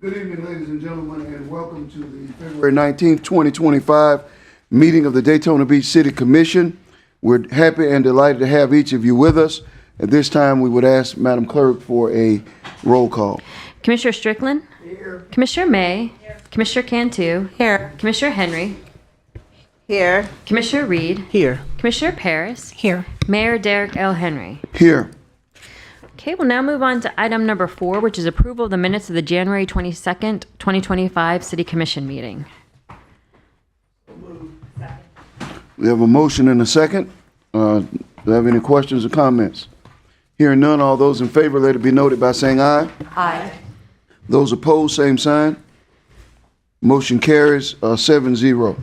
Good evening, ladies and gentlemen, and welcome to the February 19th, 2025 meeting of the Daytona Beach City Commission. We're happy and delighted to have each of you with us. At this time, we would ask Madam Clerk for a roll call. Commissioner Strickland? Here. Commissioner May? Here. Commissioner Cantu? Here. Commissioner Henry? Here. Commissioner Reed? Here. Commissioner Paris? Here. Mayor Derek L. Henry? Here. Okay, we'll now move on to item number 4, which is approval of the minutes of the January 22nd, 2025 City Commission meeting. We have a motion and a second. Do you have any questions or comments? Hearing none, all those in favor, let it be noted by saying aye. Aye. Those opposed, same sign. Motion carries 7-0.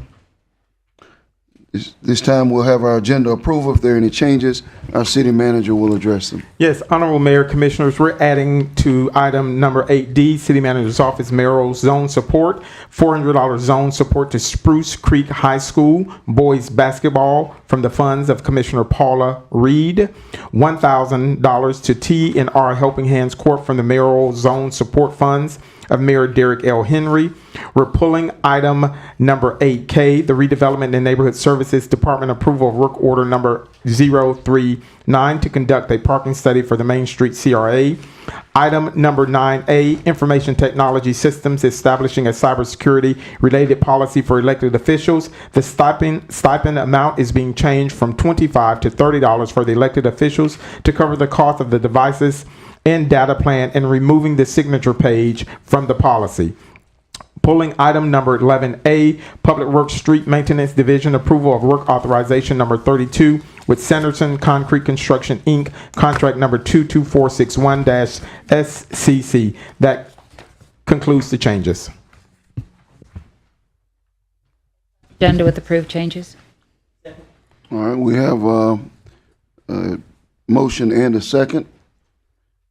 This time we'll have our agenda approval. If there are any changes, our city manager will address them. Yes, Honorable Mayor, Commissioners, we're adding to item number 8D, City Manager's Office Mayoral Zone Support, $400 zone support to Spruce Creek High School boys basketball from the funds of Commissioner Paula Reed, $1,000 to T&R Helping Hands Corp. from the Mayoral Zone Support Funds of Mayor Derek L. Henry. We're pulling item number 8K, the Redevelopment and Neighborhood Services Department approval of work order number 039 to conduct a parking study for the Main Street CRA. Item number 9A, Information Technology Systems establishing a cybersecurity related policy for elected officials. The stipend amount is being changed from $25 to $30 for the elected officials to cover the cost of the devices and data plan, and removing the signature page from the policy. Pulling item number 11A, Public Works Street Maintenance Division approval of work authorization number 32 with Sanderson Concrete Construction, Inc., contract number 22461-SCC. That concludes the changes. Agenda with approved changes. All right, we have a motion and a second.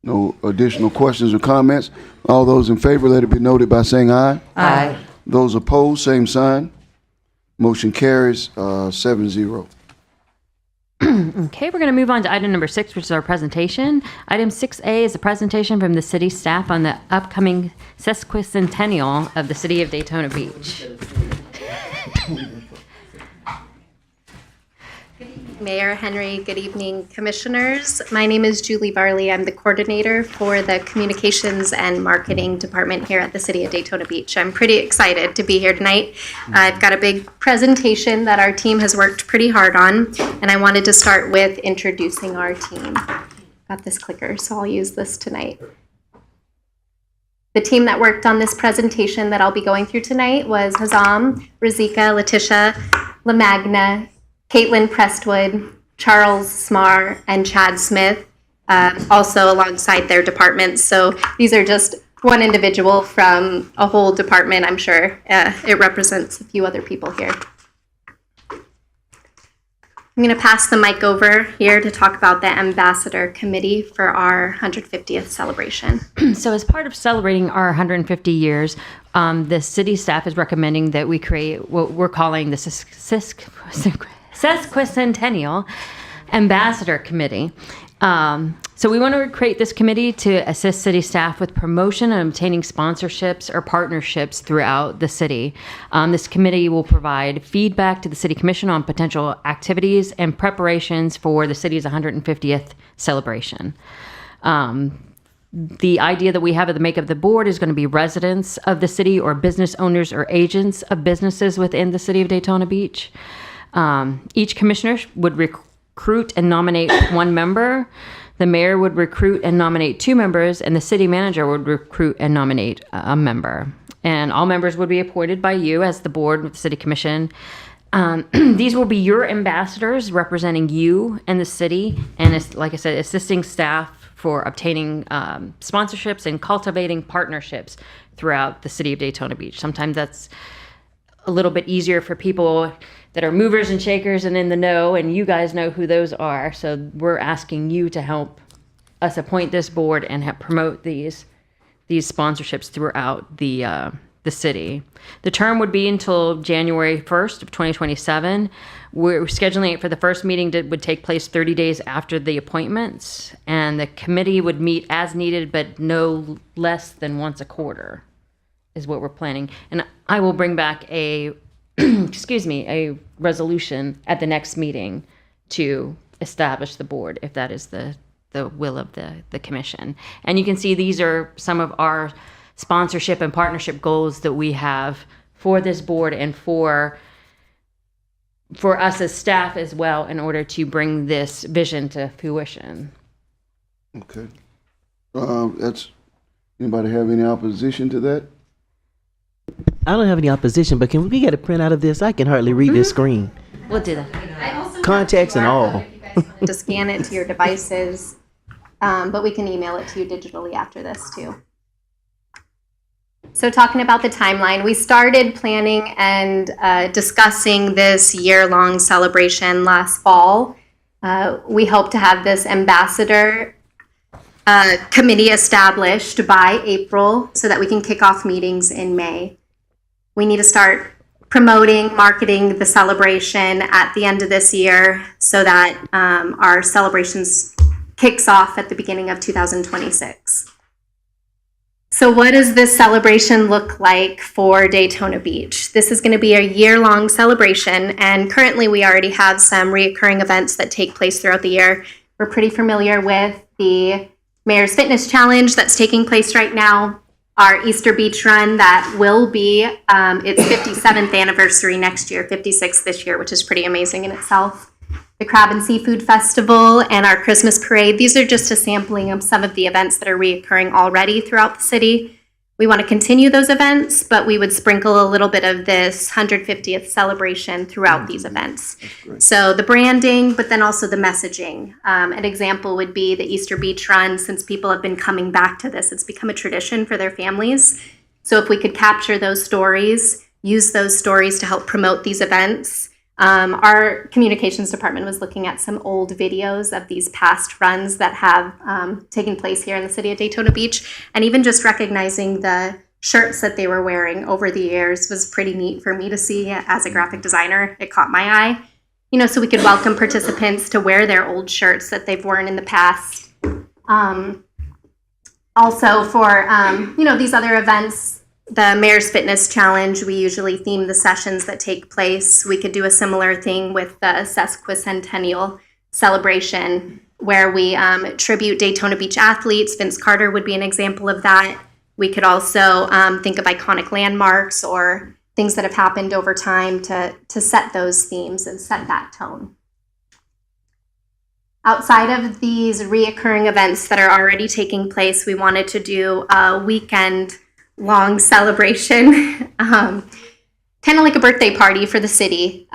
No additional questions or comments. All those in favor, let it be noted by saying aye. Aye. Those opposed, same sign. Motion carries 7-0. Okay, we're going to move on to item number 6, which is our presentation. Item 6A is a presentation from the city staff on the upcoming Sesquicentennial of the City of Daytona Beach. Mayor Henry, good evening, commissioners. My name is Julie Varley. I'm the coordinator for the communications and marketing department here at the City of Daytona Beach. I'm pretty excited to be here tonight. I've got a big presentation that our team has worked pretty hard on, and I wanted to start with introducing our team. Got this clicker, so I'll use this tonight. The team that worked on this presentation that I'll be going through tonight was Hazam, Razika, Letitia, LaMagna, Caitlin Prestwood, Charles Smar, and Chad Smith, also alongside their departments. So these are just one individual from a whole department. I'm sure it represents a few other people here. I'm going to pass the mic over here to talk about the Ambassador Committee for our 150th celebration. So as part of celebrating our 150 years, the city staff is recommending that we create what we're calling the Sesquicentennial Ambassador Committee. So we want to create this committee to assist city staff with promotion and obtaining sponsorships or partnerships throughout the city. This committee will provide feedback to the city commission on potential activities and preparations for the city's 150th celebration. The idea that we have at the makeup of the board is going to be residents of the city or business owners or agents of businesses within the City of Daytona Beach. Each commissioner would recruit and nominate one member. The mayor would recruit and nominate 2 members, and the city manager would recruit and nominate a member. And all members would be appointed by you as the board with the city commission. These will be your ambassadors representing you and the city, and it's, like I said, assisting staff for obtaining sponsorships and cultivating partnerships throughout the City of Daytona Beach. Sometimes that's a little bit easier for people that are movers and shakers and in the know, and you guys know who those are. So we're asking you to help us appoint this board and promote these sponsorships throughout the city. The term would be until January 1st of 2027. We're scheduling it for the first meeting that would take place 30 days after the appointments, and the committee would meet as needed, but no less than once a quarter. is what we're planning. And I will bring back a, excuse me, a resolution at the next meeting to establish the board, if that is the will of the commission. And you can see these are some of our sponsorship and partnership goals that we have for this board and for us as staff as well, in order to bring this vision to fruition. Okay. Anybody have any opposition to that? I don't have any opposition, but can we get a print out of this? I can hardly read this screen. We'll do that. Contacts and all. To scan it to your devices, but we can email it to you digitally after this too. So talking about the timeline, we started planning and discussing this year-long celebration last fall. We hope to have this ambassador committee established by April so that we can kick off meetings in May. We need to start promoting, marketing the celebration at the end of this year so that our celebrations kicks off at the beginning of 2026. So what does this celebration look like for Daytona Beach? This is going to be a year-long celebration, and currently we already have some reoccurring events that take place throughout the year. We're pretty familiar with the Mayor's Fitness Challenge that's taking place right now, our Easter Beach Run that will be its 57th anniversary next year, 56th this year, which is pretty amazing in itself. The Crab and Seafood Festival and our Christmas Parade. These are just a sampling of some of the events that are reoccurring already throughout the city. We want to continue those events, but we would sprinkle a little bit of this 150th celebration throughout these events. So the branding, but then also the messaging. An example would be the Easter Beach Run. Since people have been coming back to this, it's become a tradition for their families. So if we could capture those stories, use those stories to help promote these events. Our communications department was looking at some old videos of these past runs that have taken place here in the city of Daytona Beach, and even just recognizing the shirts that they were wearing over the years was pretty neat for me to see as a graphic designer. It caught my eye, so we could welcome participants to wear their old shirts that they've worn in the past. Also for, these other events, the Mayor's Fitness Challenge, we usually theme the sessions that take place. We could do a similar thing with the Sesquicentennial celebration where we tribute Daytona Beach athletes. Vince Carter would be an example of that. We could also think of iconic landmarks or things that have happened over time to set those themes and set that tone. Outside of these reoccurring events that are already taking place, we wanted to do a weekend-long celebration, kind of like a birthday party for the city.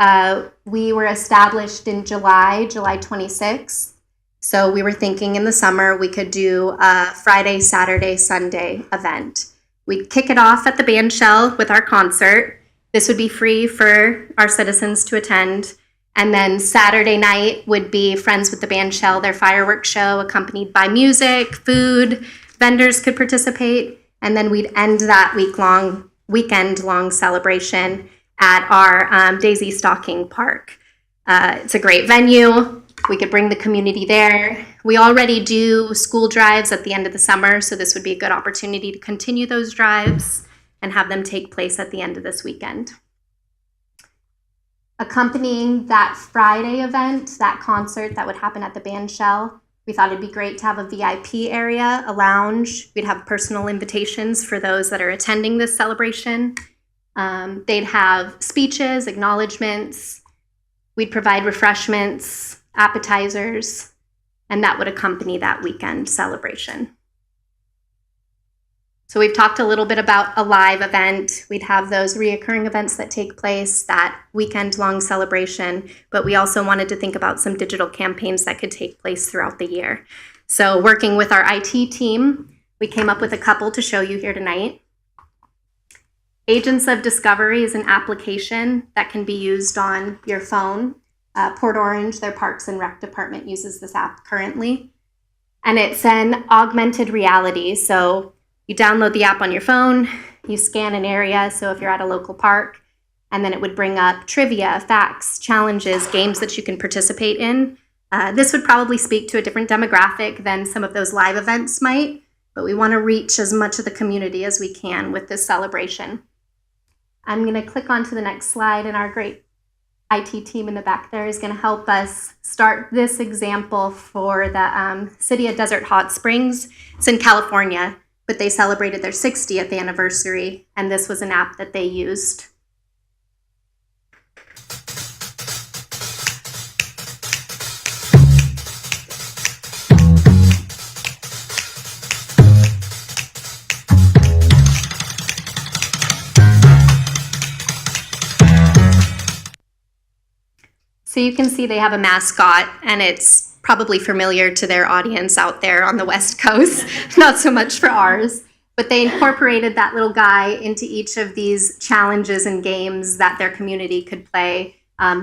We were established in July 26th. So we were thinking in the summer we could do a Friday, Saturday, Sunday event. We'd kick it off at the bandshell with our concert. This would be free for our citizens to attend. And then Saturday night would be Friends with the Bandshell, their fireworks show accompanied by music, food, vendors could participate. And then we'd end that weekend-long celebration at our Daisy Stocking Park. It's a great venue. We could bring the community there. We already do school drives at the end of the summer, so this would be a good opportunity to continue those drives and have them take place at the end of this weekend. Accompanying that Friday event, that concert that would happen at the bandshell, we thought it'd be great to have a VIP area, a lounge. We'd have personal invitations for those that are attending this celebration. They'd have speeches, acknowledgments. We'd provide refreshments, appetizers, and that would accompany that weekend celebration. So we've talked a little bit about a live event. We'd have those reoccurring events that take place, that weekend-long celebration, but we also wanted to think about some digital campaigns that could take place throughout the year. So working with our IT team, we came up with a couple to show you here tonight. Agents of Discovery is an application that can be used on your phone. Port Orange, their Parks and Rec department, uses this app currently. And it's an augmented reality. So you download the app on your phone, you scan an area, so if you're at a local park, and then it would bring up trivia, facts, challenges, games that you can participate in. This would probably speak to a different demographic than some of those live events might, but we want to reach as much of the community as we can with this celebration. I'm going to click on to the next slide, and our great IT team in the back there is going to help us start this example for the City of Desert Hot Springs. It's in California, but they celebrated their 60th anniversary, and this was an app that they used. So you can see they have a mascot, and it's probably familiar to their audience out there on the West Coast, not so much for ours. But they incorporated that little guy into each of these challenges and games that their community could play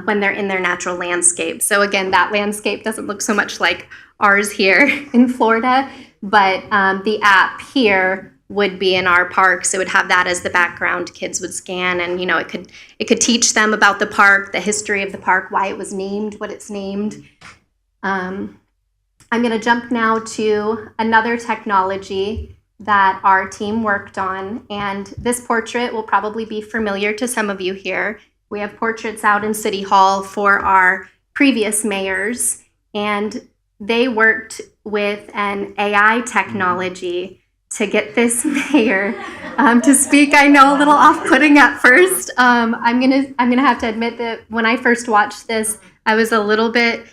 when they're in their natural landscape. So again, that landscape doesn't look so much like ours here in Florida, but the app here would be in our parks. It would have that as the background. Kids would scan, and it could teach them about the park, the history of the park, why it was named what it's named. I'm going to jump now to another technology that our team worked on, and this portrait will probably be familiar to some of you here. We have portraits out in City Hall for our previous mayors, and they worked with an AI technology to get this mayor to speak. I know, a little off-putting at first. I'm gonna have to admit that when I first watched this, I was a little bit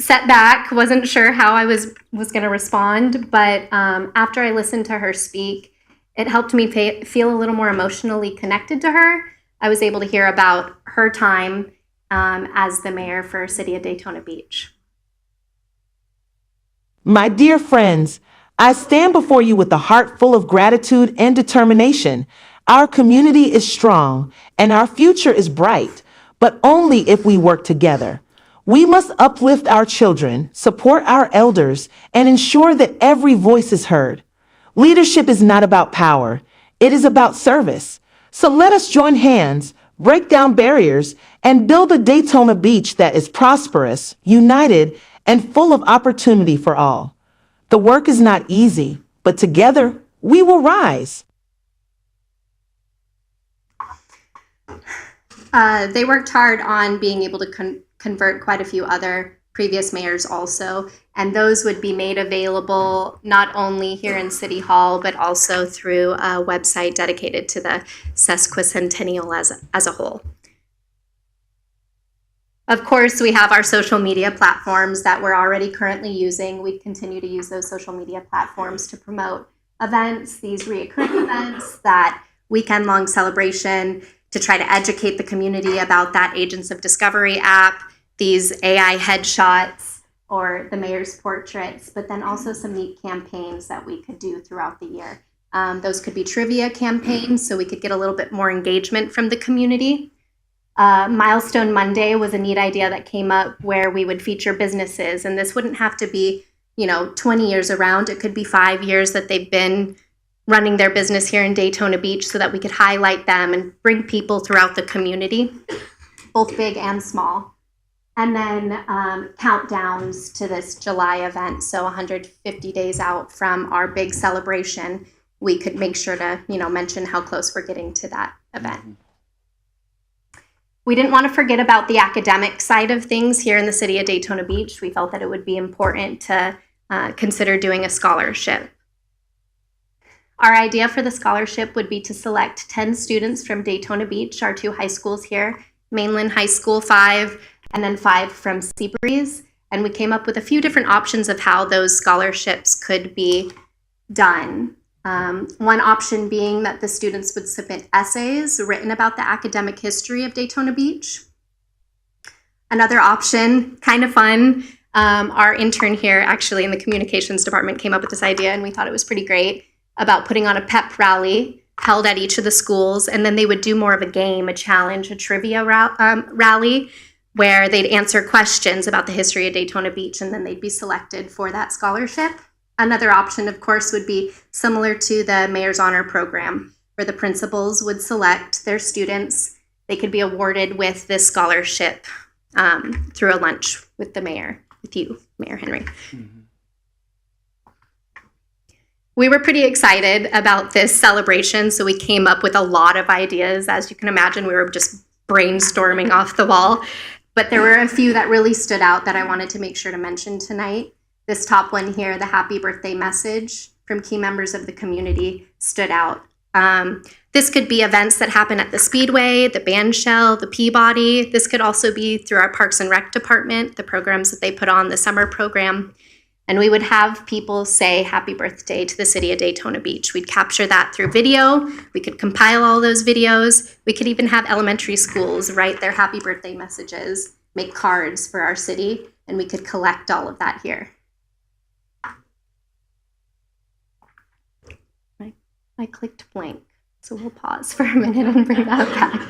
set back, wasn't sure how I was gonna respond. But after I listened to her speak, it helped me feel a little more emotionally connected to her. I was able to hear about her time as the mayor for City of Daytona Beach. My dear friends, I stand before you with a heart full of gratitude and determination. Our community is strong and our future is bright, but only if we work together. We must uplift our children, support our elders, and ensure that every voice is heard. Leadership is not about power, it is about service. So let us join hands, break down barriers, and build a Daytona Beach that is prosperous, united, and full of opportunity for all. The work is not easy, but together we will rise. They worked hard on being able to convert quite a few other previous mayors also, and those would be made available not only here in City Hall, but also through a website dedicated to the Sesquicentennial as a whole. Of course, we have our social media platforms that we're already currently using. We continue to use those social media platforms to promote events, these reoccurring events, that weekend-long celebration, to try to educate the community about that Agents of Discovery app, these AI headshots, or the mayor's portraits, but then also some neat campaigns that we could do throughout the year. Those could be trivia campaigns, so we could get a little bit more engagement from the community. Milestone Monday was a neat idea that came up where we would feature businesses, and this wouldn't have to be, 20 years around. It could be 5 years that they've been running their business here in Daytona Beach, so that we could highlight them and bring people throughout the community, both big and small. And then countdowns to this July event. So 150 days out from our big celebration, we could make sure to, mention how close we're getting to that event. We didn't want to forget about the academic side of things here in the City of Daytona Beach. We felt that it would be important to consider doing a scholarship. Our idea for the scholarship would be to select 10 students from Daytona Beach, our 2 high schools here, Mainland High School 5, and then 5 from Seabreeze. And we came up with a few different options of how those scholarships could be done. One option being that the students would submit essays written about the academic history of Daytona Beach. Another option, kind of fun, our intern here actually in the communications department came up with this idea, and we thought it was pretty great, about putting on a pep rally held at each of the schools, and then they would do more of a game, a challenge, a trivia rally, where they'd answer questions about the history of Daytona Beach, and then they'd be selected for that scholarship. Another option, of course, would be similar to the Mayor's Honor Program, where the principals would select their students. They could be awarded with this scholarship through a lunch with the mayor, with you, Mayor Henry. Mm-hmm. we were pretty excited about this celebration, so we came up with a lot of ideas. As you can imagine, we were just brainstorming off the wall. But there were a few that really stood out that I wanted to make sure to mention tonight. This top one here, the happy birthday message from key members of the community, stood out. This could be events that happen at the Speedway, the band shell, the Peabody. This could also be through our Parks and Rec department, the programs that they put on, the summer program. And we would have people say happy birthday to the City of Daytona Beach. We'd capture that through video. We could compile all those videos. We could even have elementary schools write their happy birthday messages, make cards for our city, and we could collect all of that here. I clicked blank, so we'll pause for a minute and bring that back.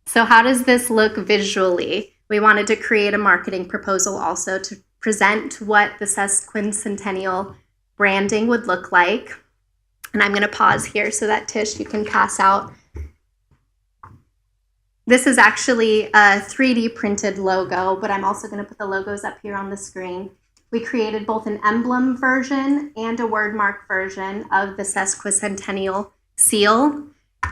So how does this look visually? We wanted to create a marketing proposal also to present what the Sesquicentennial branding would look like. And I'm going to pause here so that Tish, you can pass out. This is actually a 3D printed logo, but I'm also going to put the logos up here on the screen. We created both an emblem version and a wordmark version of the Sesquicentennial seal,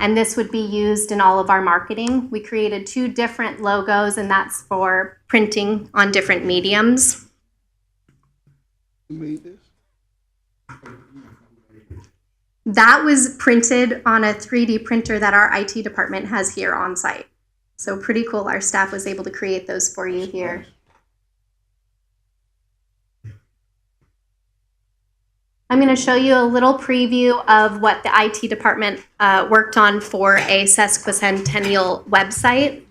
and this would be used in all of our marketing. We created 2 different logos, and that's for printing on different mediums. Who made this? That was printed on a 3D printer that our IT department has here on site. So pretty cool. Our staff was able to create those for you here. I'm going to show you a little preview of what the IT department worked on for a Sesquicentennial website.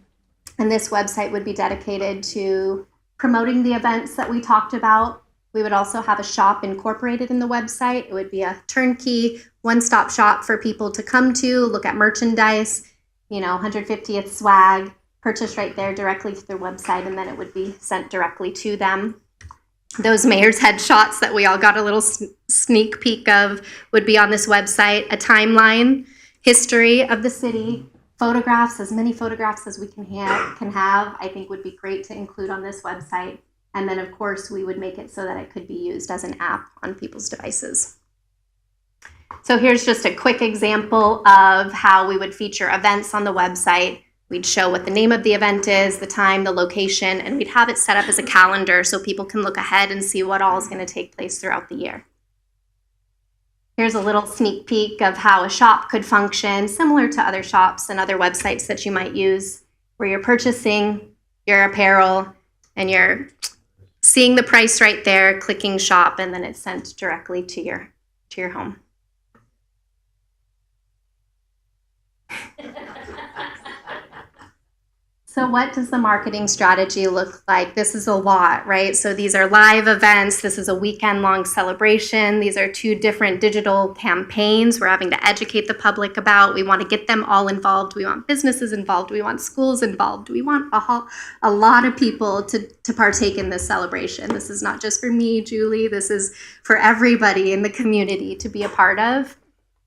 And this website would be dedicated to promoting the events that we talked about. We would also have a shop incorporated in the website. It would be a turnkey, one-stop shop for people to come to, look at merchandise, 150th swag, purchase right there directly through their website, and then it would be sent directly to them. Those mayor's headshots that we all got a little sneak peek of would be on this website, a timeline, history of the city, photographs, as many photographs as we can have, I think would be great to include on this website. And then, of course, we would make it so that it could be used as an app on people's devices. So here's just a quick example of how we would feature events on the website. We'd show what the name of the event is, the time, the location, and we'd have it set up as a calendar so people can look ahead and see what all is going to take place throughout the year. Here's a little sneak peek of how a shop could function, similar to other shops and other websites that you might use, where you're purchasing your apparel and you're seeing the price right there, clicking shop, and then it's sent directly to your home. So what does the marketing strategy look like? This is a lot, right? So these are live events. This is a weekend-long celebration. These are 2 different digital campaigns we're having to educate the public about. We want to get them all involved. We want businesses involved. We want schools involved. We want a lot of people to partake in this celebration. This is not just for me, Julie. This is for everybody in the community to be a part of.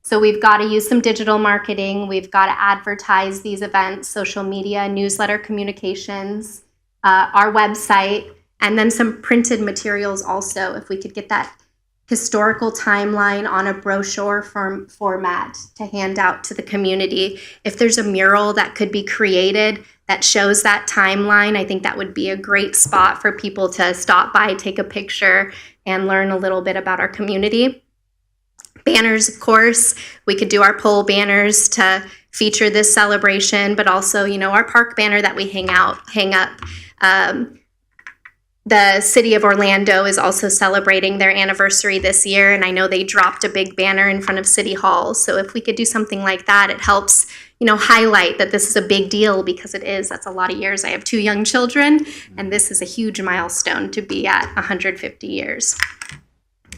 So we've got to use some digital marketing. We've got to advertise these events, social media, newsletter communications, our website, and then some printed materials also. If we could get that historical timeline on a brochure format to hand out to the community. If there's a mural that could be created that shows that timeline, I think that would be a great spot for people to stop by, take a picture, and learn a little bit about our community. Banners, of course, we could do our pole banners to feature this celebration, but also, our park banner that we hang up. The City of Orlando is also celebrating their anniversary this year, and I know they dropped a big banner in front of City Hall. So if we could do something like that, it helps, highlight that this is a big deal, because it is. That's a lot of years. I have 2 young children, and this is a huge milestone to be at 150 years.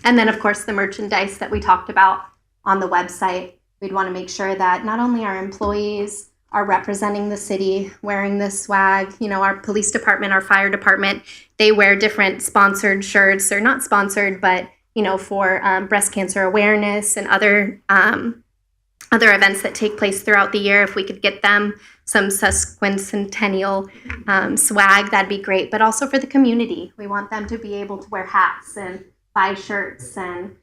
And then, of course, the merchandise that we talked about on the website. We'd want to make sure that not only our employees are representing the city, wearing this swag, our police department, our fire department, they wear different sponsored shirts. They're not sponsored, but, for breast cancer awareness and other events that take place throughout the year. If we could get them some Sesquicentennial swag, that'd be great. But also for the community, we want them to be able to wear hats and buy shirts and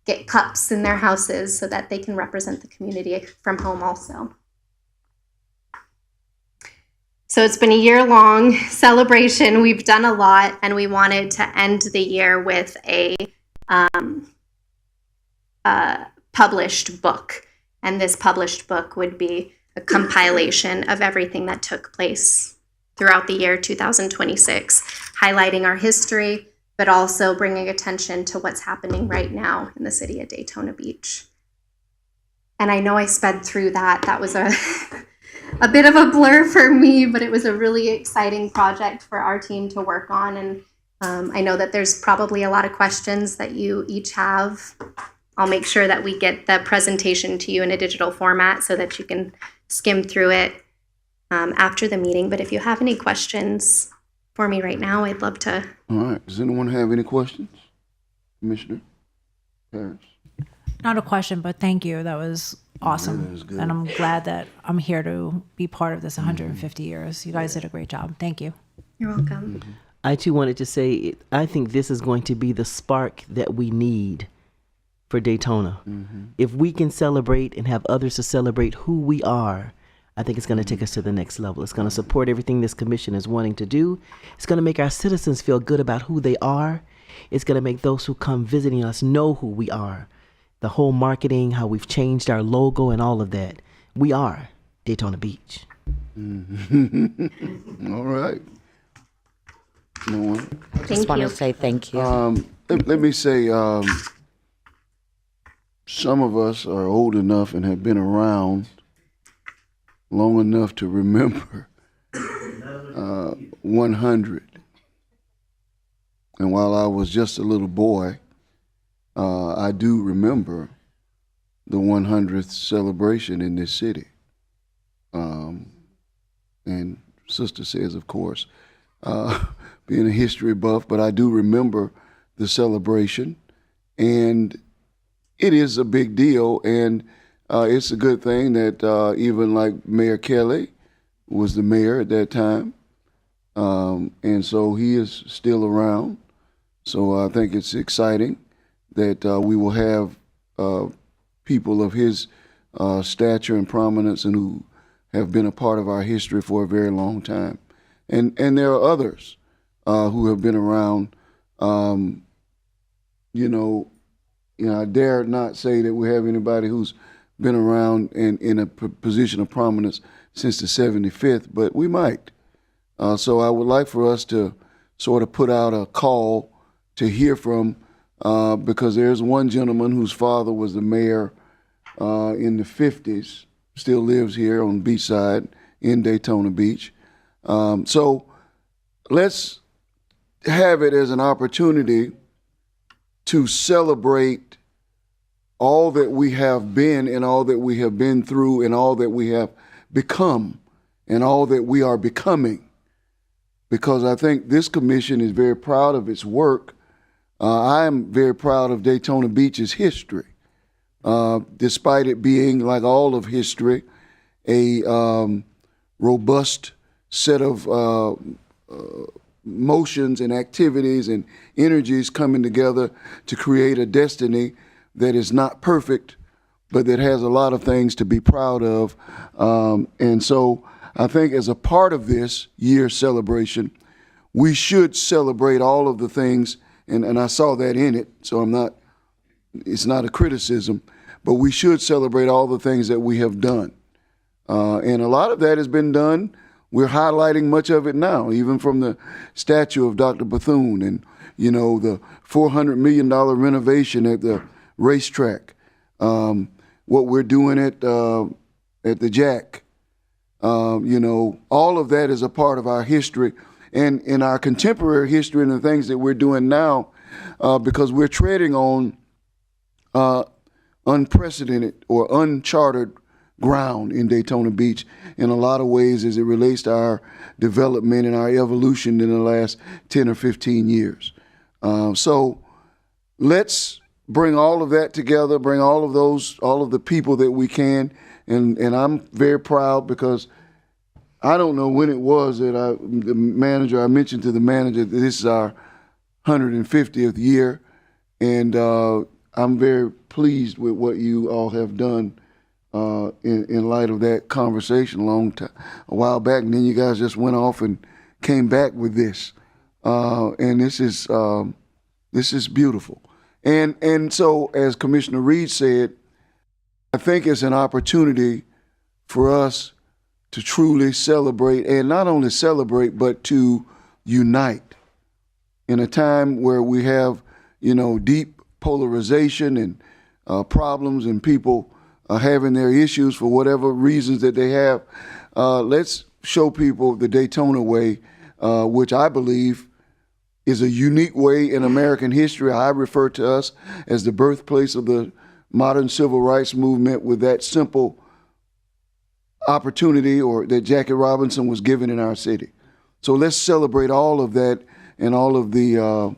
get cups in their houses so that they can represent the community from home also. So it's been a year-long celebration. We've done a lot, and we wanted to end the year with a published book. And this published book would be a compilation of everything that took place throughout the year 2026, highlighting our history, but also bringing attention to what's happening right now in the city of Daytona Beach. And I know I sped through that. That was a bit of a blur for me, but it was a really exciting project for our team to work on. And I know that there's probably a lot of questions that you each have. I'll make sure that we get the presentation to you in a digital format so that you can skim through it after the meeting. But if you have any questions for me right now, I'd love to. All right. Does anyone have any questions? Commissioner Harris? Not a question, but thank you. That was awesome. that was good. And I'm glad that I'm here to be part of this 150 years. You guys did a great job. Thank you. You're welcome. I too wanted to say, I think this is going to be the spark that we need for Daytona. If we can celebrate and have others to celebrate who we are, I think it's going to take us to the next level. It's going to support everything this commission is wanting to do. It's going to make our citizens feel good about who they are. It's going to make those who come visiting us know who we are. The whole marketing, how we've changed our logo and all of that. We are Daytona Beach. All right. No one? Thank Just want you. to say thank you. Let me say, some of us are old enough and have been around long enough to remember 100. And while I was just a little boy, I do remember the 100th celebration in this city. And Sister says, of course, being a history buff, but I do remember the celebration, and it is a big deal, and it's a good thing that even like Mayor Kelly was the mayor at that time, and so he is still around. So I think it's exciting that we will have people of his stature and prominence and who have been a part of our history for a very long time. And there are others who have been around. I dare not say that we have anybody who's been around in a position of prominence since the 75th, but we might. So I would like for us to sort of put out a call to hear from, because there's one gentleman whose father was the mayor in the 50s, still lives here on Beachside in Daytona Beach. So let's have it as an opportunity to celebrate all that we have been and all that we have been through and all that we have become and all that we are becoming. Because I think this commission is very proud of its work. I am very proud of Daytona Beach's history, despite it being, like all of history, a robust set of motions and activities and energies coming together to create a destiny that is not perfect, but that has a lot of things to be proud of. And so I think as a part of this year's celebration, we should celebrate all of the things, and I saw that in it, so it's not a criticism, but we should celebrate all the things that we have done. And a lot of that has been done. We're highlighting much of it now, even from the statue of Dr. Bethune and, the $400 million renovation at the racetrack, what we're doing at the Jack. All of that is a part of our history and in our contemporary history and the things that we're doing now, because we're treading on unprecedented or uncharted ground in Daytona Beach in a lot of ways as it relates to our development and our evolution in the last 10 or 15 years. So let's bring all of that together, bring all of the people that we can. And I'm very proud because I don't know when it was that I mentioned to the manager that this is our 150th year. And I'm very pleased with what you all have done in light of that conversation a while back, and then you guys just went off and came back with this, and this is beautiful. And so, as Commissioner Reed said, I think it's an opportunity for us to truly celebrate, and not only celebrate, but to unite in a time where we have, deep polarization and problems and people having their issues for whatever reasons that they have. Let's show people the Daytona way, which I believe is a unique way in American history. I refer to us as the birthplace of the modern civil rights movement, with that simple opportunity that Jackie Robinson was given in our city. So let's celebrate all of that and all of the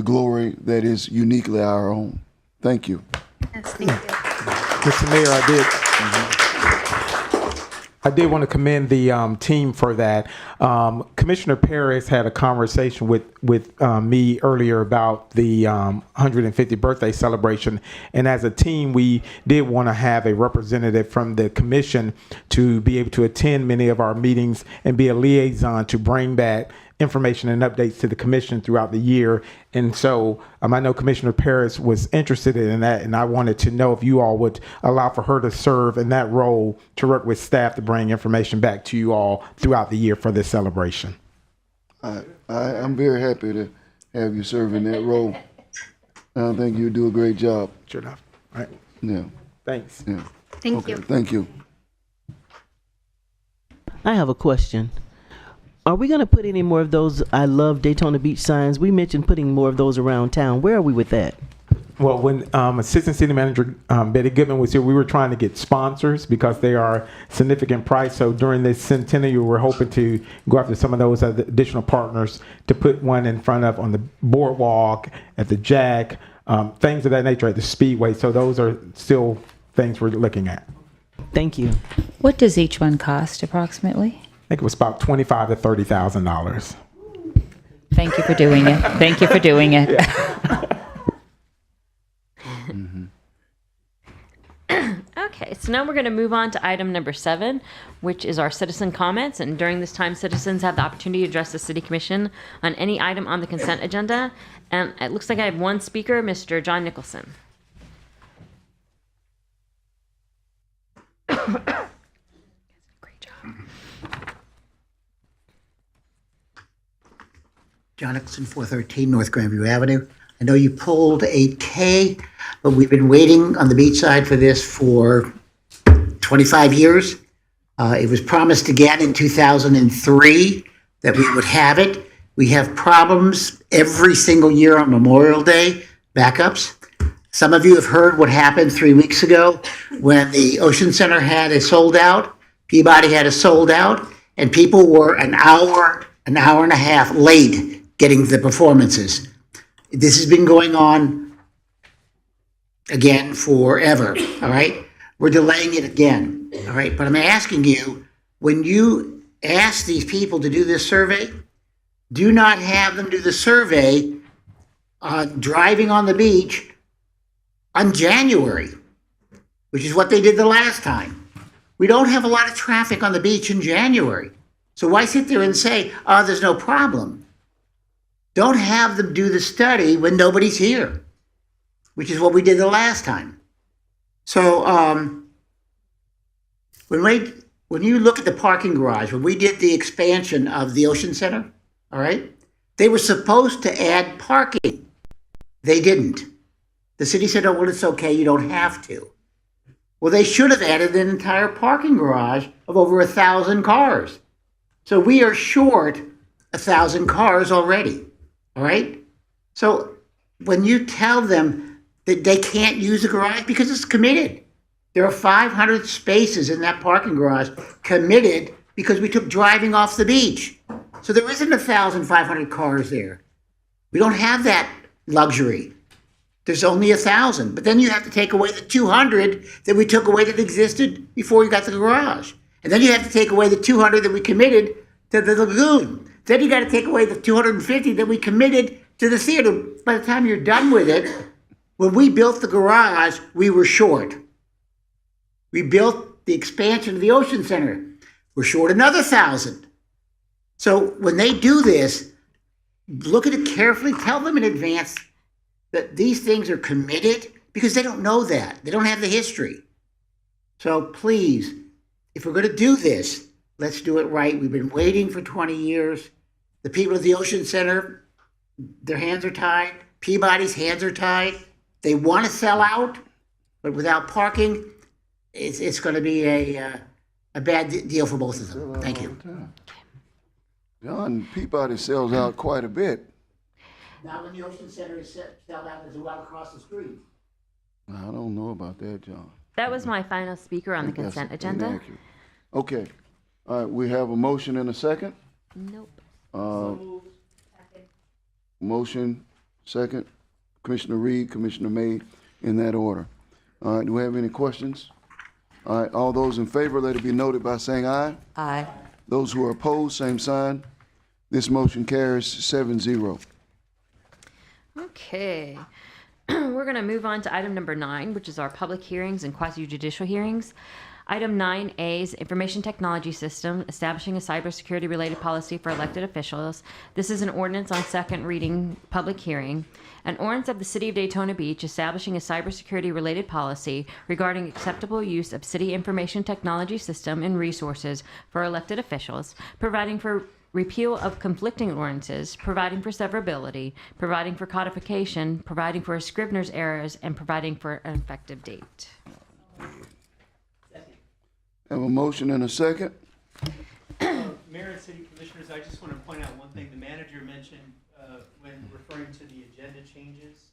glory that is uniquely our own. Thank you. Yes, thank you. Mr. Mayor, I did want to commend the team for that. Commissioner Paris had a conversation with me earlier about the 150th birthday celebration, and as a team, we did want to have a representative from the commission to be able to attend many of our meetings and be a liaison to bring back information and updates to the commission throughout the year. And so I know Commissioner Paris was interested in that, and I wanted to know if you all would allow for her to serve in that role, to work with staff to bring information back to you all throughout the year for this celebration. I'm very happy to have you serve in that role. I think you do a great job. Sure enough. All right. Yeah. Thanks. Yeah. Thank you. Thank you. I have a question. Are we going to put any more of those I love Daytona Beach signs? We mentioned putting more of those around town. Where are we with that? Well, when Assistant City Manager Betty Goodman was here, we were trying to get sponsors because they are significant price. So during this centennial, we're hoping to go after some of those additional partners to put one in front of on the boardwalk, at the Jack, things of that nature, at the Speedway. So those are still things we're looking at. Thank you. What does each one cost approximately? I think it was about $25,000 to $30,000. Thank you for doing it. Thank you for doing it. Okay, so now we're going to move on to item number 7, which is our citizen comments. And during this time, citizens have the opportunity to address the City Commission on any item on the consent agenda. And it looks like I have one speaker, Mr. John Nicholson. Great job. John Nicholson, 413 North Grandview Avenue. I know you pulled 8K, but we've been waiting on the beachside for this for 25 years. It was promised again in 2003 that we would have it. We have problems every single year on Memorial Day, backups. Some of you have heard what happened 3 weeks ago when the Ocean Center had a sold out, Peabody had a sold out, and people were an hour and a half late getting the performances. This has been going on again forever, all right? We're delaying it again, all right? But I'm asking you, when you ask these people to do this survey, do not have them do the survey on driving on the beach on January, which is what they did the last time. We don't have a lot of traffic on the beach in January. So why sit there and say, oh, there's no problem? Don't have them do the study when nobody's here, which is what we did the last time. So when you look at the parking garage, when we did the expansion of the Ocean Center, all right, they were supposed to add parking. They didn't. The city said, oh, well, it's okay, you don't have to. Well, they should have added an entire parking garage of over 1,000 cars. So we are short 1,000 cars already, all right? So when you tell them that they can't use the garage because it's committed, there are 500 spaces in that parking garage committed because we took driving off the beach. So there isn't 1,500 cars there. We don't have that luxury. There's only 1,000. But then you have to take away the 200 that we took away that existed before you got to the garage. And then you have to take away the 200 that we committed to the lagoon. Then you got to take away the 250 that we committed to the theater. By the time you're done with it, When we built the garage, we were short. We built the expansion of the Ocean Center. We're short another 1,000. So when they do this, look at it carefully. Tell them in advance that these things are committed, because they don't know that. They don't have the history. So please, if we're going to do this, let's do it right. We've been waiting for 20 years. The people at the Ocean Center, their hands are tied. Peabody's hands are tied. They want to sell out, but without parking, it's going to be a bad deal for both of them. Thank you. John, Peabody sells out quite a bit. Not when the Ocean Center is sold out, there's a lot across the street. I don't know about that, John. That was my final speaker on the That's consent agenda. inaccurate. Okay. All right, we have a motion and a second. Nope. Motion, second. Commissioner Reed, Commissioner May, in that order. All right, do we have any questions? All right, all those in favor, let it be noted by saying aye. Aye. Those who are opposed, same sign. This motion carries 7-0. Okay. We're going to move on to item number 9, which is our public hearings and quasi-judicial hearings. Item 9A is Information Technology System, establishing a cybersecurity-related policy for elected officials. This is an ordinance on second reading, public hearing. An ordinance of the City of Daytona Beach establishing a cybersecurity-related policy regarding acceptable use of city information technology system and resources for elected officials, providing for repeal of conflicting ordinances, providing for severability, providing for codification, providing for scrivener's errors, and providing for an effective date. Have a motion and a second. Mayor and City Commissioners, I just want to point out one thing. The manager mentioned when referring to the agenda changes,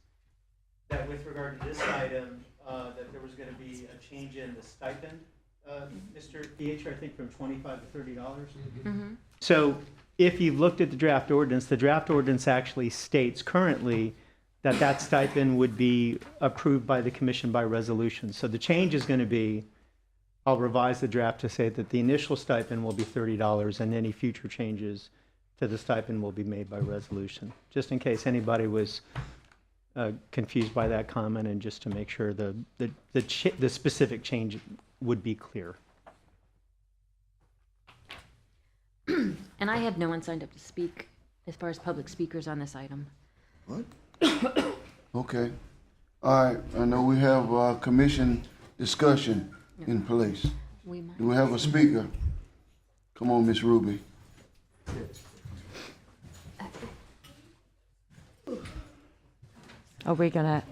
that with regard to this item, that there was going to be a change in the stipend, Mr. Pietro, I think from $25 to $30. Mm-hmm. So if you've looked at the draft ordinance actually states currently that that stipend would be approved by the commission by resolution. So the change is going to be, I'll revise the draft to say that the initial stipend will be $30 and any future changes to the stipend will be made by resolution. Just in case anybody was confused by that comment, and just to make sure the specific change would be clear. And I have no one signed up to speak as far as public speakers on this item. What? Okay. All right, I know we have commission discussion in place. Do we have a speaker? Come on, Miss Ruby. Are we gonna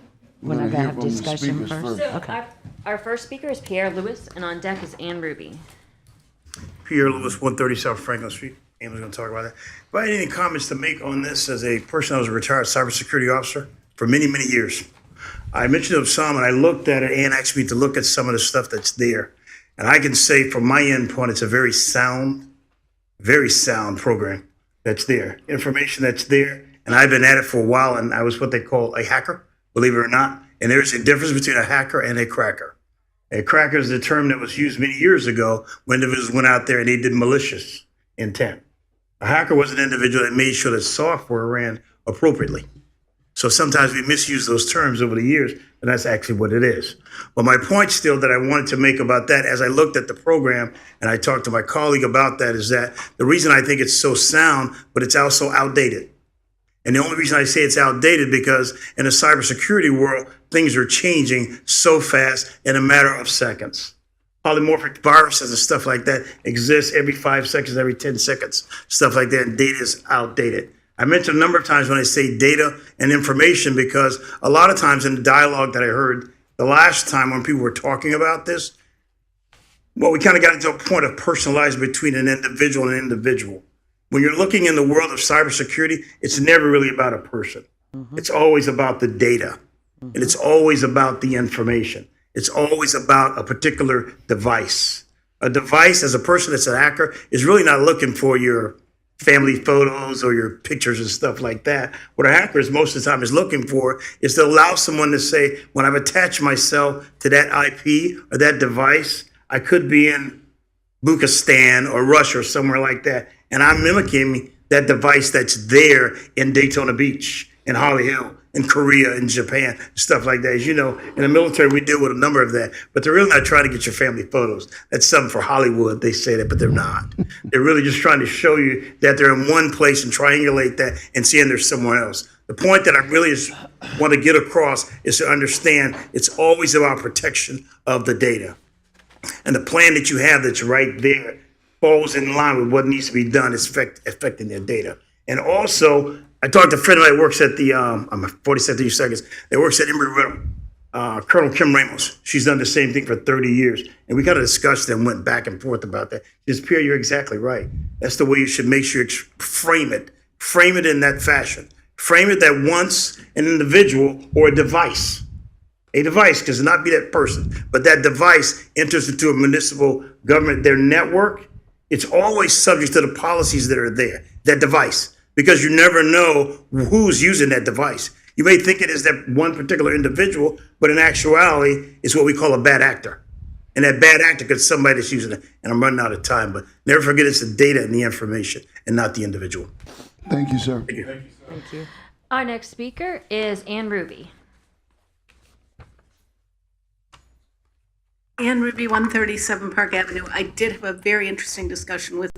We're gonna hear from the speakers first. So our first speaker is Pierre Lewis, and on deck is Ann Ruby. Pierre Lewis, 130 South Franklin Street. Amber's going to talk about that. If I had any comments to make on this as a person that was a retired cybersecurity officer for many, many years, I mentioned of some, and I looked at it and asked me to look at some of the stuff that's there. And I can say from my endpoint, it's a very sound program that's there. Information that's there. And I've been at it for a while, and I was what they call a hacker, believe it or not. And there's a difference between a hacker and a cracker. A cracker is the term that was used many years ago when individuals went out there and they did malicious intent. A hacker was an individual that made sure that software ran appropriately. So sometimes we misuse those terms over the years, and that's actually what it is. But my point still that I wanted to make about that, as I looked at the program and I talked to my colleague about that, is that the reason I think it's so sound, but it's also outdated. And the only reason I say it's outdated because in the cybersecurity world, things are changing so fast in a matter of seconds. Polymorphic viruses and stuff like that exist every 5 seconds, every 10 seconds, stuff like that, and data is outdated. I mentioned a number of times when I say data and information because a lot of times in the dialogue that I heard the last time when people were talking about this, well, we kind of got into a point of personalized between an individual and an individual. When you're looking in the world of cybersecurity, it's never really about a person. Mm-hmm. It's always about the data. Mm-hmm. And it's always about the information. It's always about a particular device. A device, as a person that's a hacker, is really not looking for your family photos or your pictures and stuff like that. What a hacker is most of the time is looking for is to allow someone to say, when I've attached myself to that IP or that device, I could be in Bukistan or Russia or somewhere like that. And I'm mimicking that device that's there in Daytona Beach, in Holly Hill, in Korea and Japan, stuff like that. As you know, in the military, we deal with a number of that, but they're really not trying to get your family photos. That's something for Hollywood. They say that, but they're not. They're really just trying to show you that they're in one place and triangulate that and seeing there's somewhere else. The point that I really want to get across is to understand it's always about protection of the data. And the plan that you have that's right there falls in line with what needs to be done is affecting their data. And also, I talked to a friend of mine that works at the, I'm 47 seconds, that works at Embry-Riddle, Colonel Kim Ramos. She's done the same thing for 30 years. And we kind of discussed and went back and forth about that. Just Pierre, you're exactly right. That's the way you should make sure you frame it. Frame it in that fashion. Frame it that once an individual or a device does not be that person, but that device enters into a municipal government, their network, it's always subject to the policies that are there, that device, because you never know who's using that device. You may think it is that one particular individual, but in actuality, it's what we call a bad actor. And that bad actor could be somebody that's using it. And I'm running out of time, but never forget it's the data and the information and not the individual. Thank you, sir. Thank you. Thank you. Our next speaker is Ann Ruby. Ann Ruby, 137 Park Avenue. I did have a very interesting discussion with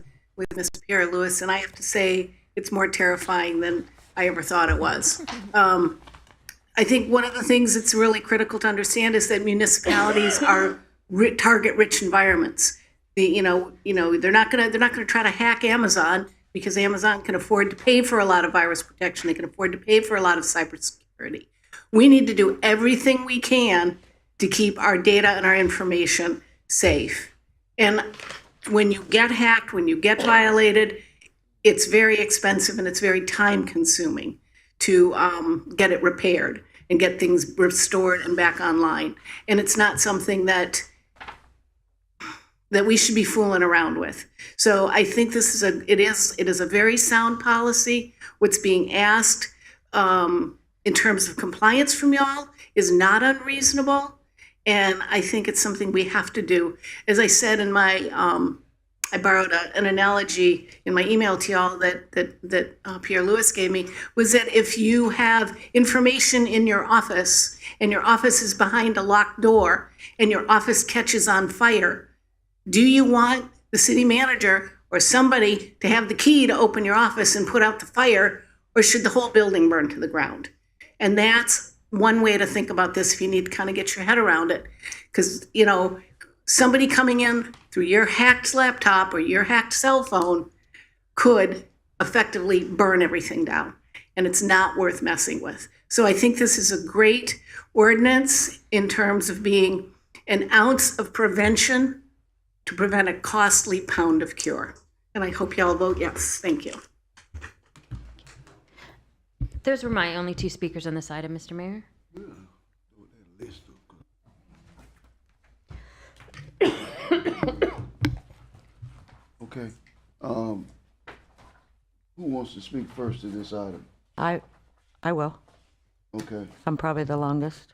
Mr. Pierre Lewis, and I have to say it's more terrifying than I ever thought it was. I think one of the things that's really critical to understand is that municipalities are target-rich environments. They're not going to try to hack Amazon because Amazon can afford to pay for a lot of virus protection. They can afford to pay for a lot of cybersecurity. We need to do everything we can to keep our data and our information safe. And when you get hacked, when you get violated, it's very expensive and it's very time consuming to get it repaired and get things restored and back online. And it's not something that we should be fooling around with. So I think it is a very sound policy. What's being asked in terms of compliance from y'all is not unreasonable. And I think it's something we have to do. As I said in my, I borrowed an analogy in my email to y'all that Pierre Lewis gave me, was that if you have information in your office and your office is behind a locked door and your office catches on fire, do you want the city manager or somebody to have the key to open your office and put out the fire, or should the whole building burn to the ground? And that's one way to think about this if you need to kind of get your head around it. Because, somebody coming in through your hacked laptop or your hacked cell phone could effectively burn everything down. And it's not worth messing with. So I think this is a great ordinance in terms of being an ounce of prevention to prevent a costly pound of cure. And I hope y'all vote yes. Thank you. Those were my only two speakers on this item, Mr. Mayor. Okay. Who wants to speak first to this item? I will. Okay. I'm probably the longest.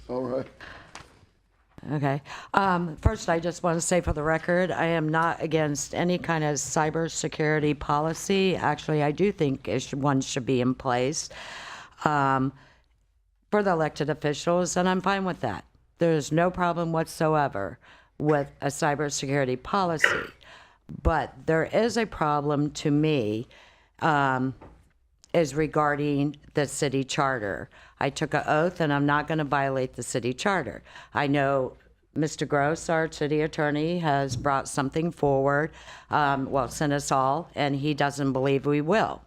All right. Okay. First, I just want to say for the record, I am not against any kind of cybersecurity policy. Actually, I do think one should be in place for the elected officials, and I'm fine with that. There's no problem whatsoever with a cybersecurity policy. But there is a problem to me is regarding the city charter. I took an oath and I'm not going to violate the city charter. I know Mr. Gross, our city attorney, has brought something forward, sent us all, and he doesn't believe we will.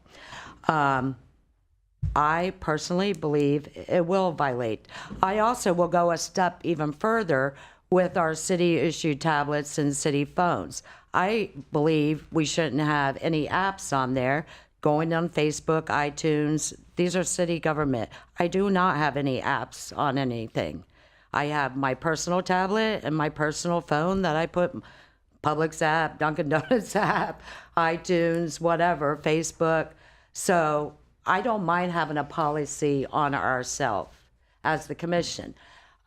I personally believe it will violate. I also will go a step even further with our city-issued tablets and city phones. I believe we shouldn't have any apps on there going on Facebook, iTunes. These are city government. I do not have any apps on anything. I have my personal tablet and my personal phone that I put Publix app, Dunkin' Donuts app, iTunes, whatever, Facebook. So I don't mind having a policy on ourselves as the commission.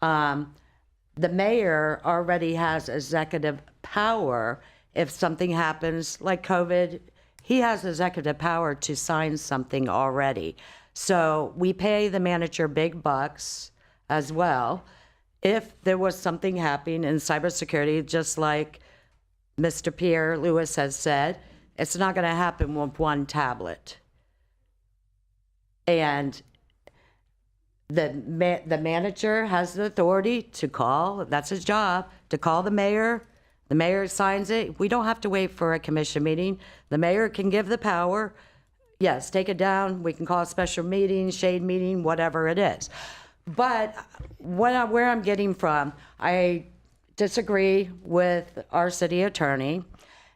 The mayor already has executive power if something happens like COVID. he has executive power to sign something already. So we pay the manager big bucks as well. If there was something happening in cybersecurity, just like Mr. Pierre Lewis has said, it's not going to happen with one tablet. And the manager has the authority to call, that's his job, to call the mayor. The mayor signs it. We don't have to wait for a commission meeting. The mayor can give the power. Yes, take it down. We can call a special meeting, shade meeting, whatever it is. But where I'm getting from, I disagree with our city attorney,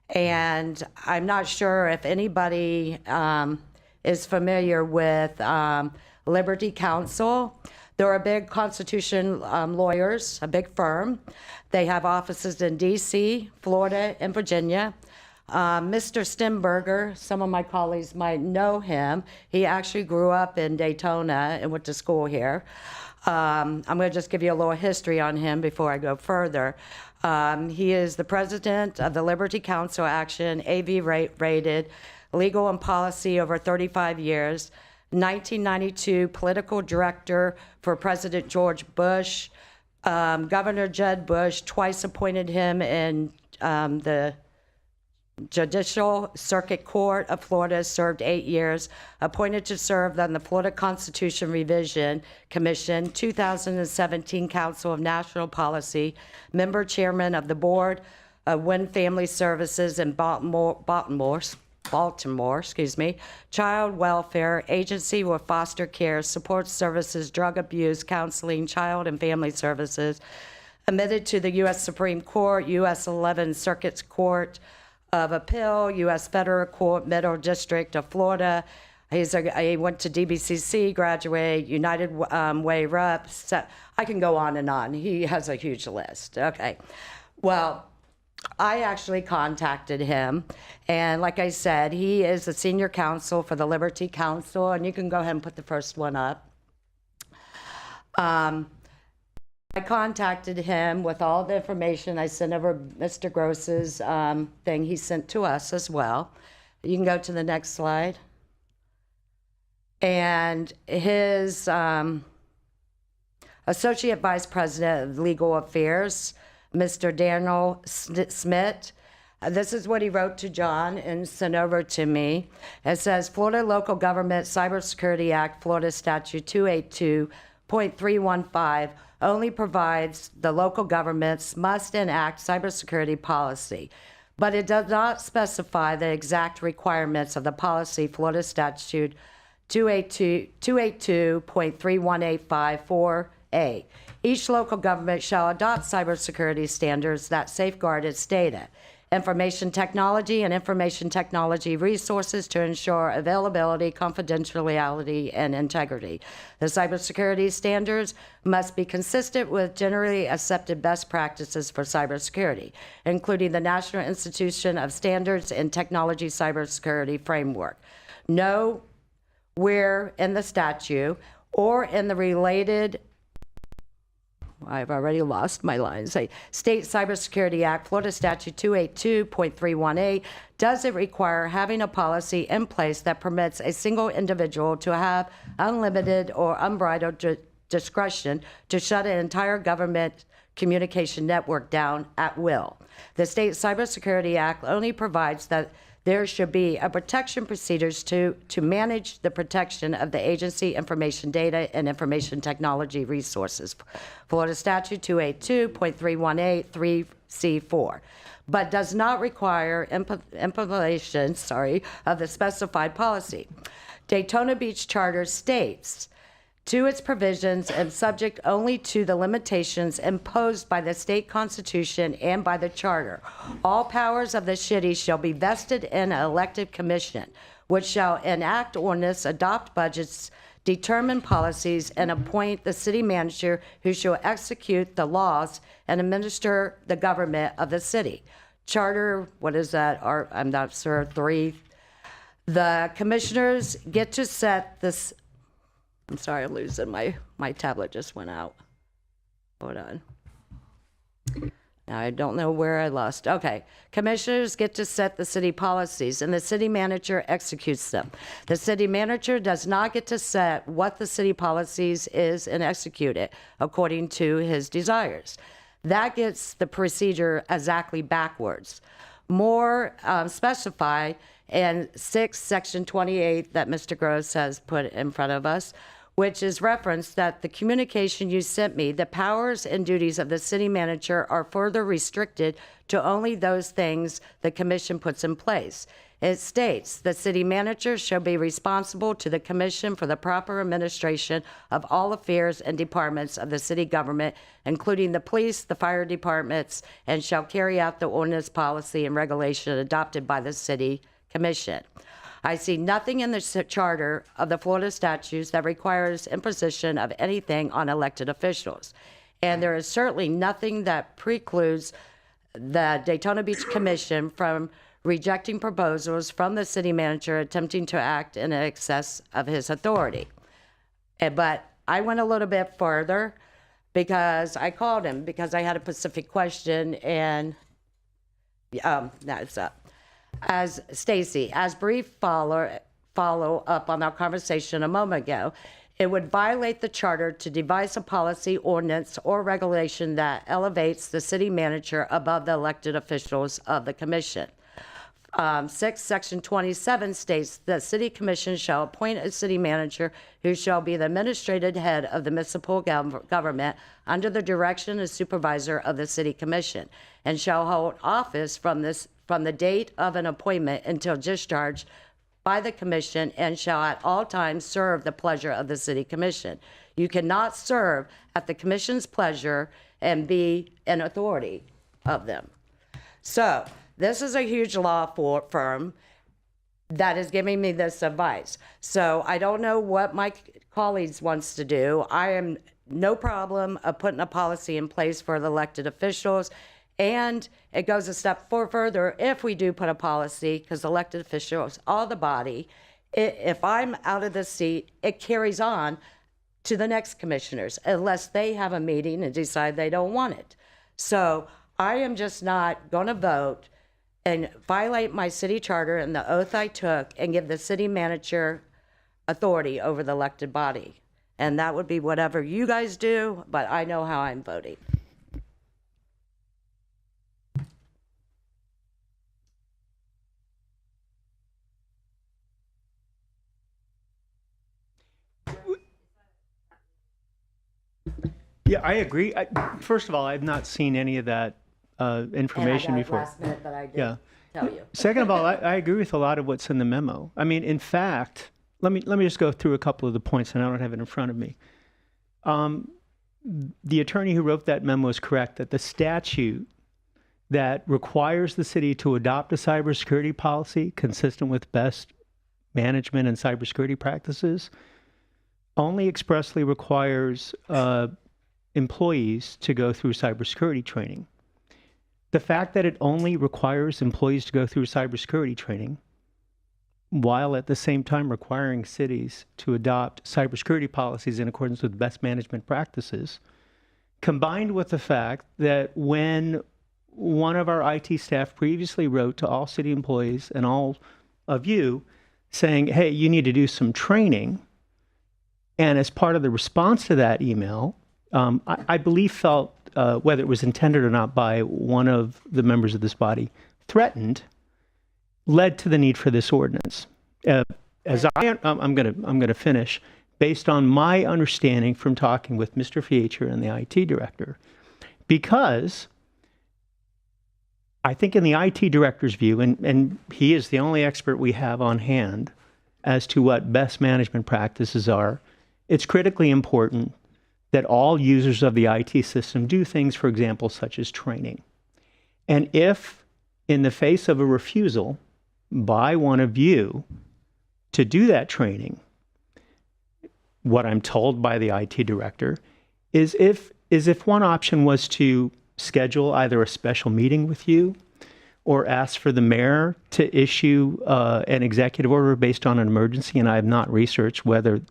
and I'm not sure if anybody is familiar with Liberty Counsel. They're a big Constitution lawyers, a big firm. They have offices in D.C., Florida, and Virginia. Mr. Stemberger, some of my colleagues might know him. He actually grew up in Daytona and went to school here. I'm going to just give you a little history on him before I go further. He is the president of the Liberty Counsel Action, AV rated, legal and policy over 35 years, 1992 political director for President George Bush. Governor Jeb Bush twice appointed him in the Judicial Circuit Court of Florida, served 8 years, appointed to serve on the Florida Constitution Revision Commission, 2017 Council of National Policy, member chairman of the board of Webb Family Services in Baltimore, Child Welfare Agency with foster care, support services, drug abuse, counseling, child and family services, admitted to the U.S. Supreme Court, U.S. 11th Circuit Court of Appeal, U.S. Federal Court, Middle District of Florida. He went to DBCC, graduate, United Way rep. So I can go on and on. He has a huge list. Okay. Well, I actually contacted him, and like I said, he is a senior counsel for the Liberty Counsel, and you can go ahead and put the first one up. I contacted him with all the information. I sent over Mr. Gross's thing he sent to us as well. You can go to the next slide. And his Associate Vice President of Legal Affairs, Mr. Daniel Smith, this is what he wrote to John and sent over to me. It says, Florida Local Government Cybersecurity Act, Florida Statute 282.315 only provides the local governments must enact cybersecurity policy, but it does not specify the exact requirements of the policy. Florida Statute 282.31854A. Each local government shall adopt cybersecurity standards that safeguard its data, information technology, and information technology resources to ensure availability, confidentiality, and integrity. The cybersecurity standards must be consistent with generally accepted best practices for cybersecurity, including the National Institution of Standards and Technology Cybersecurity Framework. Nowhere in the statute or in the related I've already lost my line. Say, State Cybersecurity Act, Florida Statute 282.318, does it require having a policy in place that permits a single individual to have unlimited or unbridled discretion to shut an entire government communication network down at will. The State Cybersecurity Act only provides that there should be a protection procedures to manage the protection of the agency information data and information technology resources. Florida Statute 282.318 3C4, but does not require implementation, of the specified policy. Daytona Beach Charter states, to its provisions and subject only to the limitations imposed by the state constitution and by the charter. All powers of the city shall be vested in an elected commission, which shall enact ordinance, adopt budgets, determine policies, and appoint the city manager who shall execute the laws and administer the government of the city. Charter, what is that? I'm not sure, 3. The commissioners get to set this. I'm sorry, I'm losing my tablet just went out. Hold on. I don't know where I lost. Okay. Commissioners get to set the city policies, and the city manager executes them. The city manager does not get to set what the city policies is and execute it according to his desires. That gets the procedure exactly backwards. More specified in 6 Section 28 that Mr. Gross has put in front of us, which is referenced that the communication you sent me, the powers and duties of the city manager are further restricted to only those things the commission puts in place. It states the city manager shall be responsible to the commission for the proper administration of all affairs and departments of the city government, including the police, the fire departments, and shall carry out the ordinance, policy, and regulation adopted by the city commission. I see nothing in the charter of the Florida statutes that requires imposition of anything on elected officials. And there is certainly nothing that precludes the Daytona Beach Commission from rejecting proposals from the city manager attempting to act in excess of his authority. But I went a little bit further because I called him because I had a specific question, and that's up. As Stacy, as brief follow up on our conversation a moment ago, it would violate the charter to devise a policy, ordinance, or regulation that elevates the city manager above the elected officials of the commission. 6 Section 27 states the city commission shall appoint a city manager who shall be the administrative head of the municipal government under the direction and supervisor of the city commission, and shall hold office from the date of an appointment until discharged by the commission, and shall at all times serve the pleasure of the city commission. You cannot serve at the commission's pleasure and be an authority of them. So this is a huge law firm that is giving me this advice. So I don't know what my colleagues wants to do. I am no problem of putting a policy in place for the elected officials. And it goes a step further if we do put a policy, because elected officials are the body. If I'm out of the seat, it carries on to the next commissioners unless they have a meeting and decide they don't want it. So I am just not going to vote and violate my city charter and the oath I took and give the city manager authority over the elected body. And that would be whatever you guys do, but I know how I'm voting. Yeah, I agree. First of all, I've not seen any of that information and I got before. It last minute, but I did Yeah. tell you. Second of all, I agree with a lot of what's in the memo. I mean, in fact, let me just go through a couple of the points, and I don't have it in front of me. The attorney who wrote that memo is correct that the statute that requires the city to adopt a cybersecurity policy consistent with best management and cybersecurity practices only expressly requires employees to go through cybersecurity training. The fact that it only requires employees to go through cybersecurity training, while at the same time requiring cities to adopt cybersecurity policies in accordance with best management practices, combined with the fact that when one of our IT staff previously wrote to all city employees and all of you saying, hey, you need to do some training, and as part of the response to that email, I believe felt, whether it was intended or not by one of the members of this body, threatened, led to the need for this ordinance. I'm going to finish based on my understanding from talking with Mr. Fiecher and the IT director, because I think in the IT director's view, and he is the only expert we have on hand as to what best management practices are, it's critically important that all users of the IT system do things, for example, such as training. And if, in the face of a refusal by one of you to do that training, what I'm told by the IT director is if one option was to schedule either a special meeting with you or ask for the mayor to issue an executive order based on an emergency, and I have not researched whether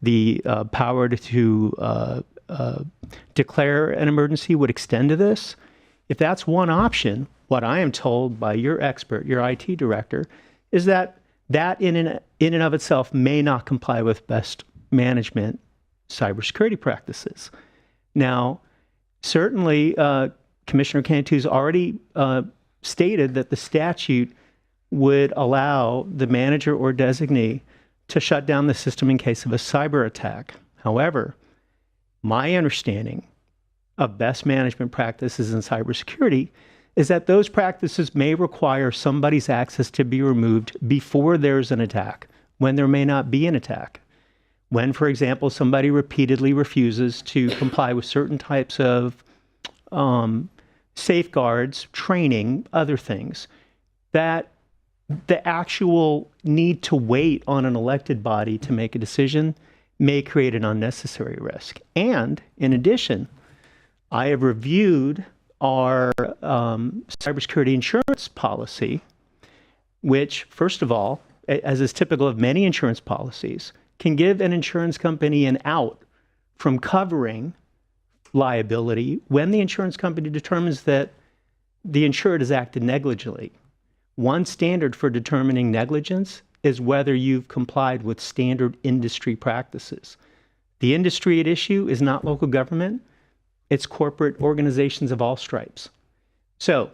the power to declare an emergency would extend to this. if that's one option, what I am told by your expert, your IT director, is that in and of itself may not comply with best management cybersecurity practices. Now, certainly, Commissioner Cantu's already stated that the statute would allow the manager or designee to shut down the system in case of a cyber attack. However, my understanding of best management practices in cybersecurity is that those practices may require somebody's access to be removed before there's an attack, when there may not be an attack. When, for example, somebody repeatedly refuses to comply with certain types of safeguards, training, other things, that the actual need to wait on an elected body to make a decision may create an unnecessary risk. And in addition, I have reviewed our cybersecurity insurance policy, which, first of all, as is typical of many insurance policies, can give an insurance company an out from covering liability when the insurance company determines that the insured has acted negligently. One standard for determining negligence is whether you've complied with standard industry practices. The industry at issue is not local government, it's corporate organizations of all stripes. So,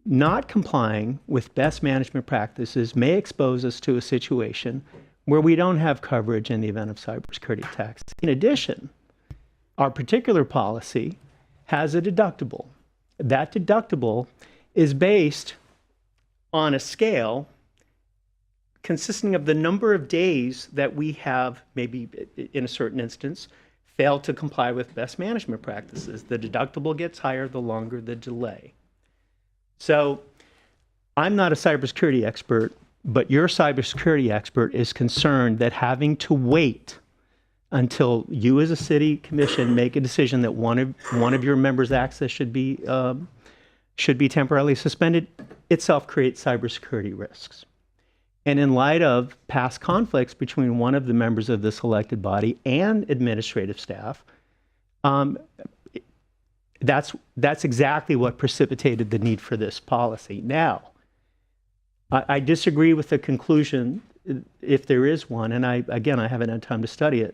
not complying with best management practices may expose us to a situation where we don't have coverage in the event of cybersecurity attacks. In addition, our particular policy has a deductible. That deductible is based on a scale consisting of the number of days that we have, maybe in a certain instance, failed to comply with best management practices. The deductible gets higher the longer the delay. So I'm not a cybersecurity expert, but your cybersecurity expert is concerned that having to wait until you as a city commission make a decision that one of your members' access should be temporarily suspended itself creates cybersecurity risks. And in light of past conflicts between one of the members of this elected body and administrative staff, that's exactly what precipitated the need for this policy. Now, I disagree with the conclusion, if there is one, and I haven't had time to study it,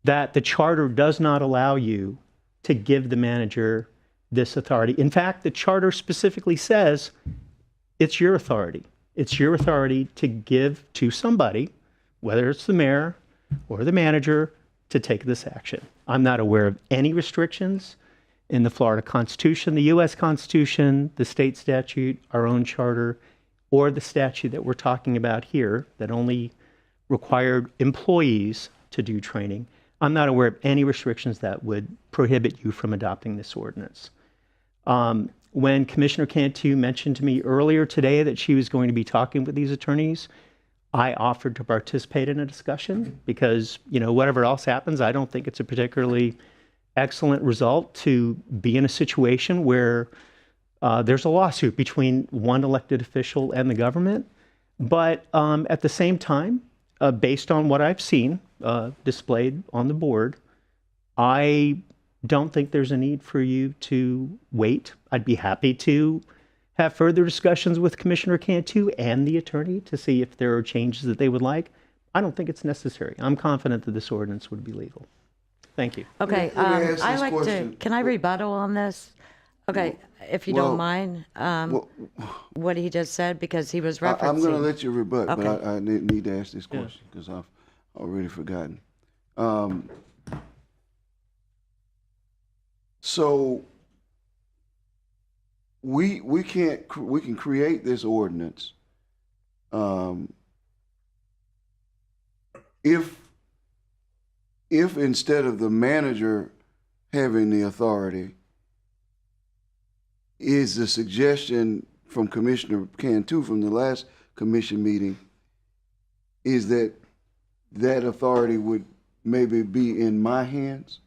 that the charter does not allow you to give the manager this authority. In fact, the charter specifically says it's your authority. It's your authority to give to somebody, whether it's the mayor or the manager, to take this action. I'm not aware of any restrictions in the Florida Constitution, the U.S. Constitution, the state statute, our own charter, or the statute that we're talking about here that only required employees to do training. I'm not aware of any restrictions that would prohibit you from adopting this ordinance. When Commissioner Cantu mentioned to me earlier today that she was going to be talking with these attorneys, I offered to participate in a discussion because, whatever else happens, I don't think it's a particularly excellent result to be in a situation where there's a lawsuit between one elected official and the government. But at the same time, based on what I've seen displayed on the board, I don't think there's a need for you to wait. I'd be happy to have further discussions with Commissioner Cantu and the attorney to see if there are changes that they would like. I don't think it's necessary. I'm confident that this ordinance would be legal. Thank you. Okay, I like to, can I rebuttal on this? Okay, if you don't mind, what he just said, because he was referencing. I'm going to let you rebut, Okay. but I need to ask this question because I've already forgotten. So we can create this ordinance if instead of the manager having the authority, is the suggestion from Commissioner Cantu from the last commission meeting is that authority would maybe be in my hands?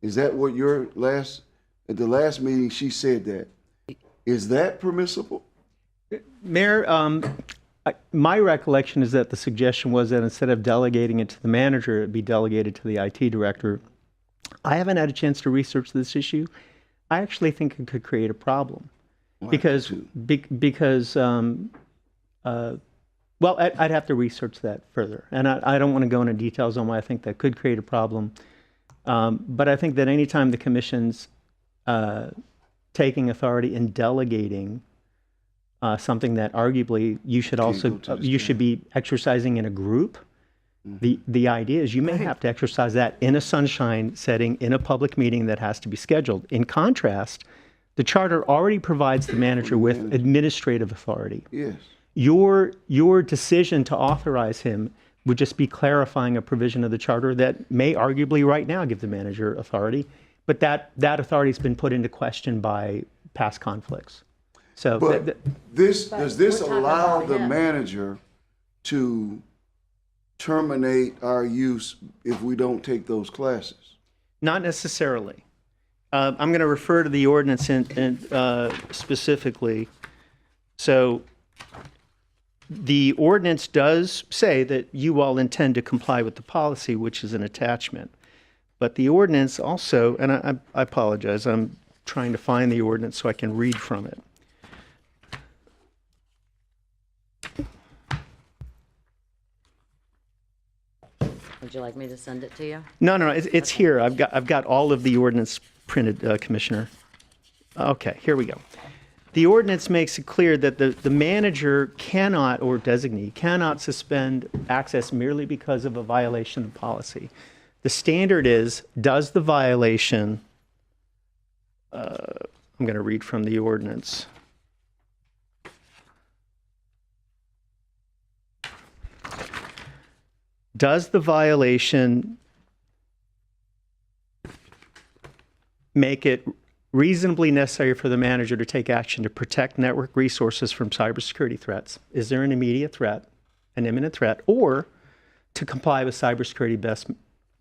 Is that what at the last meeting she said that? Is that permissible? Mayor, my recollection is that the suggestion was that instead of delegating it to the manager, it be delegated to the IT director. I haven't had a chance to research this issue. I actually think it could create a problem because well, I'd have to research that further, and I don't want to go into details on why I think that could create a problem. But I think that anytime the commission's taking authority and delegating something that arguably you should also you should be exercising in a group. The idea is you may have to exercise that in a sunshine setting in a public meeting that has to be scheduled. In contrast, the charter already provides the manager with administrative authority. Yes. Your decision to authorize him would just be clarifying a provision of the charter that may arguably right now give the manager authority, but that authority has been put into question by past conflicts. So, but does this allow the manager to terminate our use if we don't take those classes? Not necessarily. I'm going to refer to the ordinance specifically. So the ordinance does say that you all intend to comply with the policy, which is an attachment. But the ordinance also, and I apologize, I'm trying to find the ordinance so I can read from it. Would you like me to send it to you? No, it's here. I've got all of the ordinance printed, Commissioner. Okay, here we go. The ordinance makes it clear that the manager cannot, or designee, cannot suspend access merely because of a violation of policy. The standard is, does the violation, I'm going to read from the ordinance. Does the violation make it reasonably necessary for the manager to take action to protect network resources from cybersecurity threats? Is there an immediate threat, an imminent threat, or to comply with cybersecurity best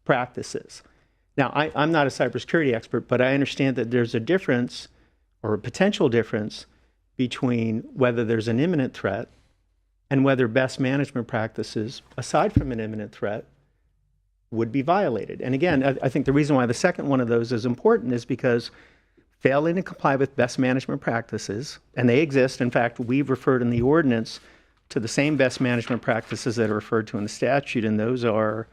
practices? Now, I'm not a cybersecurity expert, but I understand that there's a difference or a potential difference between whether there's an imminent threat and whether best management practices, aside from an imminent threat, would be violated. And again, I think the reason why the second one of those is important is because failing to comply with best management practices, and they exist. In fact, we've referred in the ordinance to the same best management practices that are referred to in the statute, and those are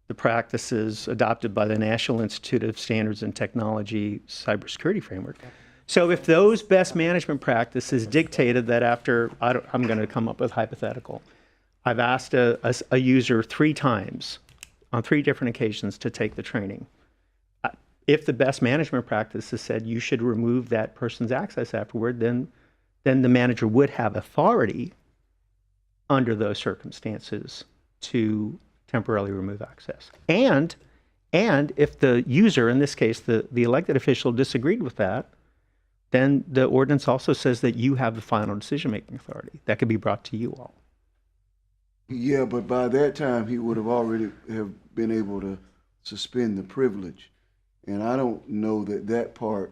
the practices adopted by the National Institute of Standards and Technology Cybersecurity Framework. So if those best management practices dictated that after, I'm going to come up with hypothetical, I've asked a user 3 times on 3 different occasions to take the training. If the best management practices said you should remove that person's access afterward, then the manager would have authority under those circumstances to temporarily remove access. And if the user, in this case, the elected official, disagreed with that, then the ordinance also says that you have the final decision-making authority. That could be brought to you all. Yeah, but by that time, he would have already have been able to suspend the privilege. And I don't know that part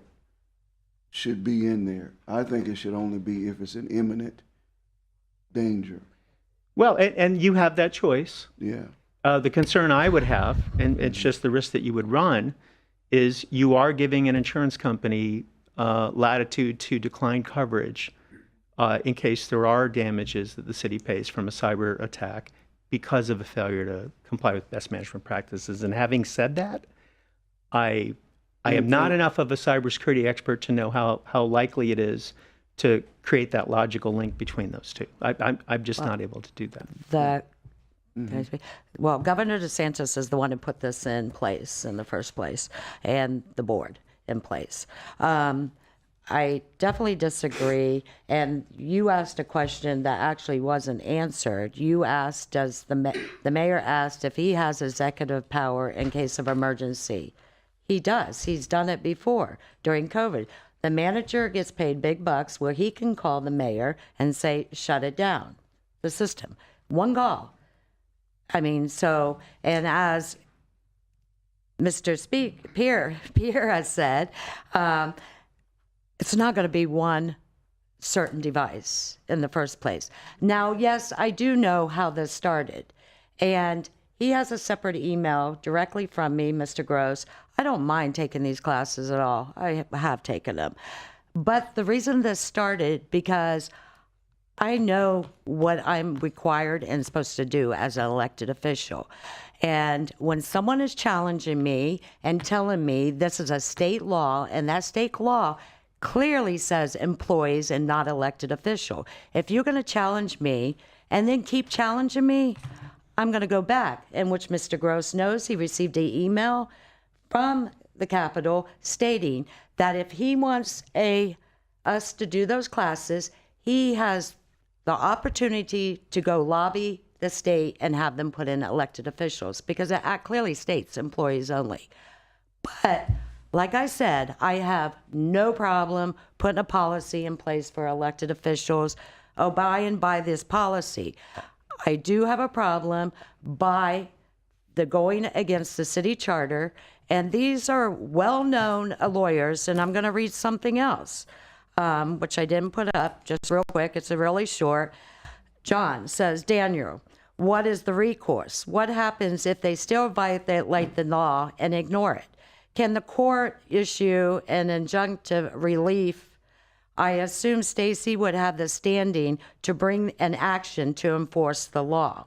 should be in there. I think it should only be if it's an imminent danger. Well, and you have that choice. Yeah. The concern I would have, and it's just the risk that you would run, is you are giving an insurance company latitude to decline coverage in case there are damages that the city pays from a cyber attack because of a failure to comply with best management practices. And having said that, I am not enough of a cybersecurity expert to know how likely it is to create that logical link between those two. I'm just not able to do that. Well, Governor DeSantis is the one who put this in place in the first place, and the board in place. I definitely disagree. And you asked a question that actually wasn't answered. You asked, the mayor asked if he has executive power in case of emergency. He does. He's done it before during COVID. The manager gets paid big bucks where he can call the mayor and say, shut it down, the system. One call. I mean, so, and as Mr. Pierre has said, it's not going to be one certain device in the first place. Now, yes, I do know how this started. And He has a separate email directly from me, Mr. Gross. I don't mind taking these classes at all. I have taken them. But the reason this started, because I know what I'm required and supposed to do as an elected official. And when someone is challenging me and telling me this is a state law, and that state law clearly says employees and not elected official. If you're going to challenge me and then keep challenging me, I'm going to go back. And which Mr. Gross knows, he received an email from the Capitol stating that if he wants us to do those classes, he has the opportunity to go lobby the state and have them put in elected officials, because the act clearly states employees only. But like I said, I have no problem putting a policy in place for elected officials. By this policy. I do have a problem by the going against the city charter, and these are well-known lawyers, and I'm going to read something else, which I didn't put up, just real quick. It's a really short. John says, Daniel, what is the recourse? What happens if they still violate the law and ignore it? Can the court issue an injunctive relief? I assume Stacy would have the standing to bring an action to enforce the law.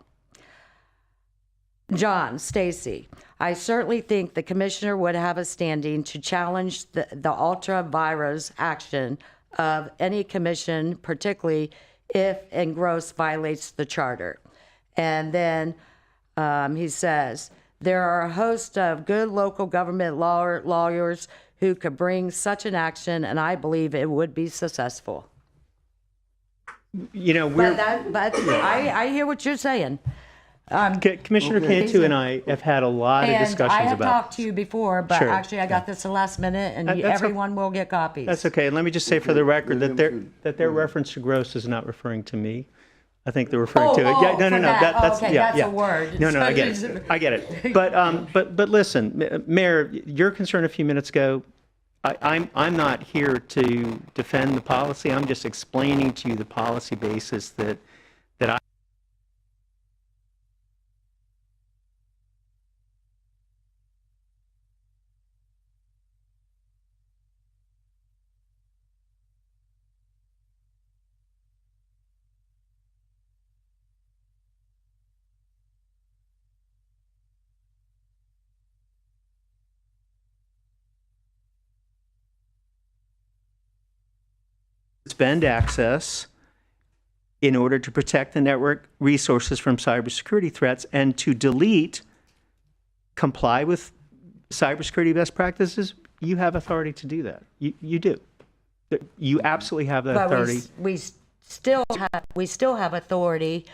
John, Stacy, I certainly think the commissioner would have a standing to challenge the ultra vires action of any commission, particularly if Gross violates the charter. And then he says, there are a host of good local government lawyers who could bring such an action, and I believe it would be successful. You know, I hear what you're saying. Commissioner Cantu and I have had a lot of discussions about. I have talked to you before, but Sure. actually I got this the last minute, and everyone will get copies. That's okay. And let me just say for the record that their reference to Gross is not referring to me. I think they're referring to it. Yeah, no. That's a word. No, I get it. I get it. But listen, Mayor, your concern a few minutes ago. I'm not here to defend the policy. I'm just explaining to you the policy basis that I. Suspend access in order to protect the network resources from cybersecurity threats, and to delete, comply with cybersecurity best practices. You have authority to do that. You do. You absolutely have that authority. We still have authority.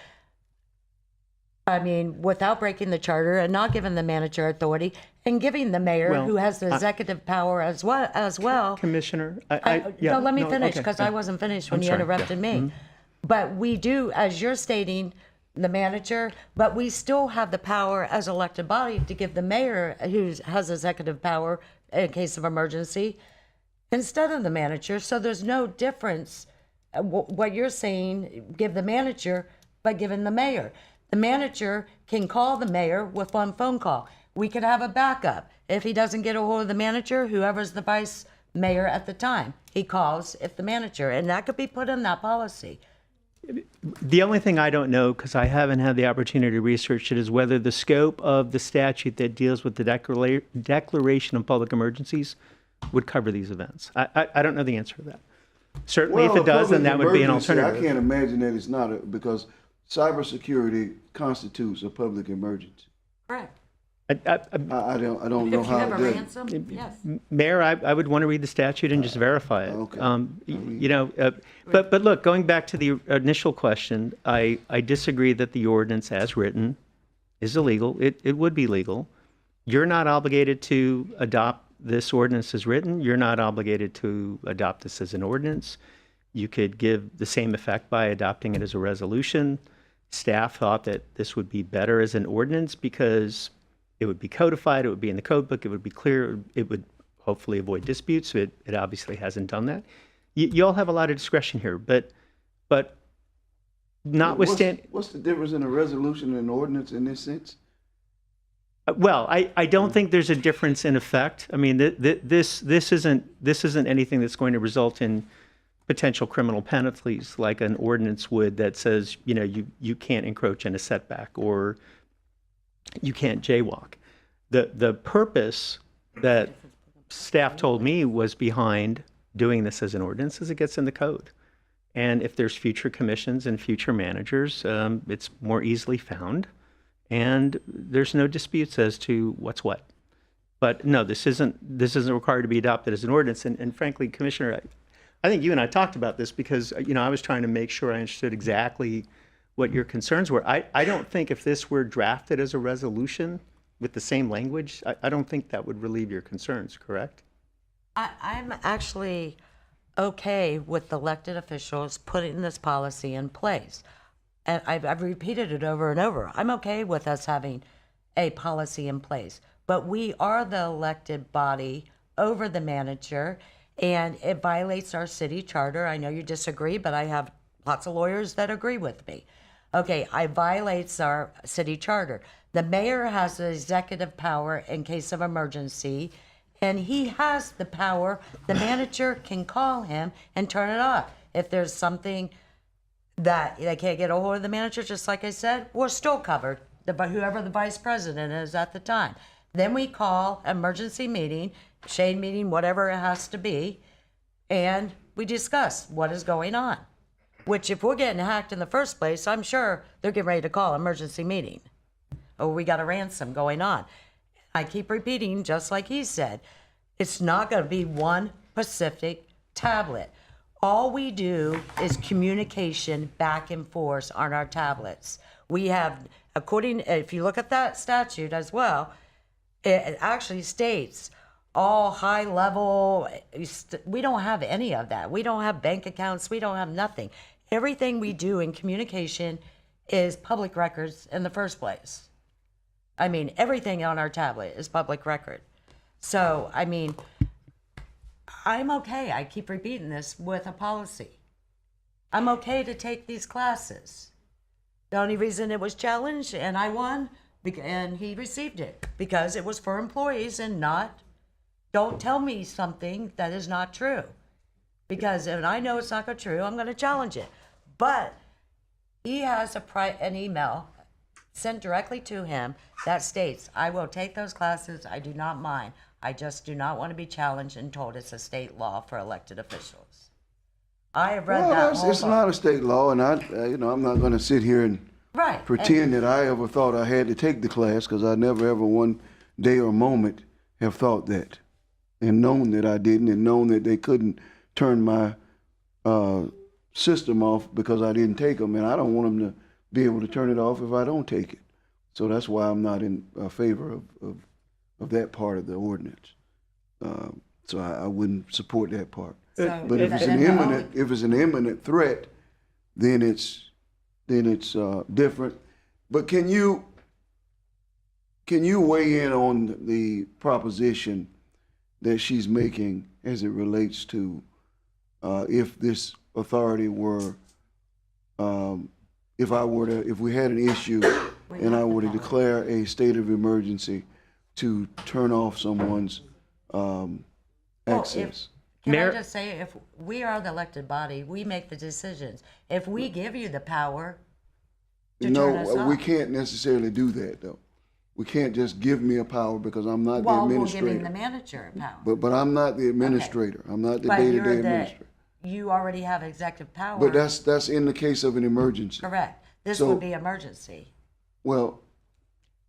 I mean, without breaking the charter and not giving the manager authority, and giving the mayor, who has the executive power as well. Commissioner, let me finish, because I wasn't finished when you interrupted me. Mm-hmm. But we do, as you're stating, the manager, but we still have the power as elected body to give the mayor, who has executive power in case of emergency, instead of the manager. So there's no difference. What you're saying, give the manager, but giving the mayor. The manager can call the mayor with one phone call. We could have a backup. If he doesn't get a hold of the manager, whoever's the vice mayor at the time, he calls if the manager, and that could be put in that policy. The only thing I don't know, because I haven't had the opportunity to research it, is whether the scope of the statute that deals with the declaration of public emergencies would cover these events. I don't know the answer to that. Certainly, if it does, then that would be an alternative. I can't imagine that it's not, because cybersecurity constitutes a public emergency. Correct. I don't know how it does. Yes. Mayor, I would want to read the statute and just verify it. Okay. But look, going back to the initial question, I disagree that the ordinance as written is illegal. It would be legal. You're not obligated to adopt this ordinance as written. You're not obligated to adopt this as an ordinance. You could give the same effect by adopting it as a resolution. Staff thought that this would be better as an ordinance because it would be codified, it would be in the code book, it would be clear, it would hopefully avoid disputes. It obviously hasn't done that. You all have a lot of discretion here, but notwithstanding... What's the difference in a resolution and an ordinance in this sense? Well, I don't think there's a difference in effect. I mean, this isn't anything that's going to result in potential criminal penalties like an ordinance would that says, you know, you can't encroach in a setback or you can't jaywalk. The purpose that staff told me was behind doing this as an ordinance is it gets in the code. And if there's future commissions and future managers, it's more easily found. And there's no disputes as to what's what. But no, this isn't required to be adopted as an ordinance. And frankly, Commissioner, I think you and I talked about this because, you know, I was trying to make sure I understood exactly what your concerns were. I don't think if this were drafted as a resolution with the same language, I don't think that would relieve your concerns, correct? I'm actually okay with elected officials putting this policy in place. And I've repeated it over and over. I'm okay with us having a policy in place, but we are the elected body over the manager, and it violates our city charter. I know you disagree, but I have lots of lawyers that agree with me. Okay, it violates our city charter. The mayor has the executive power in case of emergency, and he has the power. The manager can call him and turn it off. If there's something that they can't get a hold of the manager, just like I said, we're still covered, whoever the vice president is at the time. Then we call emergency meeting, shade meeting, whatever it has to be, and we discuss what is going on. Which if we're getting hacked in the first place, I'm sure they're getting ready to call emergency meeting. Or we got a ransom going on. I keep repeating, just like he said, it's not going to be one specific tablet. All we do is communication back and forth on our tablets. We have, if you look at that statute as well, it actually states all high level, we don't have any of that. We don't have bank accounts, we don't have nothing. Everything we do in communication is public records in the first place. I mean, everything on our tablet is public record. So, I mean, I'm okay, I keep repeating this, with a policy. I'm okay to take these classes. The only reason it was challenged and I won, and he received it, because it was for employees and not, don't tell me something that is not true. Because if I know it's not true, I'm going to challenge it. But he has an email sent directly to him that states, I will take those classes, I do not mind. I just do not want to be challenged and told it's a state law for elected officials. I have read that whole It's book. not a state law, and I'm not going to sit here and Right. pretend that I ever thought I had to take the class, because I never ever one day or moment have thought that, and known that I didn't, and known that they couldn't turn my system off because I didn't take them, and I don't want them to be able to turn it off if I don't take it. So that's why I'm not in favor of that part of the ordinance. So I wouldn't support that part. But if it's an imminent threat, then it's different. But can you weigh in on the proposition that she's making as it relates to if this authority were, if we had an issue and I were to declare a state of emergency to turn off someone's access? Can I just say, if we are the elected body, we make the decisions. If we give you the power to turn us off. We can't necessarily do that, though. We can't just give me a power because I'm not the administrator. We're giving the manager a power. But I'm not the administrator. Okay. I'm not the day-to-day administrator. You already have executive power. But that's in the case of an emergency. Correct. This would be emergency. Well,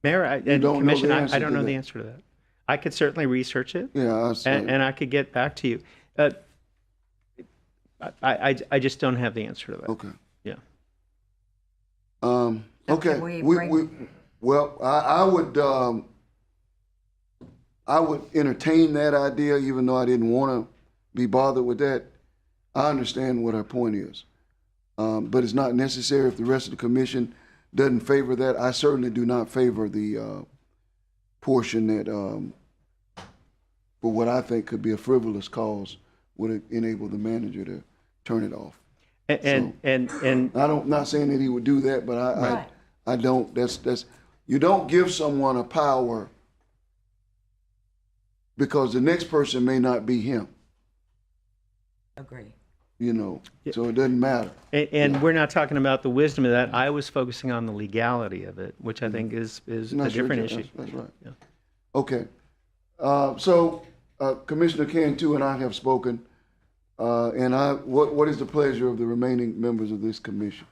Mayor and Commission, I don't know the answer to that. I could certainly research it. Yeah, and I could get back to you. I just don't have the answer to that. Okay. Yeah. Okay. Well, I would entertain that idea, even though I didn't want to be bothered with that. I understand what her point is, but it's not necessary if the rest of the commission doesn't favor that. I certainly do not favor the portion that, for what I think could be a frivolous cause, would enable the manager to turn it off. And I'm not saying that he would do that, but I don't. That's You don't give someone a power because the next person may not be him, Agree. you know, so it doesn't matter. And we're not talking about the wisdom of that. I was focusing on the legality of it, which I think is a different issue. That's right. Yeah. Okay. Commissioner Cantu and I have spoken, what is the pleasure of the remaining members of this commission?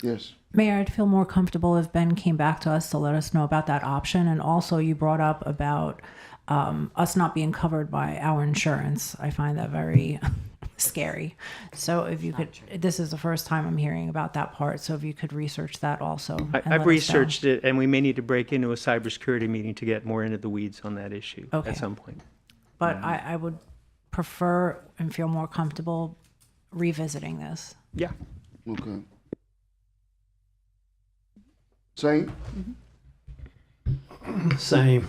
Yes. Mayor, I'd feel more comfortable if Ben came back to us to let us know about that option. And also you brought up about us not being covered by our insurance. I find that very scary. So if you could, this is the first time I'm hearing about that part. So if you could research that also. I've researched it, and we may need to break into a cybersecurity meeting to get more into the weeds on that issue at some point. But I would prefer and feel more comfortable revisiting this. Yeah. Okay. Same? Same.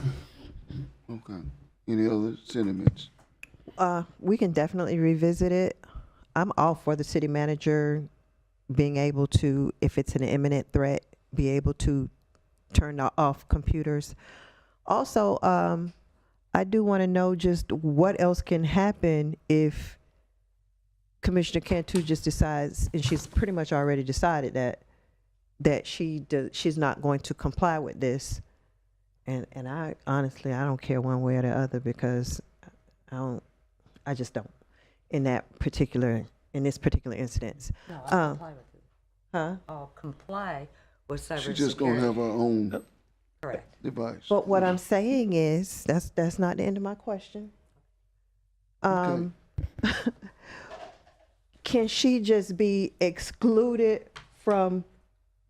Okay. Any other sentiments? We can definitely revisit it. I'm all for the city manager being able to, if it's an imminent threat, be able to turn off computers. Also, I do want to know just what else can happen if Commissioner Cantu just decides, and she's pretty much already decided that she's not going to comply with this. And I honestly, I don't care one way or the other because I just don't in this particular instance. No, I'll comply with it. Huh? I'll comply with cybersecurity. She's just gonna have her own Correct. device. But what I'm saying is, that's not the end of my question. Can she just be excluded from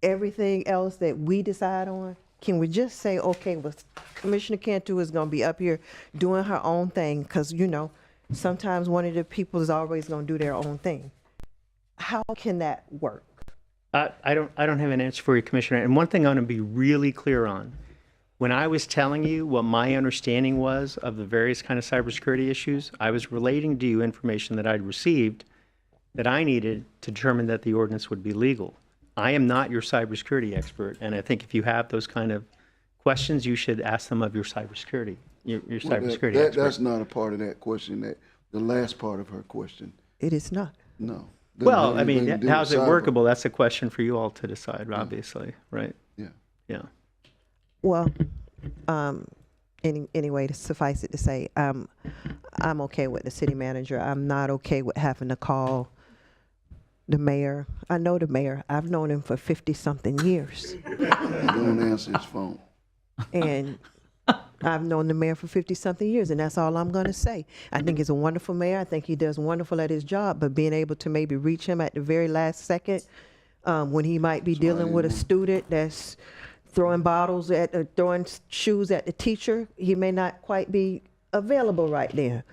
everything else that we decide on? Can we just say, okay, well, Commissioner Cantu is going to be up here doing her own thing? Because, you know, sometimes one of the people is always going to do their own thing. How can that work? I don't have an answer for you, Commissioner. And one thing I'm going to be really clear on, when I was telling you what my understanding was of the various kind of cybersecurity issues, I was relating to you information that I'd received that I needed to determine that the ordinance would be legal. I am not your cybersecurity expert, and I think if you have those kind of questions, you should ask them of your cybersecurity expert. That's not a part of that question. That the last part of her question. It is not. No. Well, I mean, how's it workable? That's a question for you all to decide, obviously, right? Yeah. Yeah. Well, anyway, to suffice it to say, I'm okay with the city manager. I'm not okay with having to call the mayor. I know the mayor. I've known him for 50-something years. Don't answer his phone. And I've known the mayor for 50-something years, and that's all I'm going to say. I think he's a wonderful mayor. I think he does wonderful at his job, but being able to maybe reach him at the very last second when he might be dealing with a student that's throwing throwing shoes at the teacher, he may not quite be available right there.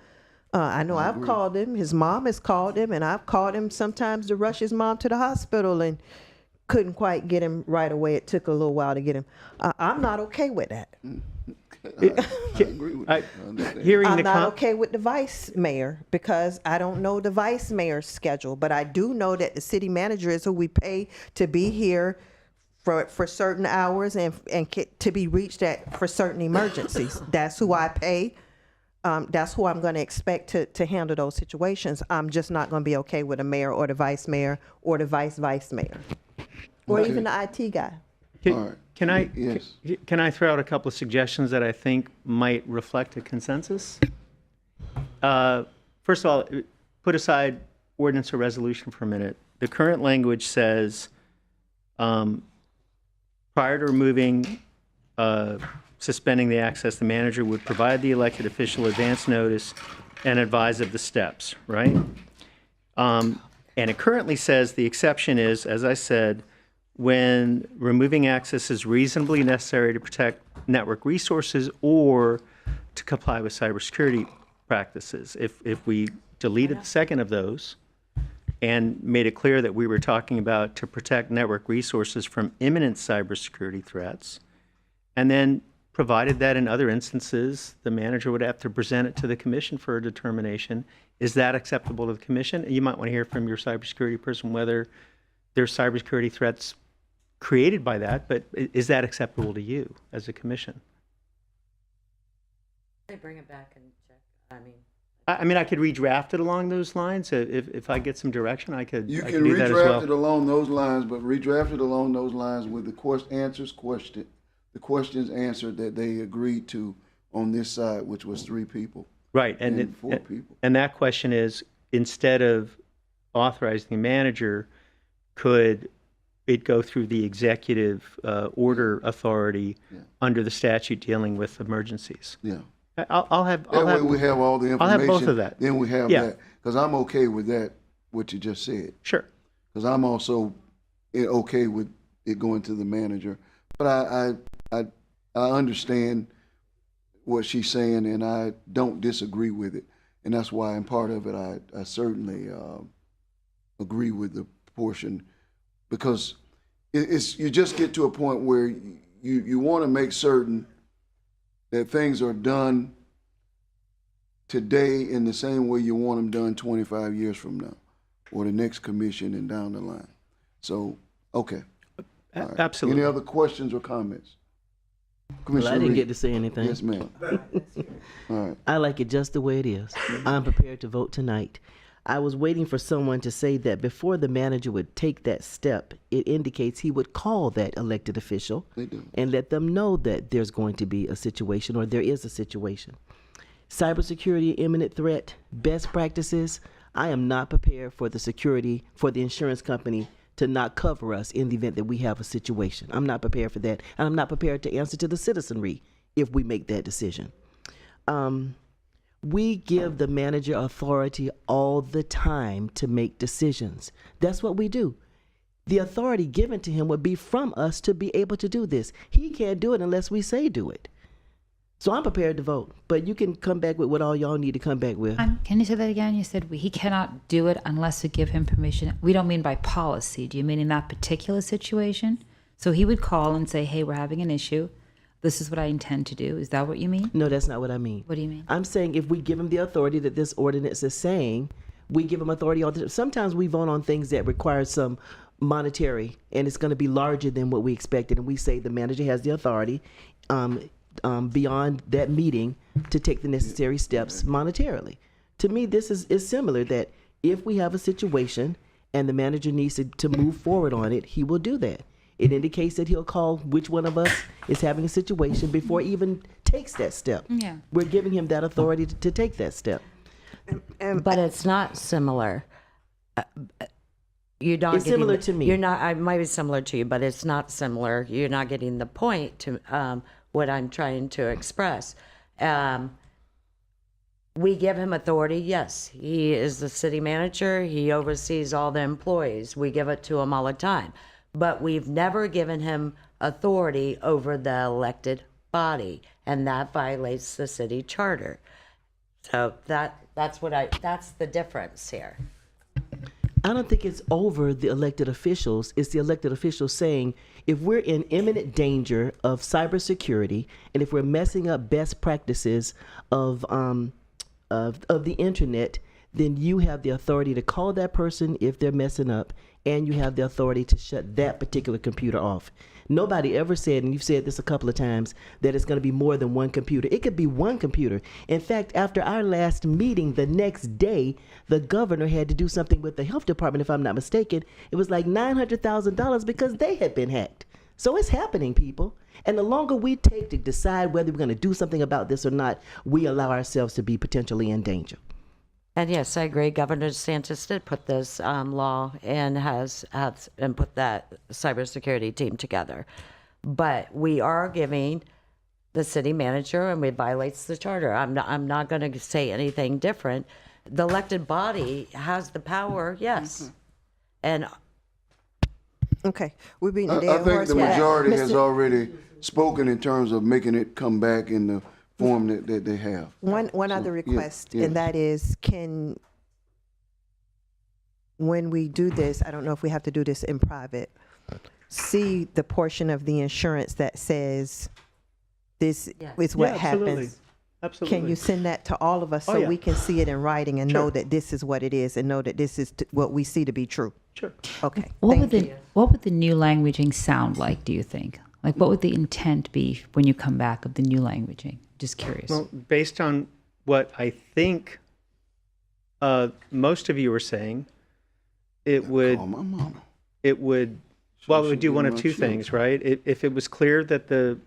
I know I've called him, his mom has called him, and I've called him sometimes to rush his mom to the hospital and couldn't quite get him right away. It took a little while to get him. I'm not okay with that. I agree with that. I'm not okay with the vice mayor because I don't know the vice mayor's schedule, but I do know that the city manager is who we pay to be here for certain hours and to be reached for certain emergencies. That's who I pay. That's who I'm going to expect to handle those situations. I'm just not going to be okay with a mayor or the vice mayor or the vice mayor or even the IT guy. Can I throw out a couple of suggestions that I think might reflect a consensus? First of all, put aside ordinance or resolution for a minute. The current language says, prior to removing, suspending the access, the manager would provide the elected official advance notice and advise of the steps, right? And it currently says the exception is, as I said, when removing access is reasonably necessary to protect network resources or to comply with cybersecurity practices. If we deleted the second of those and made it clear that we were talking about to protect network resources from imminent cybersecurity threats, and then provided that in other instances, the manager would have to present it to the commission for a determination. Is that acceptable to the commission? You might want to hear from your cybersecurity person whether there's cybersecurity threats created by that, but is that acceptable to you as a commission? They bring it back and check. I mean, I could redraft it along those lines. If I get some direction, I could You I can could do that as redraft well. it along those lines, but redraft it along those lines with the questions answered that they agreed to on this side, which was 3 people. Right, and 4 people. And that question is, instead of authorizing the manager, could it go through the executive order authority under the statute dealing with emergencies? Yeah. I'll have. That way we have all the information. I'll have both of that. Then we have that. Because I'm okay with that, what you just said. Sure. Because I'm also okay with it going to the manager. But I understand what she's saying, and I don't disagree with it. And that's why in part of it, I certainly agree with the portion, because it's you just get to a point where you want to make certain that things are done today in the same way you want them done 25 years from now, or the next commission and down the line. So, okay. All right. Absolutely. Any other questions or comments? Well, I didn't Reed. get to say anything. Yes, ma'am. All right. I like it just the way it is. I'm prepared to vote tonight. I was waiting for someone to say that before the manager would take that step, it indicates he would call that elected official and let them know that there's going to be a situation, or there is a situation. Cybersecurity, imminent threat, best practices. I am not prepared for the security, for the insurance company to not cover us in the event that we have a situation. I'm not prepared for that. And I'm not prepared to answer to the citizenry if we make that decision. We give the manager authority all the time to make decisions. That's what we do. The authority given to him would be from us to be able to do this. He can't do it unless we say do it. So I'm prepared to vote, but you can come back with what all y'all need to come back with. Can you say that again? You said he cannot do it unless we give him permission. We don't mean by policy. Do you mean in that particular situation? So he would call and say, hey, we're having an issue. This is what I intend to do. Is that what you mean? No, that's not what I mean. What do you mean? I'm saying if we give him the authority that this ordinance is saying, we give him authority all the time. Sometimes we vote on things that require some monetary, and it's going to be larger than what we expected. And we say the manager has the authority beyond that meeting to take the necessary steps monetarily. To me, this is similar, that if we have a situation and the manager needs to move forward on it, he will do that. It indicates that he'll call which one of us is having a situation before he even takes that step. Yeah. We're giving him that authority to take that step. But it's not similar. You're not It's similar to me. You're not. I might be similar to you, but it's not similar. You're not getting the point to what I'm trying to express. We give him authority. Yes, he is the city manager. He oversees all the employees. We give it to him all the time. But we've never given him authority over the elected body, and that violates the city charter. So that's the difference here. I don't think it's over the elected officials. It's the elected officials saying, if we're in imminent danger of cybersecurity, and if we're messing up best practices of the internet, then you have the authority to call that person if they're messing up, and you have the authority to shut that particular computer off. Nobody ever said, and you've said this a couple of times, that it's going to be more than one computer. It could be one computer. In fact, after our last meeting, the next day, the governor had to do something with the health department, if I'm not mistaken. It was like $900,000 because they had been hacked. So it's happening, people. And the longer we take to decide whether we're going to do something about this or not, we allow ourselves to be potentially in danger. And yes, I agree. Governor DeSantis did put this law and has put that cybersecurity team together. But we are giving the city manager, and it violates the charter. I'm not going to say anything different. The elected body has the power, yes. And okay, we're being I think the majority has already spoken in terms of making it come back in the form that they have. One other request, yeah. and that is, when we do this, I don't know if we have to do this in private, see the portion of the insurance that says this is what happens. Absolutely. Can you send that to all of us so yeah. we can see it in writing and know that this is what it is and know that this is what we see to be true? Sure. Okay. What would Thank the you. what would the new languaging sound like, do you think? Like, what would the intent be when you come back of the new languaging? Just curious. Well, based on what I think most of you were saying, it would, Call my mama. it would, well, it would do one of two things, right? If it was clear that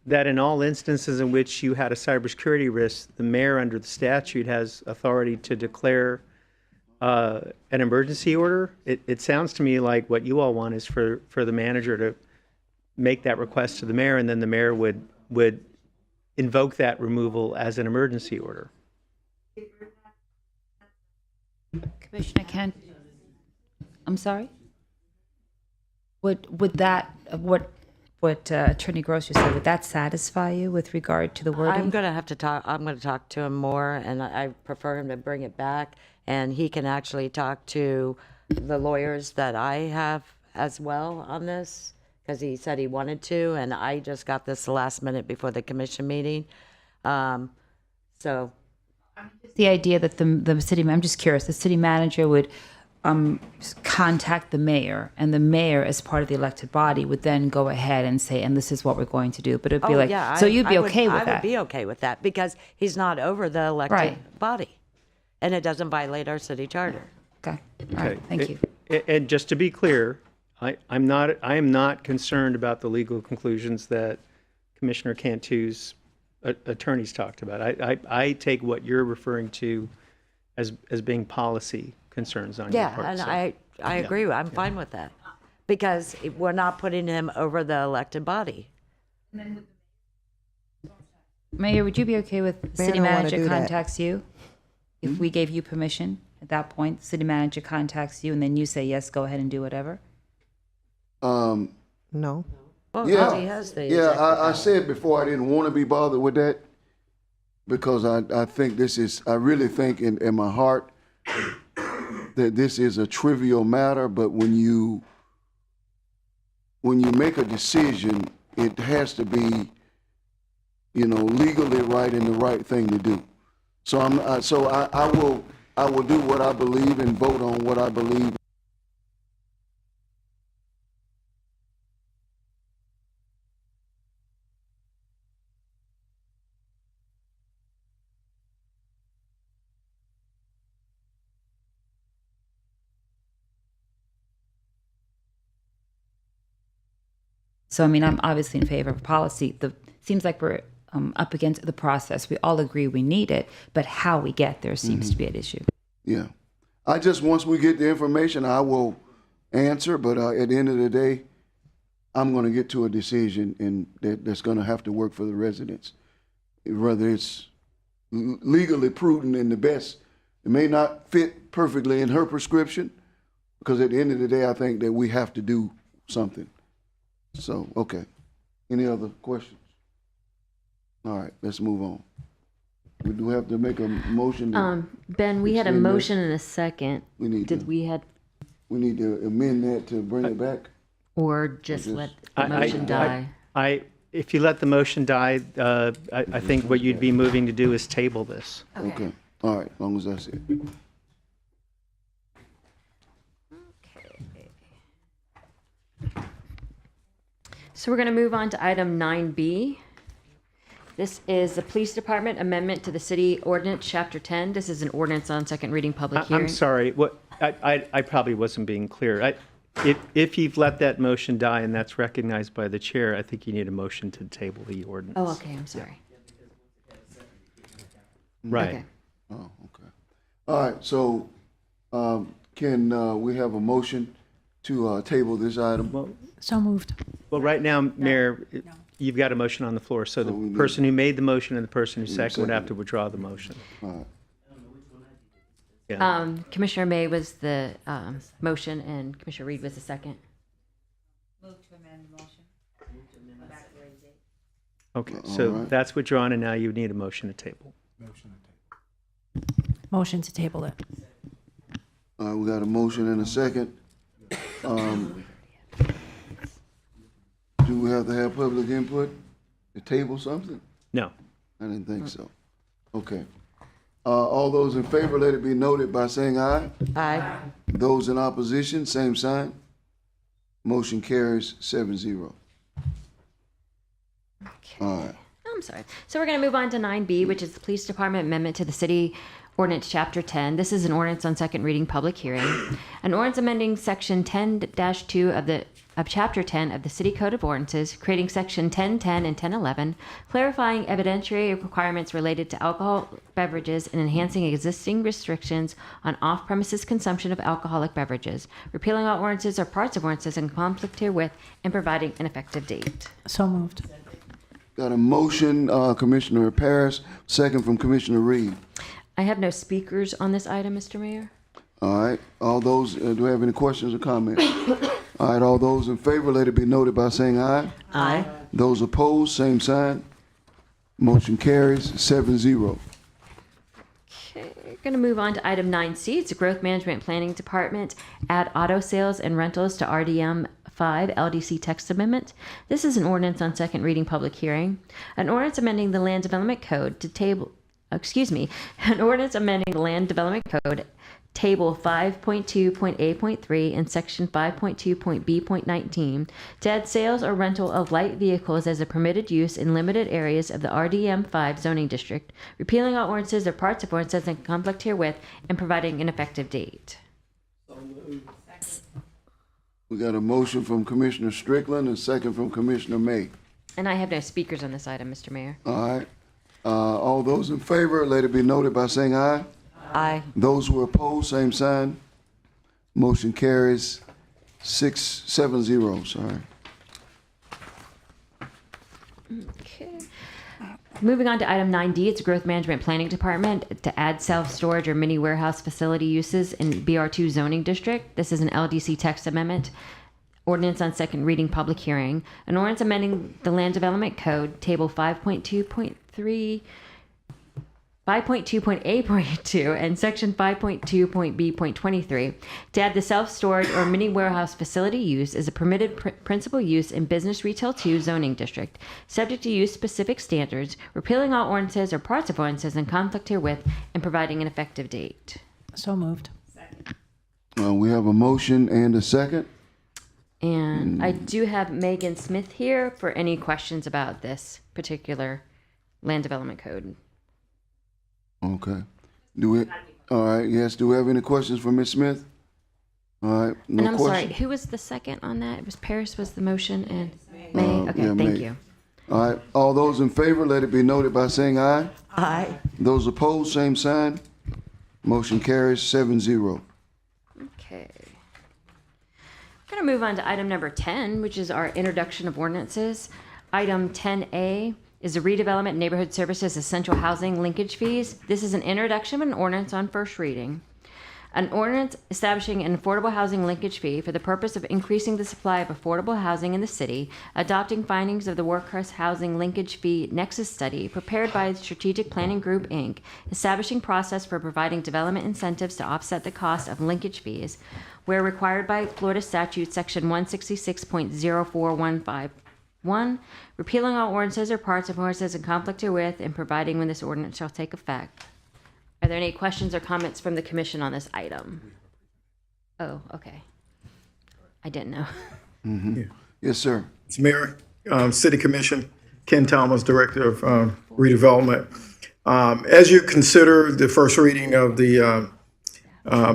that in all instances in which you had a cybersecurity risk, the mayor under the statute has authority to declare an emergency order. It sounds to me like what you all want is for the manager to make that request to the mayor, and then the mayor would invoke that removal as an emergency order. Commissioner Kent, I'm sorry? Would that, what Attorney Grosser said, would that satisfy you with regard to the wording? I'm going to talk to him more, and I prefer him to bring it back, and he can actually talk to the lawyers that I have as well on this, because he said he wanted to, and I just got this the last minute before the commission meeting. So The idea that the city, I'm just curious, the city manager would contact the mayor, and the mayor, as part of the elected body, would then go ahead and say, and this is what we're going to do. But it'd be like, so you'd be okay with I that? would be okay with that, because he's not over the elected Right. body, and it doesn't violate our city charter. Okay, all right, thank you. And just to be clear, I am not concerned about the legal conclusions that Commissioner Cantu's attorneys talked about. I take what you're referring to as being policy concerns on your part. Yeah, and so. I agree. I'm fine with that, because we're not putting him over the elected body. Mayor, would you be okay with the Mayor city don't wanna manager do that. contacts you? If we gave you permission at that point, the city manager contacts you, and then you say, yes, go ahead and do whatever? No. Well, Yeah, he has the yeah. executive I power. said before I didn't want to be bothered with that because I think this is. I really think in my heart that this is a trivial matter. But when you make a decision, it has to be, legally right and the right thing to do. So I will do what I believe and vote on what I believe. So, I mean, I'm obviously in favor of policy. Seems like we're up against the process. We all agree we need it, but how we get there seems to be an issue. Yeah. Once we get the information, I will answer, but at the end of the day, I'm going to get to a decision and that's going to have to work for the residents. Whether it's legally prudent and the best, it may not fit perfectly in her prescription, because at the end of the day, I think that we have to do something. So, okay. Any other questions? All right, let's move on. We do have to make a motion. Ben, we had a extend that. motion and a second. We need to amend that to bring it back. Or just Or let just- the motion die? If you let the motion die, I think what you'd be moving to do is table this. Okay. All right, as long as that's it. So we're going to move on to item 9B. This is the Police Department Amendment to the City Ordinance, Chapter 10. This is an ordinance on second reading, public hearing. I'm sorry, I probably wasn't being clear. If you've let that motion die and that's recognized by the chair, I think you need a motion to table the ordinance. Oh, okay, I'm sorry. Right. Okay. Oh, okay. All right, so can we have a motion to table this item? So moved. Well, right now, Mayor, you've got a motion on the floor, so the person who made the motion and the person who seconded would have to withdraw the motion. All right. Yeah. Commissioner May was the motion and Commissioner Reed was the second. Move to amend the motion. Okay, All so right. that's withdrawn, and now you need a motion to table. Motion to table it. All right, we got a motion and a second. Do we have to have public input to table something? No. I didn't think so. Okay. All those in favor, let it be noted by saying aye. Aye. Those in opposition, same sign. Motion carries 7-0. All right. I'm sorry. So we're going to move on to 9B, which is the Police Department Amendment to the City Ordinance Chapter 10. This is an ordinance on second reading, public hearing. An ordinance amending Section 10-2 of Chapter 10 of the City Code of Ordinances, creating Section 1010 and 1011, clarifying evidentiary requirements related to alcohol beverages and enhancing existing restrictions on off-premises consumption of alcoholic beverages, repealing all ordinances or parts of ordinances in conflict herewith, and providing an effective date. So moved. Got a motion, Commissioner Paris, second from Commissioner Reed. I have no speakers on this item, Mr. Mayor. All right. All those, do we have any questions or comments? All right. All those in favor, let it be noted by saying aye. Aye. Those opposed, same sign. Motion carries 7-0. Okay, we're going to move on to item 9C. It's the Growth Management Planning Department. Add auto sales and rentals to RDM 5 LDC text amendment. This is an ordinance on second reading, public hearing. An ordinance amending the Land Development Code to table, an ordinance amending the Land Development Code Table 5.2.A.3 and Section 5.2.B.19 to add sales or rental of light vehicles as a permitted use in limited areas of the RDM 5 zoning district, repealing all ordinances or parts of ordinances in conflict herewith, and providing an effective date. We got a motion from Commissioner Strickland and a second from Commissioner May. And I have no speakers on this item, Mr. Mayor. All right. All those in favor, let it be noted by saying aye. Aye. Those who are opposed, same sign. Motion carries 7-0, sorry. Okay. Moving on to item 9D, it's Growth Management Planning Department to add self-storage or mini warehouse facility uses in BR2 zoning district. This is an LDC text amendment. Ordinance on second reading, public hearing. An ordinance amending the Land Development Code, Table 5.2.3, 5.2.A.2 and Section 5.2.B.23 to add the self-storage or mini warehouse facility use as a permitted principal use in Business Retail 2 zoning district, subject to use specific standards, repealing all ordinances or parts of ordinances in conflict herewith, and providing an effective date. So moved. We have a motion and a second. And I do have Megan Smith here for any questions about this particular Land Development Code. Okay. All right, yes, do we have any questions for Ms. Smith? All right, no And I'm sorry, questions? who was the second on that? It was Paris was the motion and May? Okay, yeah, thank May. you. All right, all those in favor, let it be noted by saying aye. Aye. Those opposed, same sign. Motion carries 7-0. Okay. We're going to move on to item number 10, which is our introduction of ordinances. Item 10A is the redevelopment neighborhood services essential housing linkage fees. This is an introduction of an ordinance on first reading. An ordinance establishing an affordable housing linkage fee for the purpose of increasing the supply of affordable housing in the city, adopting findings of the Workforce Housing Linkage Fee Nexus Study prepared by Strategic Planning Group, Inc., establishing process for providing development incentives to offset the cost of linkage fees, where required by Florida Statute Section 166.0415. Repealing all ordinances or parts of ordinances in conflict herewith, and providing when this ordinance shall take effect. Are there any questions or comments from the commission on this item? Oh, okay. I didn't know. Yes, sir. Mr. Mayor, City Commission, Ken Thomas, Director of Redevelopment. As you consider the first reading of the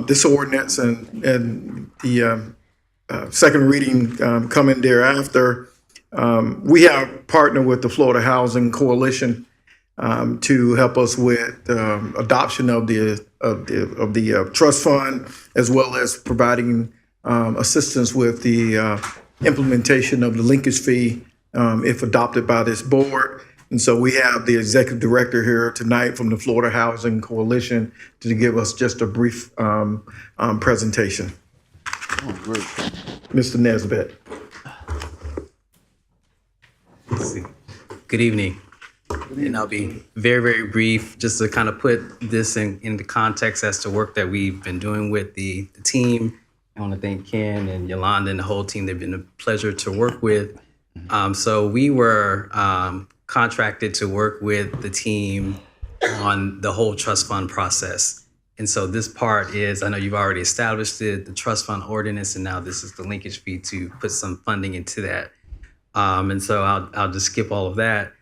this ordinance and the second reading coming thereafter, we have partnered with the Florida Housing Coalition to help us with adoption of the trust fund, as well as providing assistance with the implementation of the linkage fee if adopted by this board. And so we have the executive director here tonight from the Florida Housing Coalition to give us just a brief presentation. Oh, great. Mr. Nesbitt. Good evening. And I'll be very, very brief, just to kind of put this into context as to work that we've been doing with the team. I want to thank Ken and Yolanda and the whole team. They've been a pleasure to work with. So we were contracted to work with the team on the whole trust fund process. And so this part is, I know you've already established it, the trust fund ordinance, and now this is the linkage fee to put some funding into that. And so I'll just skip all of that.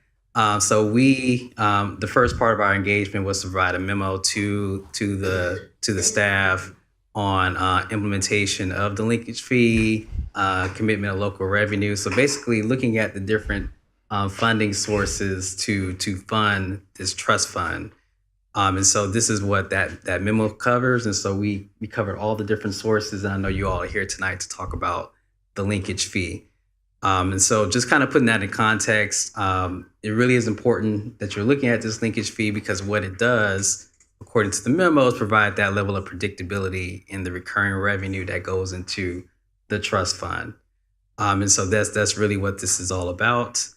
So the first part of our engagement was to provide a memo to the staff on implementation of the linkage fee, commitment of local revenue. So basically looking at the different funding sources to fund this trust fund. And so this is what that memo covers. And so we covered all the different sources. And I know you all are here tonight to talk about the linkage fee. And so just kind of putting that in context, it really is important that you're looking at this linkage fee because what it does, according to the memo, is provide that level of predictability in the recurring revenue that goes into the trust fund. And so that's really what this is all about.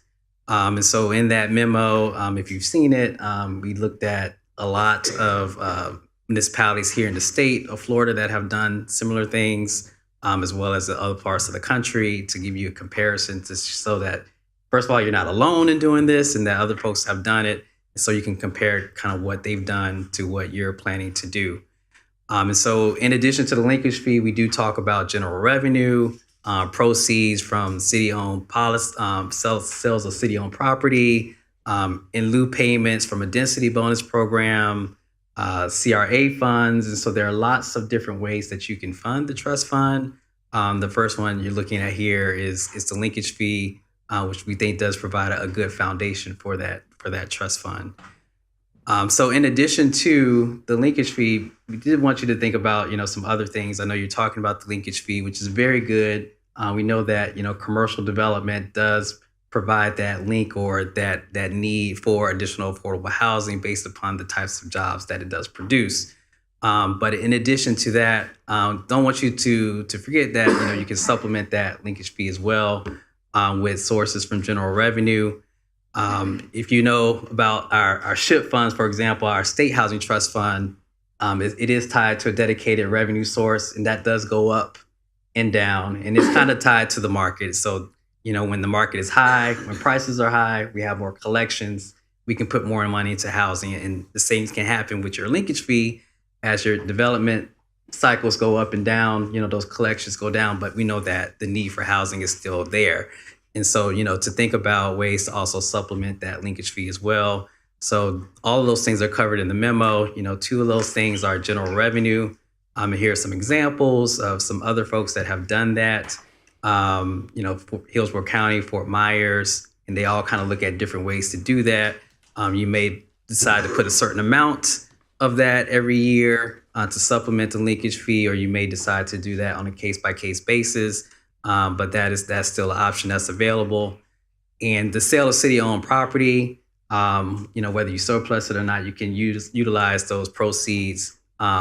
And so in that memo, if you've seen it, we looked at a lot of municipalities here in the state of Florida that have done similar things, as well as the other parts of the country, to give you a comparison so that, first of all, you're not alone in doing this and that other folks have done it. So you can compare kind of what they've done to what you're planning to do. And so in addition to the linkage fee, we do talk about general revenue, proceeds from city-owned sales of city-owned property, in lieu payments from a density bonus program, CRA funds. And so there are lots of different ways that you can fund the trust fund. The first one you're looking at here is the linkage fee, which we think does provide a good foundation for that trust fund. So in addition to the linkage fee, we did want you to think about, some other things. I know you're talking about the linkage fee, which is very good. We know that, commercial development does provide that link or that need for additional affordable housing based upon the types of jobs that it does produce. But in addition to that, don't want you to forget that, you can supplement that linkage fee as well with sources from general revenue. If you know about our SHIP funds, for example, our state housing trust fund, it is tied to a dedicated revenue source, and that does go up and down, and it's kind of tied to the market. So, when the market is high, when prices are high, we have more collections, we can put more money into housing, and the same can happen with your linkage fee. As your development cycles go up and down, those collections go down, but we know that the need for housing is still there. And so, to think about ways to also supplement that linkage fee as well. So all of those things are covered in the memo. Two of those things are general revenue. And here are some examples of some other folks that have done that. Hillsborough County, Fort Myers, and they all kind of look at different ways to do that. You may decide to put a certain amount of that every year to supplement the linkage fee, or you may decide to do that on a case-by-case basis. But that's still an option that's available. And the sale of city-owned property, whether you surplus it or not, you can utilize those proceeds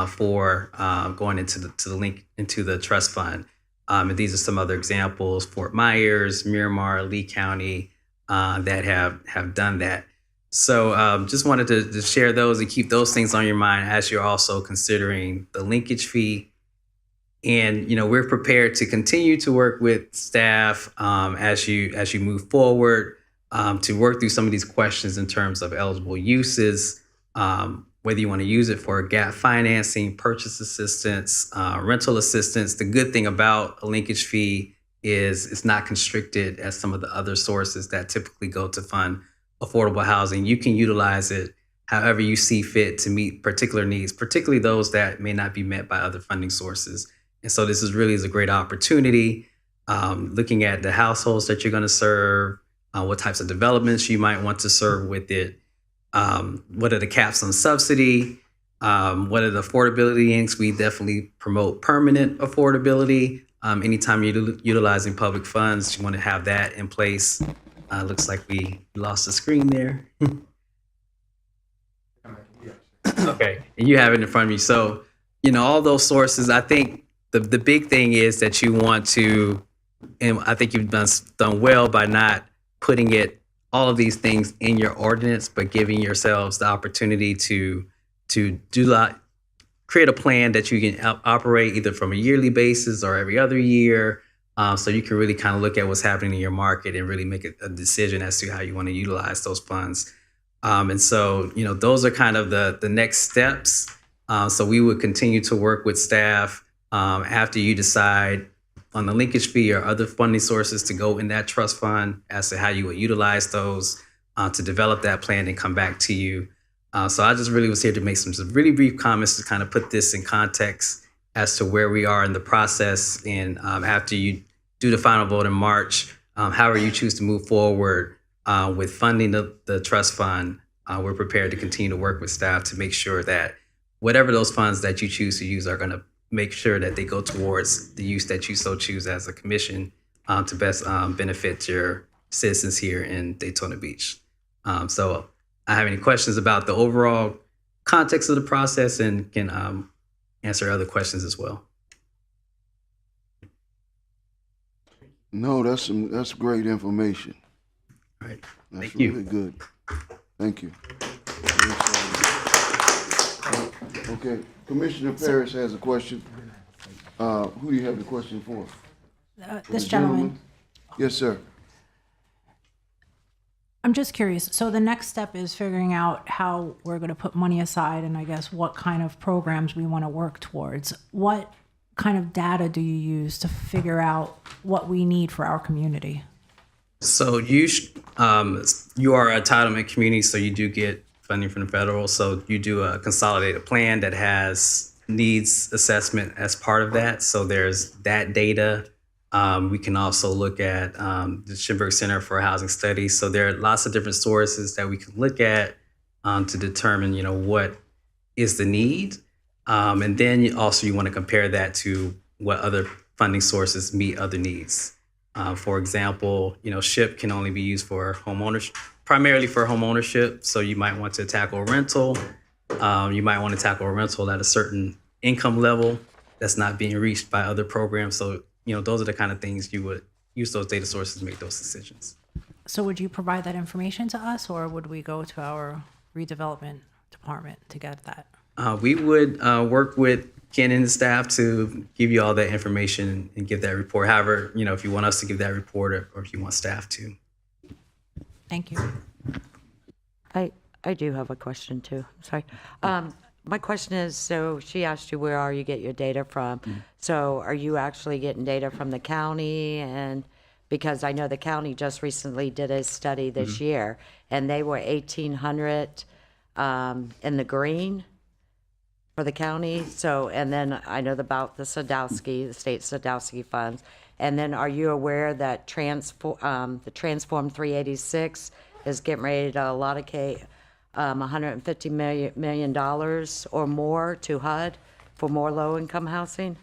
for going into the trust fund. And these are some other examples: Fort Myers, Miramar, Lee County, that have done that. So just wanted to share those and keep those things on your mind as you're also considering the linkage fee. And we're prepared to continue to work with staff as you move forward to work through some of these questions in terms of eligible uses, whether you want to use it for gap financing, purchase assistance, rental assistance. The good thing about a linkage fee is it's not constricted as some of the other sources that typically go to fund affordable housing. You can utilize it however you see fit to meet particular needs, particularly those that may not be met by other funding sources. And so this is a great opportunity, looking at the households that you're going to serve, what types of developments you might want to serve with it, what are the caps on subsidy, what are the affordability inks. We definitely promote permanent affordability. Anytime you're utilizing public funds, you want to have that in place. Looks like we lost the screen there. Okay, and you have it in front of you. So, all those sources, I think the big thing is that you want to, and I think you've done well by not putting all of these things in your ordinance, but giving yourselves the opportunity to create a plan that you can operate either from a yearly basis or every other year, So you can really kind of look at what's happening in your market and really make a decision as to how you want to utilize those funds. And so, those are kind of the next steps. So we would continue to work with staff after you decide on the linkage fee or other funding sources to go in that trust fund as to how you would utilize those to develop that plan and come back to you. So I just really was here to make some really brief comments to kind of put this in context as to where we are in the process. And after you do the final vote in March, however you choose to move forward with funding the trust fund, we're prepared to continue to work with staff to make sure that whatever those funds that you choose to use are going to make sure that they go towards the use that you so choose as a commission to best benefit your citizens here in Daytona Beach. So I have any questions about the overall context of the process and can answer other questions as well. No, that's great information. All right. That's Thank you. really good. Thank you. Okay, Commissioner Parrish has a question. Who do you have the question for? This gentleman. Yes, sir. I'm just curious. So the next step is figuring out how we're going to put money aside and I guess what kind of programs we want to work towards. What kind of data do you use to figure out what we need for our community? So you are a entitlement community, so you do get funding from the federal. So you do a consolidated plan that has needs assessment as part of that. So there's that data. We can also look at the Schimberg Center for Housing Studies. So there are lots of different sources that we can look at to determine, what is the need. And then you want to compare that to what other funding sources meet other needs. For example, SHIP can only be used for homeowners, primarily for home ownership. So you might want to tackle rental. You might want to tackle a rental at a certain income level that's not being reached by other programs. So, those are the kind of things you would use those data sources to make those decisions. So would you provide that information to us or would we go to our redevelopment department to get that? We would work with Ken and the staff to give you all that information and give that report. However, if you want us to give that report or if you want staff to. Thank you. I do have a question too. Sorry. My question is, so she asked you where you get your data from. So are you actually getting data from the county? And because I know the county just recently did a study this year and they were 1,800 in the green for the county. So, and then I know about the Sadowski, the state Sadowski funds. And then are you aware that the Transform 386 is getting ready to allocate $150 million or more to HUD for more low-income housing?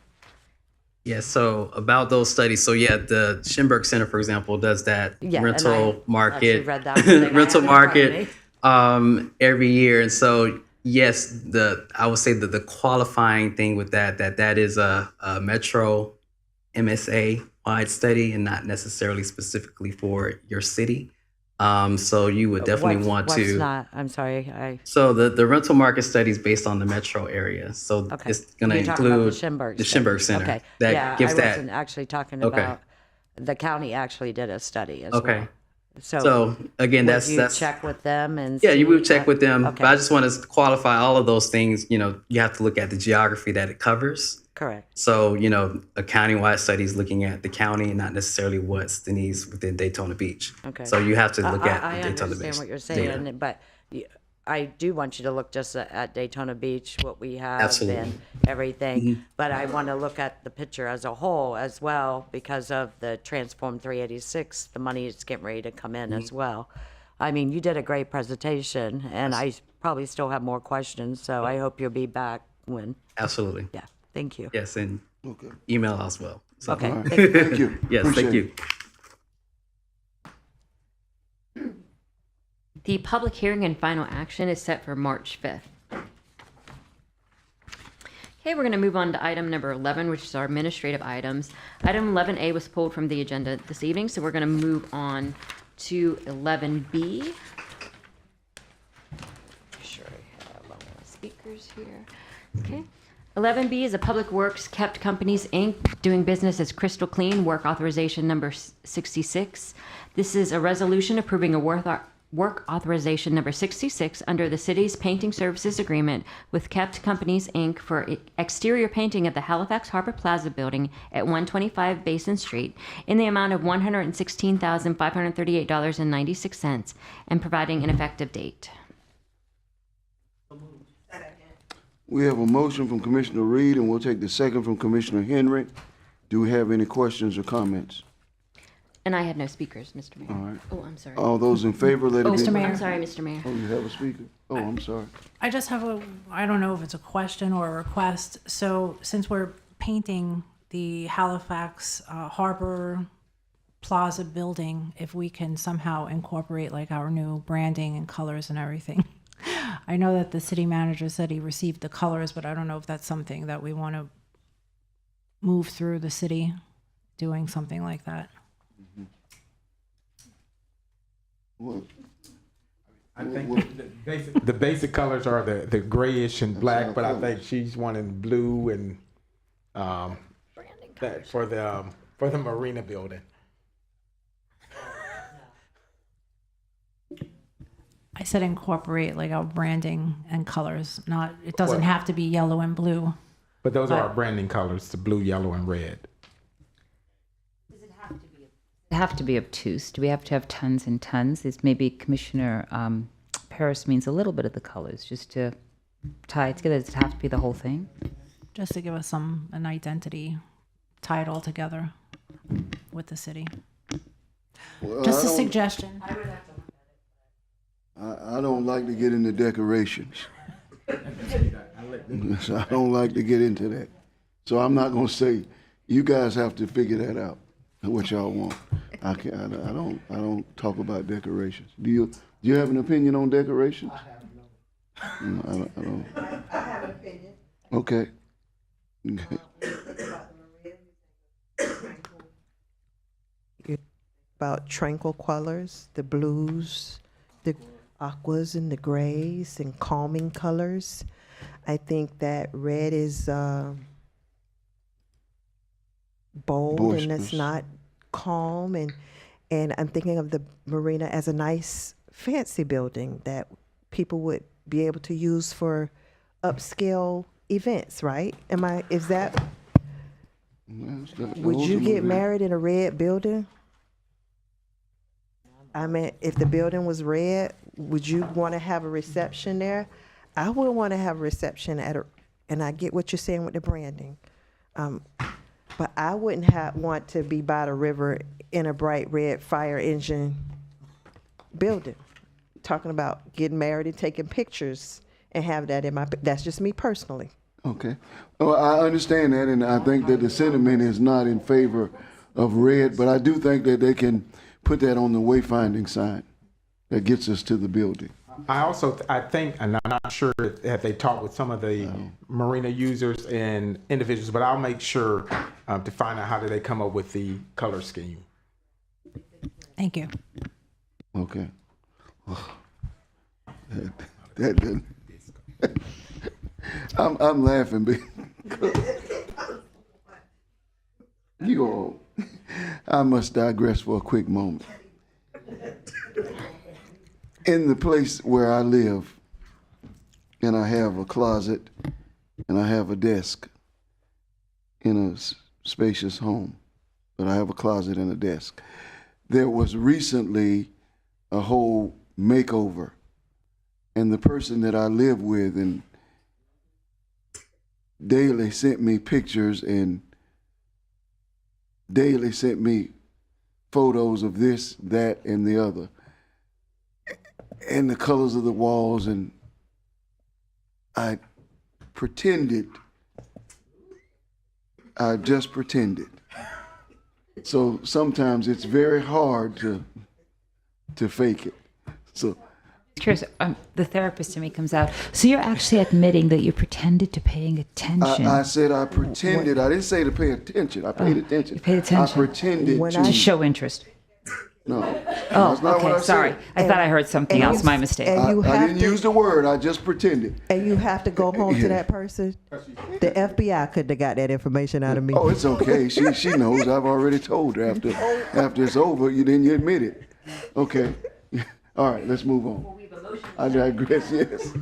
Yeah, so about those studies, the Schimberg Center, for example, does that rental market, rental market every year. And so, yes, I would say that the qualifying thing with that is a Metro MSA wide study and not necessarily specifically for your city. So you would definitely want to. What's not? I'm sorry. So the rental market study is based on the metro area. So it's going to include the Schimberg Center. Okay. That gives I wasn't actually talking about. The county actually did a study as well. So again, that's check with them and. Yeah, you would check with them. Okay. But I just want to qualify all of those things. You have to look at the geography that it covers. Correct. So, a county-wide study is looking at the county and not necessarily what's the needs within Daytona Beach. Okay. So you have to look at I Daytona Beach. understand what you're saying, data. but I do want you to look just at Daytona Beach, what we have Absolutely. and everything. But I want to look at the picture as a whole as well because of the Transform 386, the money is getting ready to come in as well. I mean, you did a great presentation, and I probably still have more questions, so I hope you'll be back when. Absolutely. Yeah. Thank you. Yes, and email as well. So. Okay. Right. Thank you. Yes, Appreciate thank you. The public hearing and final action is set for March 5th. Okay, we're going to move on to item number 11, which is our administrative items. Item 11A was pulled from the agenda this evening, so we're going to move on to 11B. Sure, I have all the speakers here. Okay. 11B is a Public Works Kept Companies, Inc., doing business as Crystal Clean, work authorization number 66. This is a resolution approving a work authorization number 66 under the city's painting services agreement with Kept Companies, Inc. for exterior painting of the Halifax Harbor Plaza building at 125 Basin Street in the amount of $116,538.96 and providing an effective date. We have a motion from Commissioner Reed, and we'll take the second from Commissioner Henry. Do we have any questions or comments? And I had no speakers, Mr. Mayor. All right. Oh, I'm sorry. All those in favor, let it be. Mr. Mayor. I'm sorry, Mr. Mayor. Oh, you have a speaker? Oh, I'm sorry. I just have I don't know if it's a question or a request. So since we're painting the Halifax Harbor Plaza building, if we can somehow incorporate like our new branding and colors and everything. I know that the city manager said he received the colors, but I don't know if that's something that we want to move through the city, doing something like that. Well, I think the basic colors are the grayish and black, but I think she's wanting blue and that for the marina building. I said incorporate like our branding and colors. It doesn't have to be yellow and blue. But those are our branding colors: the blue, yellow, and red. Have to be obtuse? Do we have to have tons and tons? This maybe Commissioner Paris means a little bit of the colors, just to tie it together. Does it have to be the whole thing? Just to give us an identity, tie it all together with the city. Well, Just a suggestion. I don't like to get into decorations. I don't like to get into that. So I'm not gonna say, you guys have to figure that out, what y'all want. I don't talk about decorations. Do you have an opinion on decorations? I have no. I don't. I have an opinion. Okay. About tranquil colors, the blues, the aquas and the grays and calming colors. I think that red is bold and it's not calm, and I'm thinking of the marina as a nice fancy building that people would be able to use for upscale events, right? Would you get married in a red building? I mean, if the building was red, would you want to have a reception there? I would want to have a reception and I get what you're saying with the branding. But I wouldn't want to be by the river in a bright red fire engine building. Talking about getting married and taking pictures and have that that's just me personally. Okay. Well, I understand that, and I think that the sentiment is not in favor of red, but I do think that they can put that on the wayfinding sign that gets us to the building. I think, and I'm not sure if they talked with some of the marina users and individuals, but I'll make sure to find out how did they come up with the color scheme. Thank you. Okay. That doesn't. I'm laughing because I must digress for a quick moment. In the place where I live, and I have a closet, and I have a desk in a spacious home, but I have a closet and a desk. There was recently a whole makeover, and the person that I live with and daily sent me pictures and daily sent me photos of this, that, and the other, and the colors of the walls, and I just pretended. So sometimes it's very hard to fake it. So Curious, the therapist in me comes out. So you're actually admitting that you pretended to paying attention. I said I pretended. I didn't say to pay attention. I paid attention. You paid attention. I pretended to show interest. No. Oh, That's not what okay, I sorry. said. I thought I heard something and else, you- my mistake. and you I have didn't to- use the word, I just pretended. And you have to go home to that person. The FBI couldn't have got that information out of me. Oh, it's okay. She knows. I've already told her after it's over, you admit it. Okay. All right, let's move on. I digress, yes.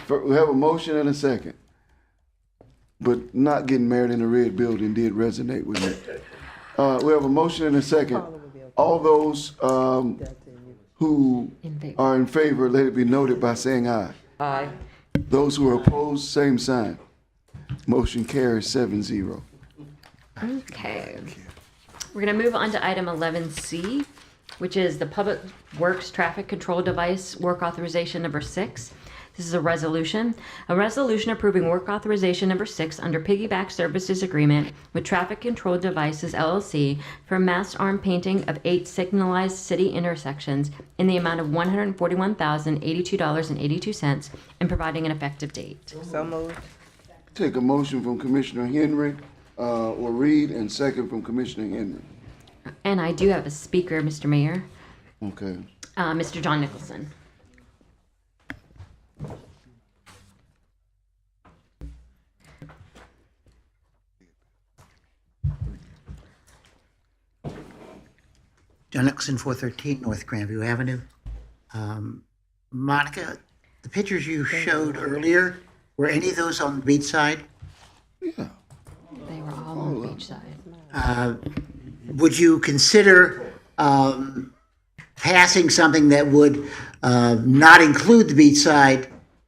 We have a motion and a second. But not getting married in a red building did resonate with me. We have a motion and a second. All those who are in favor, let it be noted by saying aye. Aye. Those who are opposed, same sign. Motion carries 7-0. Okay. We're going to move on to item 11C, which is the Public Works Traffic Control Device Work Authorization number 6. This is a resolution approving work authorization number 6 under Piggyback Services Agreement with Traffic Control Devices LLC for mast arm painting of 8 signalized city intersections in the amount of $141,082.82 and providing an effective date. So moved. Take a motion from Commissioner Henry, or Reed, and second from Commissioner Henry. And I do have a speaker, Mr. Mayor, Okay. Mr. John Nicholson. John Nicholson, 413 North Grandview Avenue. Monica, the pictures you showed earlier, were any of those on the beach side? Yeah. They were all on the beach side. Would you consider passing something that would not include the beach side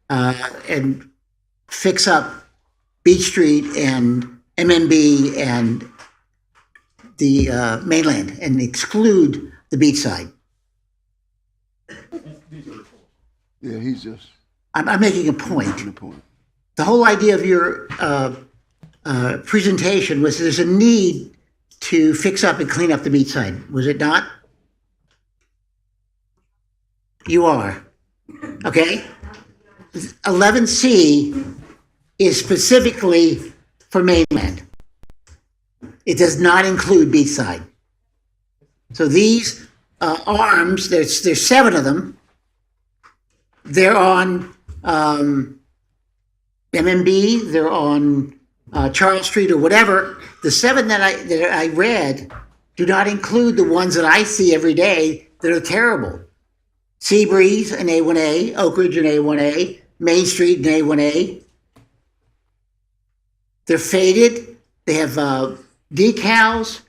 and fix up Beach Street and MNB and the mainland and exclude the beach side? Yeah, he's just I'm making a point. making a point. The whole idea of your presentation was there's a need to fix up and clean up the beach side, was it not? You are. Okay? 11C is specifically for mainland. It does not include beachside. So these arms, there's 7 of them. They're on MMB, they're on Charles Street or whatever. The 7 that I read do not include the ones that I see every day that are terrible. Seabreeze and A1A, Oak Ridge and A1A, Main Street and A1A. They're faded. They have decals.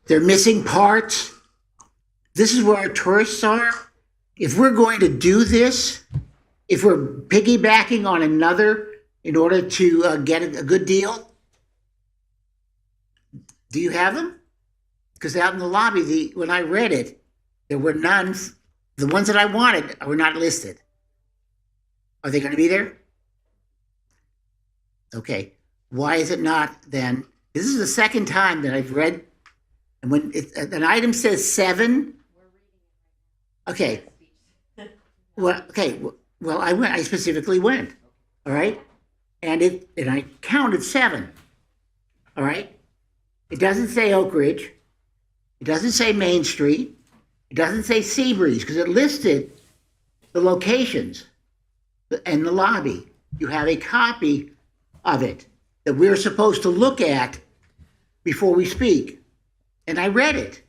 They're missing parts. This is where our tourists are. If we're going to do this, if we're piggybacking on another in order to get a good deal, do you have them? Because out in the lobby, when I read it, there were none. The ones that I wanted were not listed. Are they going to be there? Okay. Why is it not then? This is the second time that I've read, and when an item says 7. Okay. Well, okay. Well, I specifically went. All right. And I counted 7. All right. It doesn't say Oak Ridge. It doesn't say Main Street. It doesn't say Seabreeze because it listed the locations and the lobby. You have a copy of it that we're supposed to look at before we speak. And I read it.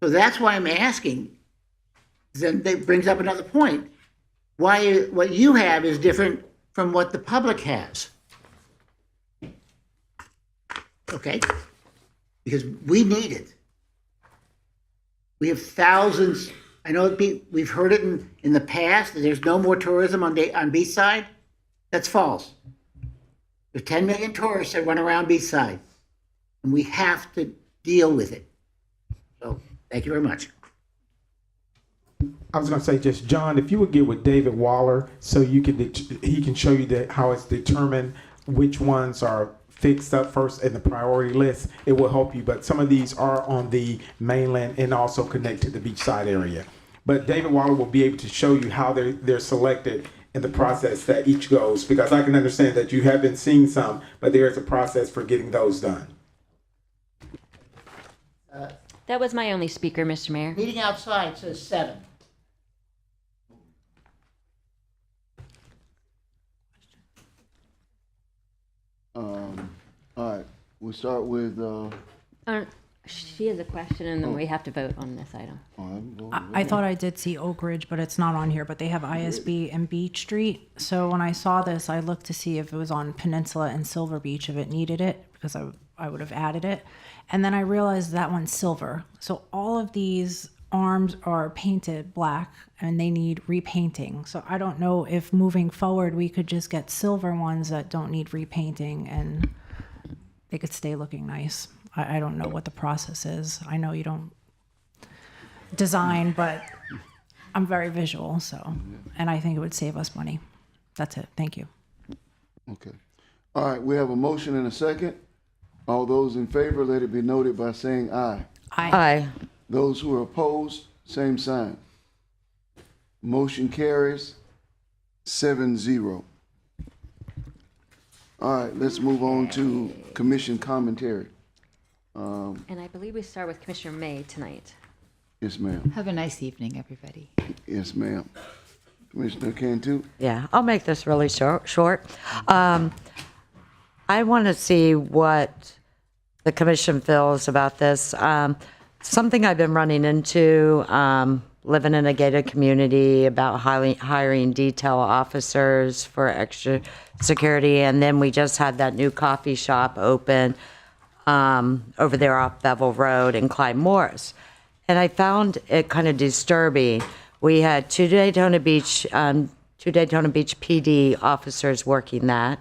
So that's why I'm asking. Then that brings up another point. Why what you have is different from what the public has. Okay? Because we need it. We have thousands. I know we've heard it in the past that there's no more tourism on Beachside. That's false. There's 10 million tourists that run around Beachside, and we have to deal with it. So, thank you very much. I was going to say, just John, if you would get with David Waller so he can show you how it's determined which ones are fixed up first in the priority list, it will help you. But some of these are on the mainland and also connect to the beachside area. But David Waller will be able to show you how they're selected in the process that each goes, because I can understand that you have been seeing some, but there is a process for getting those done. That was my only speaker, Mr. Mayor. Meeting outside says 7. All right, we'll start with, She has a question, and then we have to vote on this item. I thought I did see Oak Ridge, but it's not on here, but they have ISB and Beach Street. So when I saw this, I looked to see if it was on Peninsula and Silver Beach, if it needed it, because I would have added it. And then I realized that one's silver. So all of these arms are painted black and they need repainting. So I don't know if moving forward, we could just get silver ones that don't need repainting and they could stay looking nice. I don't know what the process is. I know you don't design, but I'm very visual, so, and I think it would save us money. That's it. Thank you. okay. All right, we have a motion and a second. All those in favor, let it be noted by saying aye. Aye. Those who are opposed, same sign. Motion carries 7-0. All right, let's move on to commission commentary. And I believe we start with Commissioner May tonight. Yes, ma'am. Have a nice evening, everybody. Yes, ma'am. Commissioner Cantu? Yeah, I'll make this really short. I want to see what the commission feels about this. Something I've been running into, living in a gated community, about hiring detail officers for extra security. And then we just had that new coffee shop open over there off Bevel Road in Clyde Morris. And I found it kind of disturbing. We had two Daytona Beach PD officers working that.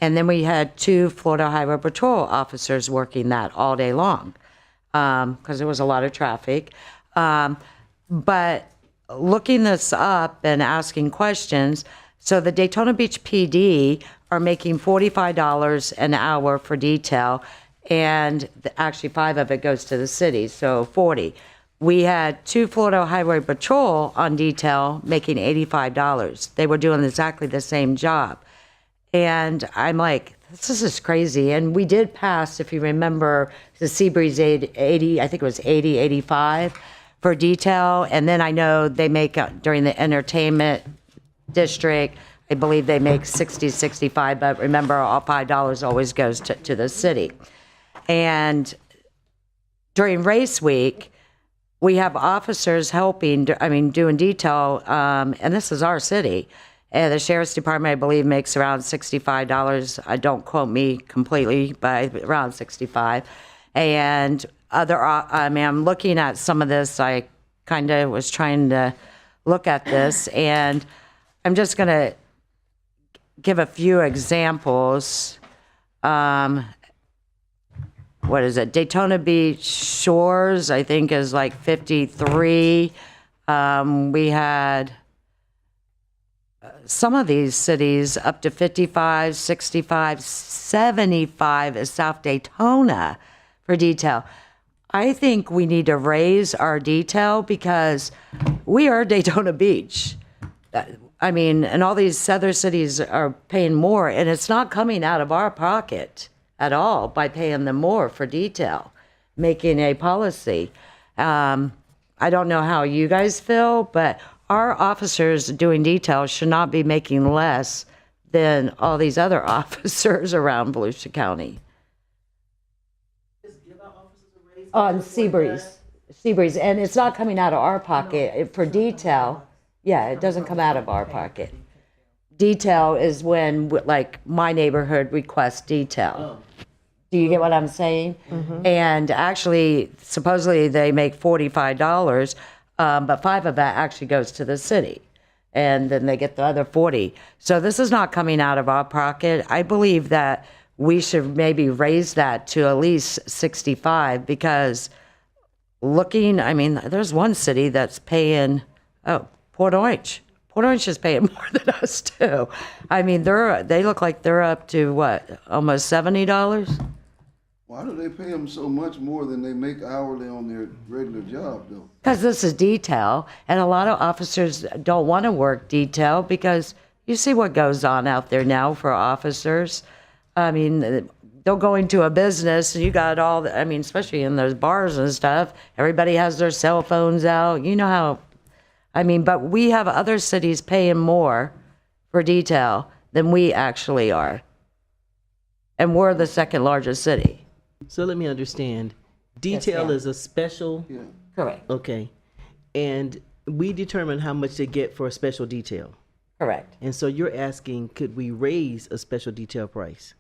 And then we had 2 Florida Highway Patrol officers working that all day long because there was a lot of traffic. But looking this up and asking questions, so the Daytona Beach PD are making $45 an hour for detail, and actually 5 of it goes to the city, so 40. We had 2 Florida Highway Patrol on detail making $85. They were doing exactly the same job. And I'm like, this is crazy. And we did pass, if you remember, the Seabreeze 80, I think it was 80, 85 for detail. And then I know they make, during the entertainment district, I believe they make 60, 65, but remember, all $5 always goes to the city. And during race week, we have officers helping, doing detail, and this is our city. And the sheriff's department, I believe, makes around $65. Don't quote me completely, but around $65. And I'm looking at some of this. I kind of was trying to look at this, and I'm just going to give a few examples. What is it? Daytona Beach Shores, I think, is like 53. We had some of these cities up to 55, 65, 75 is South Daytona for detail. I think we need to raise our detail because we are Daytona Beach. And all these other cities are paying more, and it's not coming out of our pocket at all by paying them more for detail, making a policy. I don't know how you guys feel, but our officers doing detail should not be making less than all these other officers around Volusia County. On Seabreeze, and it's not coming out of our pocket for detail. Yeah, it doesn't come out of our pocket. Detail is when, like, my neighborhood requests detail. Do you get what I'm saying? Mm-hmm. And actually, supposedly they make $45, but 5 of that actually goes to the city. And then they get the other 40. So this is not coming out of our pocket. I believe that we should maybe raise that to at least 65 because there's one city that's paying, Port Orange. Port Orange is paying more than us too. They look like they're up to what, almost $70? Why do they pay them so much more than they make hourly on their regular job, though? Because this is detail, and a lot of officers don't want to work detail because you see what goes on out there now for officers. they'll go into a business and you got all the, I mean, especially in those bars and stuff, everybody has their cell phones out. You know how, I mean, but we have other cities paying more for detail than we actually are. And we're the second largest city. So let me understand. Detail ma'am. is a special. Correct. Okay. And we determine how much they get for a special detail. Correct. And so you're asking, could we raise a special detail price?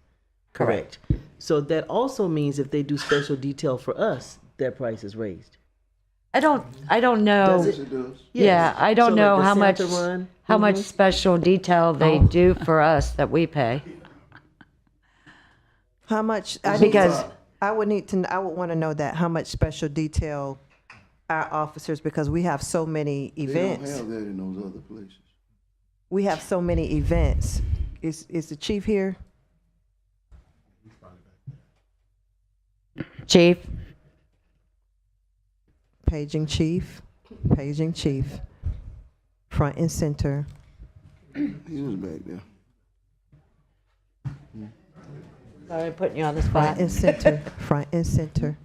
Correct. So that also means if they do special detail for us, their price is raised. I don't know. Yes, it does. Yeah, I don't So know like the how much Santa run? how much special detail they do for us that we pay. How much? Because I would want to know that how much special detail our officers, because we have so many They don't events. have that in those other places. We have so many events. Is the chief here? Chief, Paging chief. Paging chief. Front and center. He was back there. sorry, putting you on the Front spot. and center. Front and center.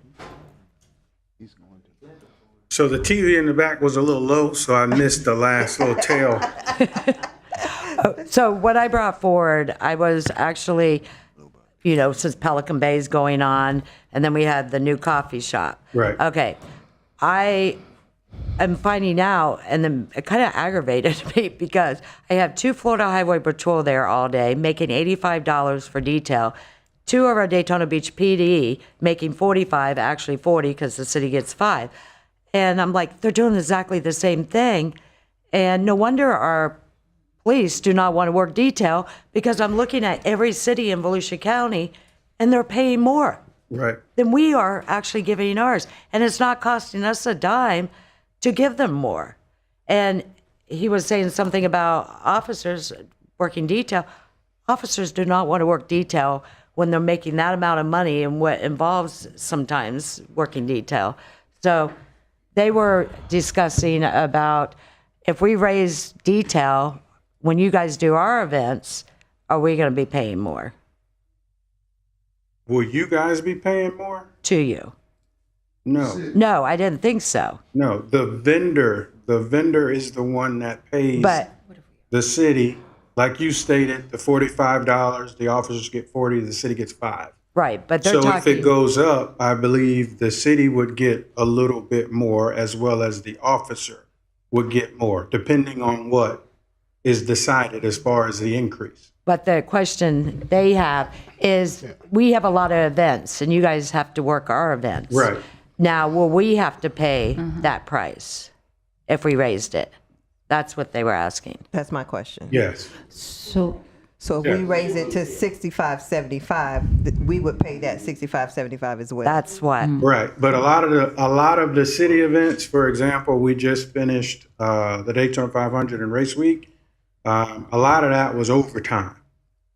So the TV in the back was a little low, so I missed the last little tail. So what I brought forward, I was actually, you know, since Pelican Bay is going on, and then we had the new coffee shop. Right. Okay. I am finding out, and then it kind of aggravated me because I have 2 Florida Highway Patrol there all day making $85 for detail. 2 of our Daytona Beach PD making $45, actually $40 because the city gets 5. And I'm like, they're doing exactly the same thing. And no wonder our police do not want to work detail, because I'm looking at every city in Volusia County and they're paying more Right. than we are actually giving ours. And it's not costing us a dime to give them more. And he was saying something about officers working detail. Officers do not want to work detail when they're making that amount of money and what involves sometimes working detail. So they were discussing about if we raise detail, when you guys do our events, are we going to be paying more Will you guys be paying more? to you? No. No, I didn't think so. No. The vendor is the one that pays But the city. Like you stated, the $45, the officers get 40, the city gets 5. right, but they're So if talking. it goes up, I believe the city would get a little bit more, as well as the officer would get more, depending on what is decided as far as the increase. But the question they have is, we have a lot of events, and you guys have to work our events. Right. Now, will we have to pay that price if we raised it? That's what they were asking. That's my question. Yes. So So if Yeah. we raise it to 65.75, we would pay that 65.75 as well. That's what. Right, but a lot of the city events, for example, we just finished the Daytona 500 and Race Week. A lot of that was overtime,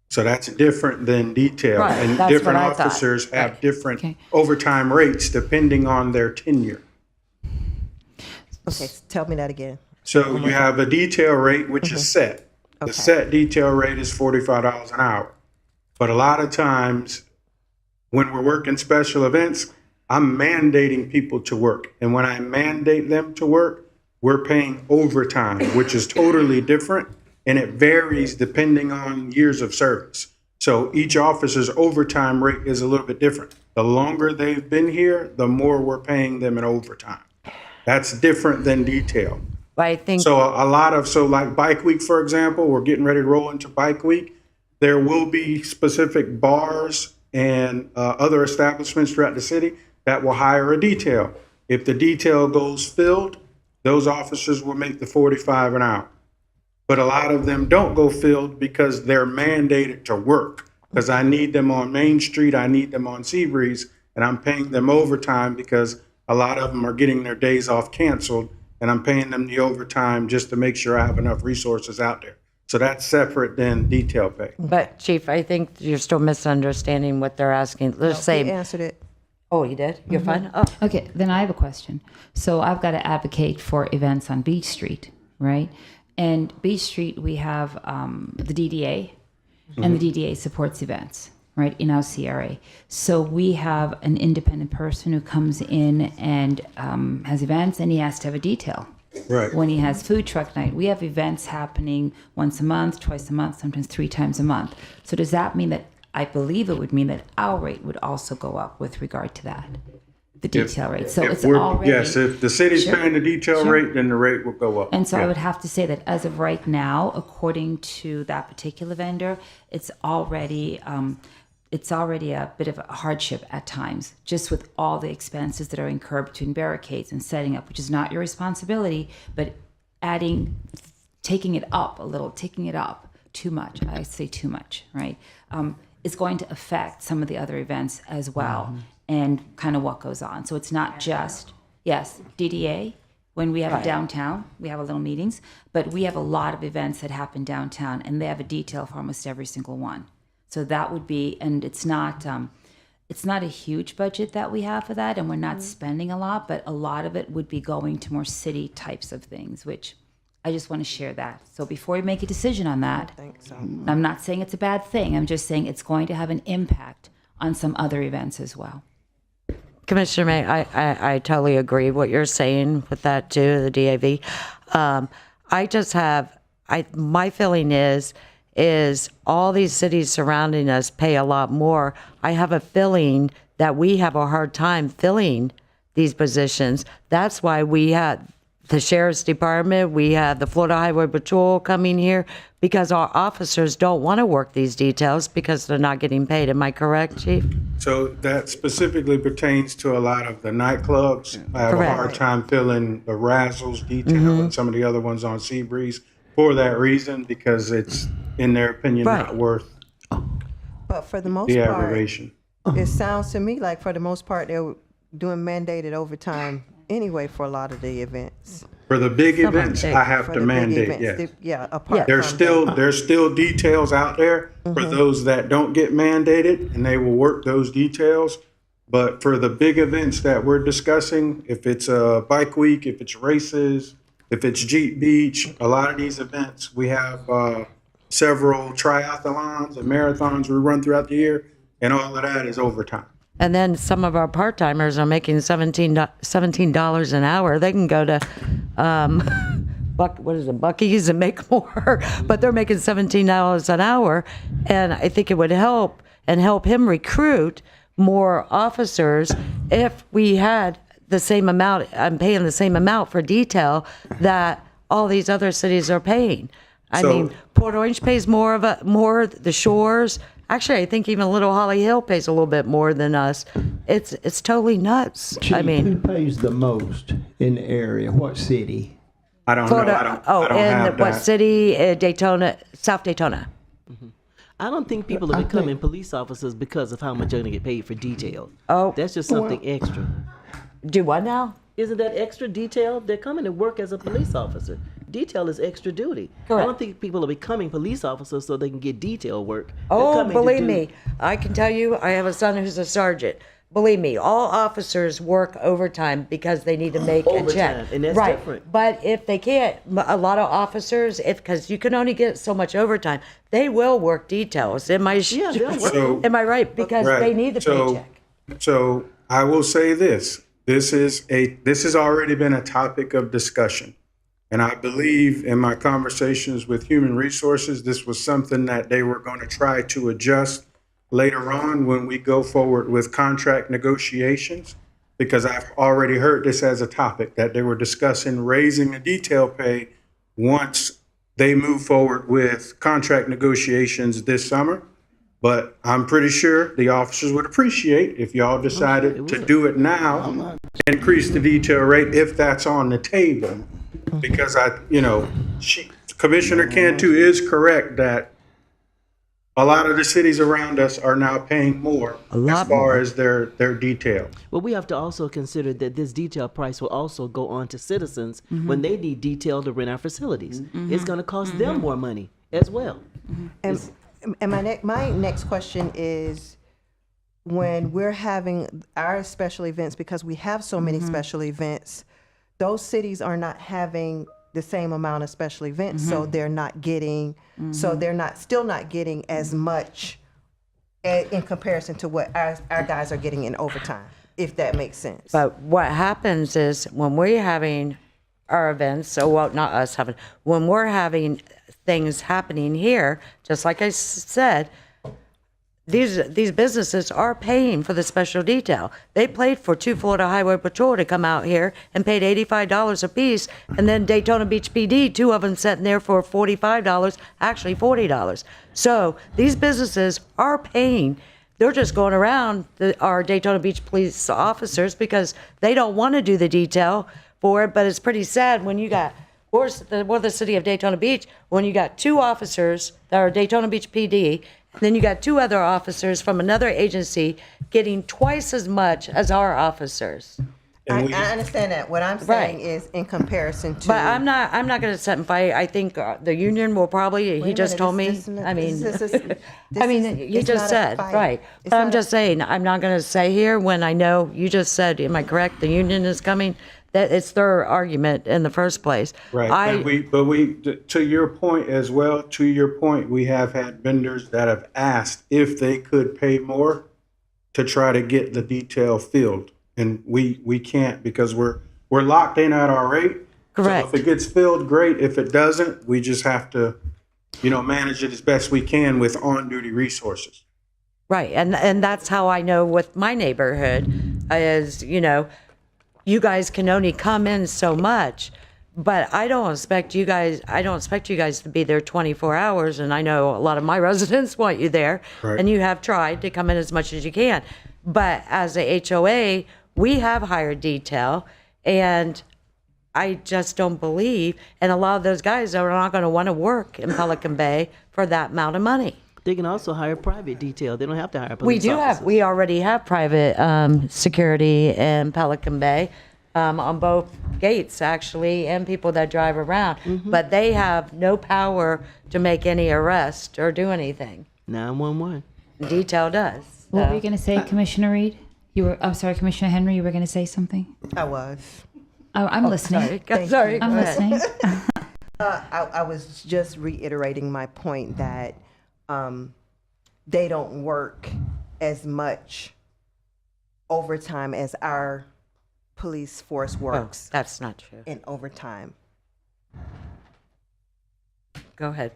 so that's different than detail. Right, And that's different what I thought. officers have Right. different Okay. overtime rates depending on their tenure. Okay, tell me that again. So you have a detail rate which is set. The Okay. set detail rate is $45 an hour. But a lot of times when we're working special events, I'm mandating people to work. And when I mandate them to work, we're paying overtime, which is totally different. And it varies depending on years of service. So each officer's overtime rate is a little bit different. The longer they've been here, the more we're paying them in overtime. That's different than detail. But I think. So like Bike Week, for example, we're getting ready to roll into Bike Week. There will be specific bars and other establishments throughout the city that will hire a detail. If the detail goes filled, those officers will make the 45 an hour. But a lot of them don't go filled because they're mandated to work. Because I need them on Main Street, I need them on Seabreeze, and I'm paying them overtime because a lot of them are getting their days off canceled, and I'm paying them the overtime just to make sure I have enough resources out there. So that's separate than detail pay. But Chief, I think you're still misunderstanding what they're asking. Let's He say. answered it. Oh, you did? You're fine? Oh. Okay, then I have a question. So I've got to advocate for events on Beach Street, right? And Beach Street, we have the DDA, and the DDA supports events. right, in our CRA. So we have an independent person who comes in and has events, and he has to have a detail. Right. When he has food truck night, we have events happening once a month, twice a month, sometimes 3 times a month. So does that mean that, I believe it would mean that our rate would also go up with regard to that, the detail rate. So it's already. Yes, if the city's Sure. paying the detail Sure. rate, then the rate will go up. And so I Yeah. would have to say that as of right now, according to that particular vendor, it's already a bit of a hardship at times, just with all the expenses that are incurred between barricades and setting up, which is not your responsibility, but taking it up a little, taking it up too much. I say too much, right? Is going to affect some of the other events as well, and kind of what goes on. So it's not just, yes, DDA. When we have it downtown, we have our little meetings, but we have a lot of events that happen downtown, and they have a detail for almost every single one. So that would be, and it's not a huge budget that we have for that, and we're not spending a lot, but a lot of it would be going to more city types of things, which I just want to share that. So before you make a decision on that, I'm not saying it's a bad thing. I'm just saying it's going to have an impact on some other events as well. Commissioner May, I totally agree what you're saying with that too, the DAV. My feeling is all these cities surrounding us pay a lot more. I have a feeling that we have a hard time filling these positions. That's why we had the Sheriff's Department, we have the Florida Highway Patrol coming here, because our officers don't want to work these details because they're not getting paid. Am I correct, Chief? So that specifically pertains to a lot of the nightclubs. I have a hard time filling the Razzles detail and some of the other ones on Seabreeze for that reason, because it's, in their opinion, not worth But for the most the part, aggravation. it sounds to me like for the most part, they're doing mandated overtime anyway for a lot of the events. For the big Some events, of I have for to the big mandate, events, yes. apart There's from still details out there for those that don't get mandated, and they will work those details. But for the big events that we're discussing, if it's a bike week, if it's races, if it's Jeep Beach, a lot of these events, we have several triathlons and marathons we run throughout the year, and all of that is overtime. And then some of our part-timers are making $17 an hour. They can go to Buc-ee's and make more, but they're making $17 an hour. And I think it would help him recruit more officers if we had the same amount. I'm paying the same amount for detail that all these other cities are paying. I mean, Port Orange pays more, the Shores. Actually, I think even Little Holly Hill pays a little bit more than us. It's totally nuts. Chief, I mean, who pays the most in the area? What city? I don't Florida, know. I don't have what that. city? Daytona, South Daytona. I don't think people are becoming police officers because of how much they're going to get paid for detail. Oh. That's just something extra. Do what now? Isn't that extra detail? They're coming to work as a police officer. Detail is extra duty. Correct. I don't think people are becoming police officers so they can get detail work. They're Oh, coming to believe do- me, I can tell you, I have a son who's a sergeant. Believe me, all officers work overtime because they need to make a check. Overtime, and that's right. different. But if they can't, a lot of officers, because you can only get so much overtime, they will work details. Am I am I right? Because they need the paycheck. So I will say this. This has already been a topic of discussion. And I believe in my conversations with Human Resources, this was something that they were going to try to adjust later on when we go forward with contract negotiations, because I've already heard this as a topic that they were discussing raising the detail pay once they move forward with contract negotiations this summer. But I'm pretty sure the officers would appreciate if y'all decided to do it now, increase the detail rate if that's on the table. Because Commissioner Cantu is correct that a lot of the cities around us are now paying more as far as their detail. Well, we have to also consider that this detail price will also go on to citizens when they need detail to rent our facilities. It's going to cost them more money as well. And my next question is, when we're having our special events, because we have so many special events, those cities are not having the same amount of special events, so they're not getting, still not getting as much in comparison to what our guys are getting in overtime, if that makes sense. But what happens is when we're having our events, so well, not us having, when we're having things happening here, just like I said, these businesses are paying for the special detail. They paid for 2 Florida Highway Patrol to come out here and paid $85 a piece, and then Daytona Beach PD, 2 of them sitting there for $45, actually $40. So these businesses are paying. They're just going around our Daytona Beach police officers because they don't want to do the detail for it. But it's pretty sad when you got, we're the city of Daytona Beach, when you got 2 officers that are Daytona Beach PD, and then you got 2 other officers from another agency getting twice as much as our officers. I understand that. What I'm saying is in comparison to. But I'm not going to sit and fight. I think the union will probably. He just told me. I mean, you just said right. But I'm just saying. I'm not going to say here when I know you just said. Am I correct? The union is coming. That it's their argument in the first place. Right. But we, to your point as well, to your point, we have had vendors that have asked if they could pay more to try to get the detail filled. And we can't because we're locked in at our rate. Correct. So if it gets filled, great. If it doesn't, we just have to, manage it as best we can with on-duty resources. Right. And that's how I know with my neighborhood is, you guys can only come in so much, but I don't expect you guys to be there 24 hours. And I know a lot of my residents want you there, right. And you have tried to come in as much as you can. But as a HOA, we have hired detail, and I just don't believe, and a lot of those guys are not going to want to work in Pelican Bay for that amount of money. They can also hire private detail. They don't have to hire police officers. We already have private security in Pelican Bay on both gates, actually, and people that drive around. Mm-hmm. But they have no power to make any arrest or do anything. 911. Detail does. What were you going to say, Commissioner Reed? I'm sorry, Commissioner Henry, you were going to say something? I was. Oh, I'm listening. Sorry. I'm listening. I was just reiterating my point that they don't work as much overtime as our police force works. That's not true. In overtime. Go ahead.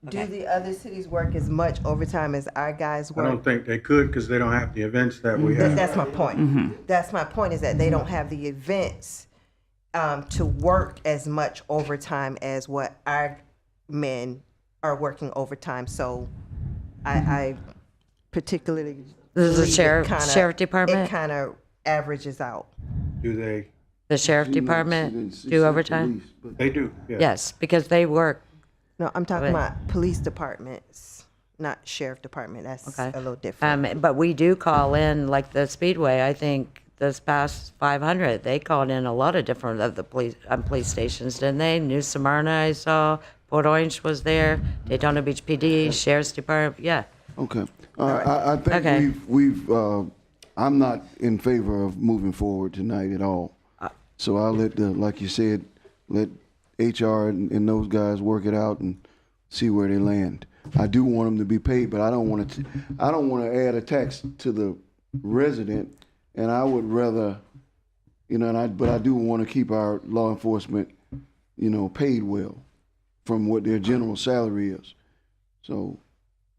Do the other cities work as much overtime as our guys work? I don't think they could because they don't have the events that we have. That's my point. That's my point is that they don't have the events to work as much overtime as what our men are working overtime. So I particularly. This is the sheriff department? It kind of averages out. Do they? The sheriff department do overtime? They do, yes. Yes, because they work. No, I'm talking about police departments, not sheriff department. That's a little different. But we do call in, like the Speedway, I think this past 500, they called in a lot of different of the police stations, didn't they? New Smyrna, I saw, Port Orange was there, Daytona Beach PD, Sheriff's Department, yeah. Okay. I think we've I'm not in favor of moving forward tonight at all. So I'll let like you said, let HR and those guys work it out and see where they land. I do want them to be paid, but I don't want to add a tax to the resident, and I would rather, but I do want to keep our law enforcement, paid well from what their general salary is. So,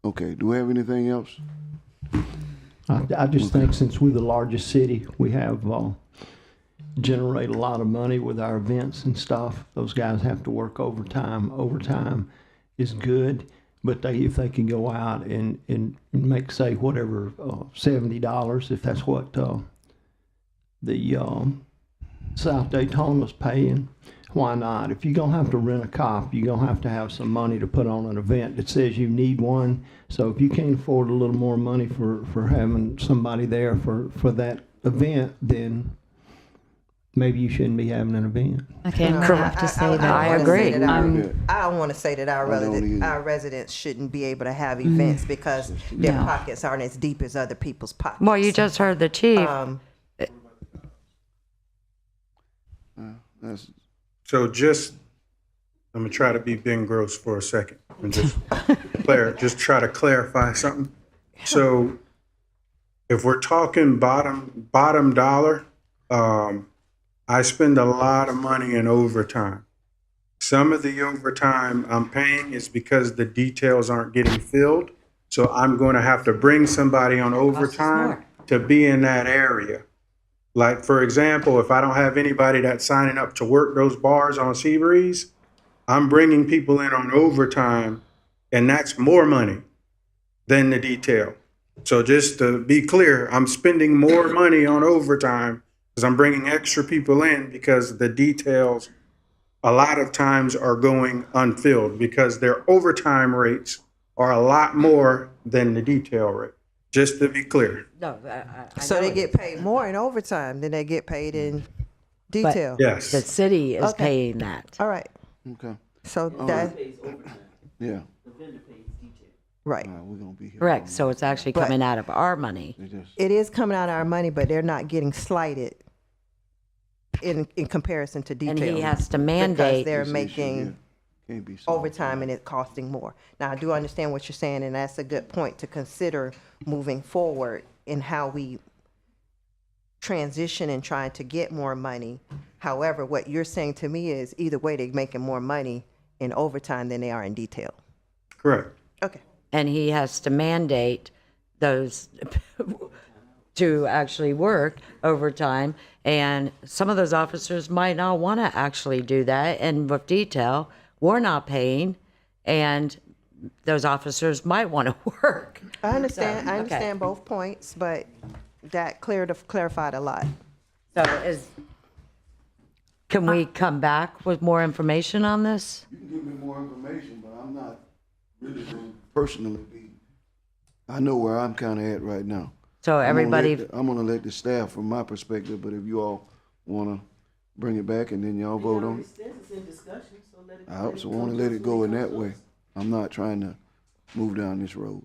okay, do we have anything else? I just think since we're the largest city, we have generate a lot of money with our events and stuff. Those guys have to work overtime. Overtime is good, but if they can go out and make, say, whatever, $70, if that's what the South Daytona's paying, why not? If you're going to have to rent a cop, you're going to have some money to put on an event that says you need one. So if you can't afford a little more money for having somebody there for that event, then maybe you shouldn't be having an event. Okay, I'm correct to say that. I agree. I don't want to say that our residents shouldn't be able to have events because their pockets aren't as deep as other people's pockets. Well, you just heard the chief. So just I'm gonna try to be Ben Gross for a second and just just try to clarify something. So if we're talking bottom dollar, I spend a lot of money in overtime. Some of the overtime I'm paying is because the details aren't getting filled. So I'm going to have to bring somebody on overtime to be in that area. Like, for example, if I don't have anybody that's signing up to work those bars on Seabreeze, I'm bringing people in on overtime, and that's more money than the detail. So just to be clear, I'm spending more money on overtime because I'm bringing extra people in because the details a lot of times are going unfilled because their overtime rates are a lot more than the detail rate, just to be clear. No, So they get paid more in overtime than they get paid in detail? Yes. The city is Okay. paying that. All right. Okay. So that, Yeah. right. We're gonna be here. Correct, so it's actually But- coming out of our money. It is coming out of our money, but they're not getting slighted in comparison to detail. And he has to Because mandate. they're This issue, making Can't be solved. overtime and it costing more. Now, I do understand what you're saying, and that's a good point to consider moving forward in how we transition and trying to get more money. However, what you're saying to me is either way, they're making more money in overtime than they are in detail. Correct. Okay. And he has to mandate those to actually work overtime. And some of those officers might not want to actually do that. And with detail, we're not paying, and those officers might want to work. I understand, So, I okay. understand both points, but that clarified a lot. So can we come back with more information on this? You can give me more information, but I'm not really going to personally be, I know where I'm kind of at right now. So everybody, I'm gonna let the staff from my perspective, but if you all wanna bring it back and then y'all vote on it. I also wanna let it go in that way. I'm not trying to move down this road.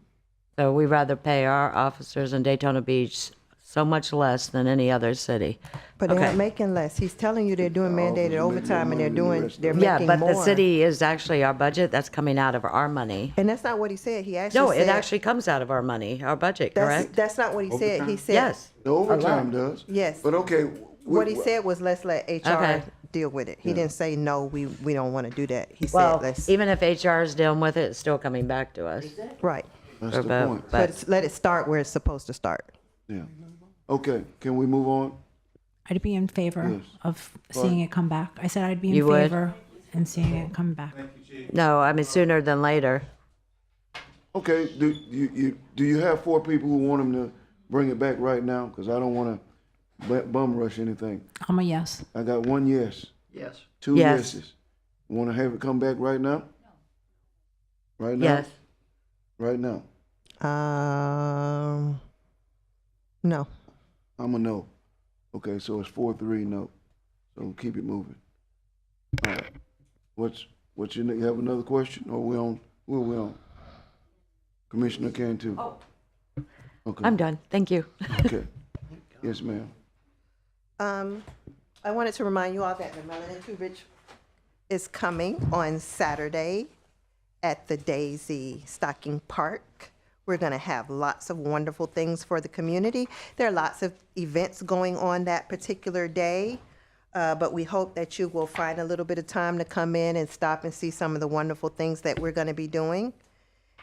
so we'd rather pay our officers in Daytona Beach so much less than any other city. But they're Okay. not making less. He's telling you they're doing mandated overtime and they're Yeah, making but more. the city is actually our budget. That's coming out of our money. And that's not what he said. He actually No, said. it actually comes out of our money, our budget, correct? That's not what he said. He said. Yes. The overtime does. Yes. But okay. What he said was, let's let HR Okay. deal with it. He Yeah. didn't say, no, we don't want to do that. He Well, said, let's, even if HR is dealing with it, it's still coming back to us. right. That's the But- point. But let it start where it's supposed to start. Yeah. Okay, can we move on? I'd be in favor Yes. of seeing it come back. I said I'd be in You would? favor and seeing it come back. No, I mean sooner than later. Okay, do you have 4 people who want him to bring it back right now? Because I don't want to bum rush anything. I'm a yes. I got 1 yes. Yes. 2 Yes. yeses. Want to have it come back right now? Right now? Yes. Right now. No. I'm a no. Okay, so it's 4-3 no. So keep it moving. All right. What's your, you have another question? Or we on, where we on? Commissioner can too. Oh. Okay. I'm done. Thank you. Okay. Yes, ma'am. I wanted to remind you all that the Melanin Too Rich is coming on Saturday at the Daisy Stocking Park. We're going to have lots of wonderful things for the community. There are lots of events going on that particular day, but we hope that you will find a little bit of time to come in and stop and see some of the wonderful things that we're going to be doing.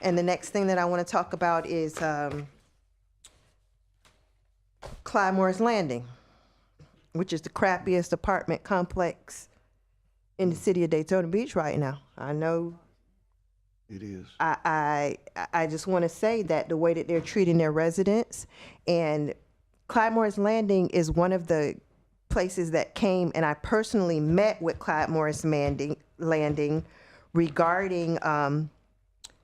And the next thing that I want to talk about is Clydemore's Landing, which is the crappiest apartment complex in the city of Daytona Beach right now. I know. It is. I just want to say that the way that they're treating their residents, and Clydemore's Landing is one of the places that came, and I personally met with Clydemore's Landing regarding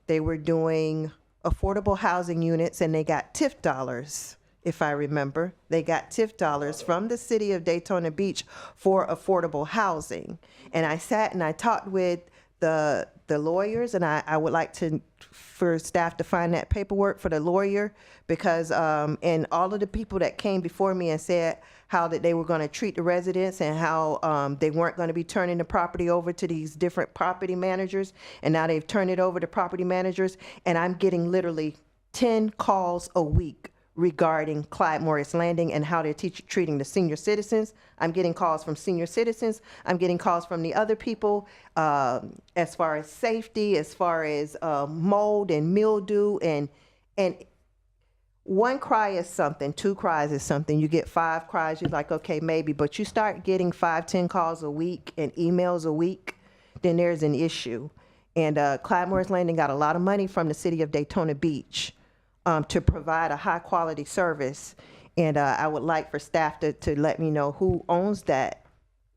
they were doing affordable housing units and they got TIF dollars. If I remember, they got TIF dollars from the city of Daytona Beach for affordable housing. And I sat and I talked with the lawyers, and I would like for staff to find that paperwork for the lawyer, because and all of the people that came before me and said how that they were going to treat the residents and how they weren't going to be turning the property over to these different property managers. And now they've turned it over to property managers. And I'm getting literally 10 calls a week regarding Clyde Morris Landing and how they're treating the senior citizens. I'm getting calls from senior citizens. I'm getting calls from the other people as far as safety, as far as mold and mildew. And one cry is something, 2 cries is something. You get 5 cries, you're like, okay, maybe. But you start getting 5, 10 calls a week and emails a week, then there's an issue. And Clyde Morris Landing got a lot of money from the City of Daytona Beach to provide a high quality service. And I would like for staff to let me know who owns that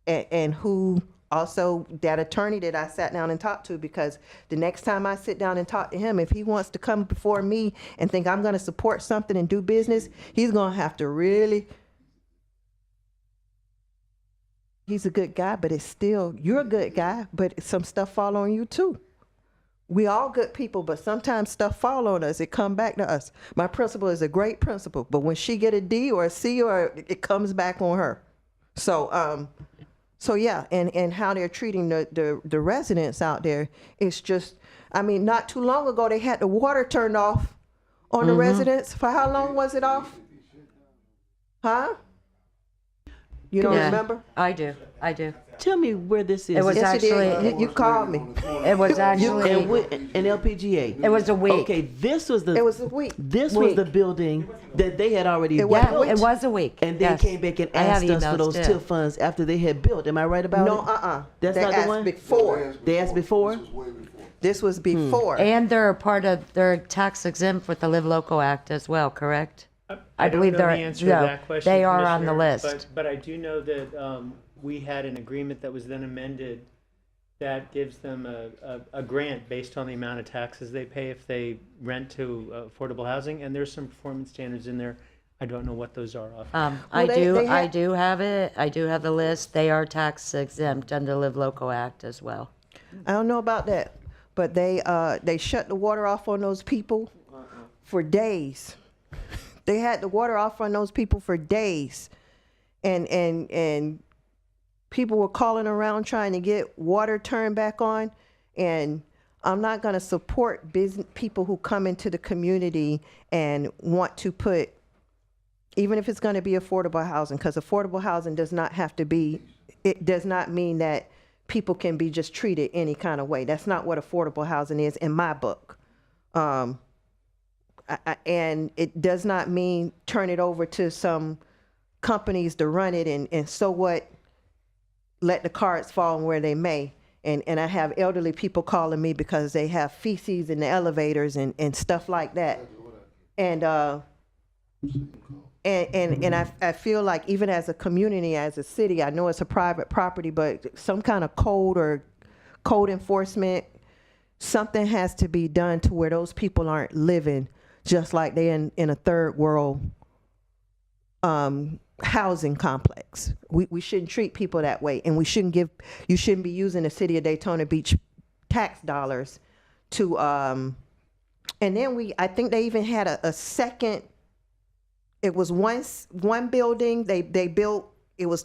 and who also that attorney that I sat down and talked to, because the next time I sit down and talk to him, if he wants to come before me and think I'm going to support something and do business, he's going to have to really, he's a good guy, but it's still, you're a good guy, but some stuff fall on you too. We all good people, but sometimes stuff fall on us. It come back to us. My principal is a great principal, but when she get a D or a C, or it comes back on her. So yeah, and how they're treating the residents out there, it's just, I mean, not too long ago they had the water turned off on the residents. For how long was it off? Huh? You don't remember? I do. Tell me where this is. It was Yes, it actually, is. You called me. it was actually, An LPGA. it was a week. Okay, this was the. It was a week. This was the building that they had already It was built. a week. It was a week. And they Yes. came back and I have asked us for emails those too. TIF funds after they had built. Am I right about No, it? That's they not the asked one? before. They asked before? This was before. And they're a part of, they're tax exempt with the Live Local Act as well, correct? I believe don't know they're, the answer no, to that question, they are on the Commissioner, list. But I do know that we had an agreement that was then amended that gives them a grant based on the amount of taxes they pay if they rent to affordable housing, and there's some performance standards in there. I don't know what those are off. I do have it. I do have the list. They are tax exempt under the Live Local Act as well. I don't know about that, but they shut the water off on those people for days. They had the water off on those people for days, and people were calling around trying to get water turned back on. And I'm not going to support people who come into the community and want to put, even if it's going to be affordable housing, because affordable housing does not have to be, it does not mean that people can be just treated any kind of way. That's not what affordable housing is in my book. And it does not mean turn it over to some companies to run it and so what, let the cards fall where they may. And I have elderly people calling me because they have feces in the elevators and stuff like that. And I feel like even as a community, as a city, I know it's a private property, but some kind of code enforcement, something has to be done to where those people aren't living just like they're in a third world housing complex. We shouldn't treat people that way, and you shouldn't be using the City of Daytona Beach tax dollars to and then I think they even had a second, it was one building they built, it was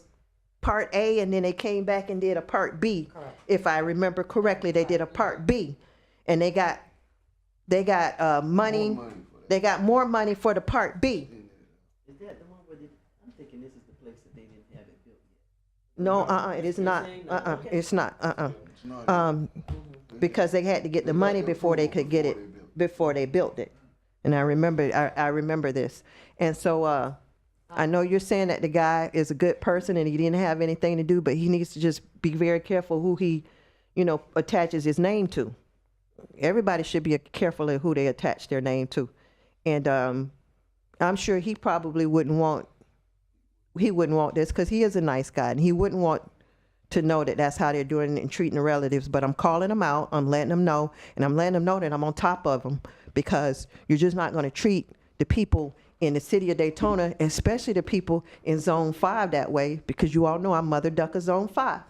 part A, and then they came back and did a part B. Correct. If I remember correctly, they did a part B, and they got money, they got more money for the part B. Is that the one where I'm thinking this is the place that they didn't have it built yet. No, it is not. It's not. Because they had to get the money before they could get it, before they built it. And I remember this. And so I know you're saying that the guy is a good person and he didn't have anything to do, but he needs to just be very careful who he, attaches his name to. Everybody should be careful of who they attach their name to. And I'm sure he probably wouldn't want this, because he is a nice guy, and he wouldn't want to know that that's how they're doing it and treating the relatives. But I'm calling them out, I'm letting them know, and I'm letting them know that I'm on top of them, because you're just not going to treat the people in the City of Daytona, especially the people in Zone 5 that way, because you all know I'm Mother Ducker Zone 5.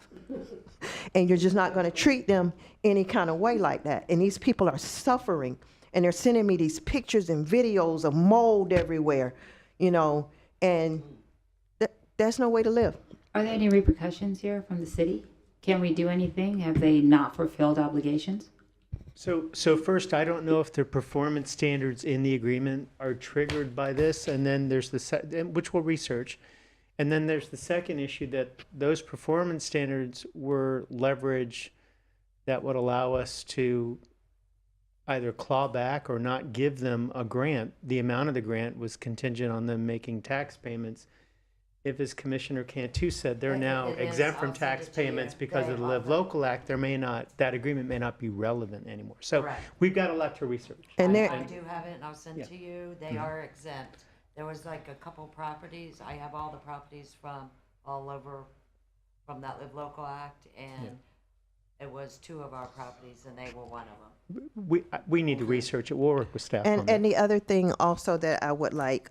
And you're just not going to treat them any kind of way like that. And these people are suffering, and they're sending me these pictures and videos of mold everywhere, and there's no way to live. Are there any repercussions here from the city? Can we do anything? Have they not fulfilled obligations? So first, I don't know if the performance standards in the agreement are triggered by this, and then there's which we'll research. And then there's the second issue that those performance standards were leverage that would allow us to either claw back or not give them a grant. The amount of the grant was contingent on them making tax payments. If, as Commissioner Cantu said, they're now exempt from tax payments because of the Live Local Act, that agreement may not be relevant anymore. So Correct. we've got a lot to research. And there, I do have it, and I'll send to you. They are exempt. There was like a couple properties. I have all the properties from all over, from that Live Local Act, and it was 2 of our properties, and they were one of them. We need to research it. We'll work with staff on that. and the other thing also that I would like,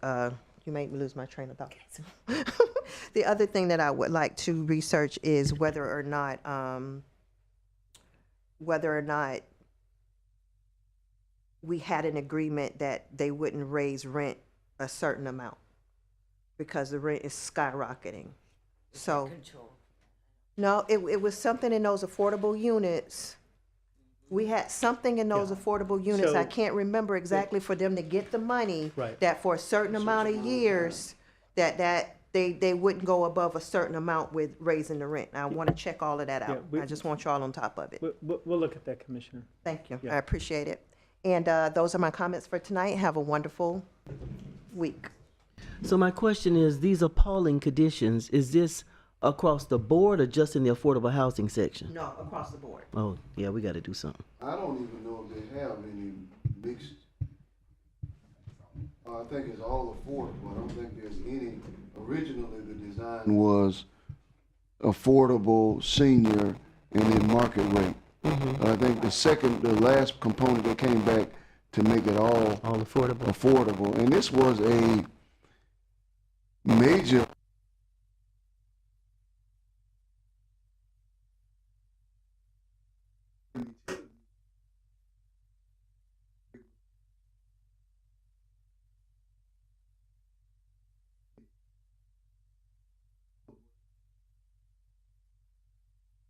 you made me lose my train of thought. The other thing that I would like to research is whether or not we had an agreement that they wouldn't raise rent a certain amount because the rent is skyrocketing. So, no, it was something in those affordable units. We had something in those affordable units. So- I can't remember exactly for them to get the money. Right. That for a certain amount of years, that they wouldn't go above a certain amount with raising the rent. I want to check all of that out. I just want y'all on top of it. We'll look at that, Commissioner. Thank you. Yeah. I appreciate it. And those are my comments for tonight. Have a wonderful week. So my question is, these appalling conditions, is this across the board or just in the affordable housing section? No, across the board. Oh, yeah, we got to do something. I don't even know if they have any mixed. I think it's all affordable. I don't think there's any. Originally, the design was affordable, senior, and then market rate. I think the last component that came back to make it all affordable. And this was a major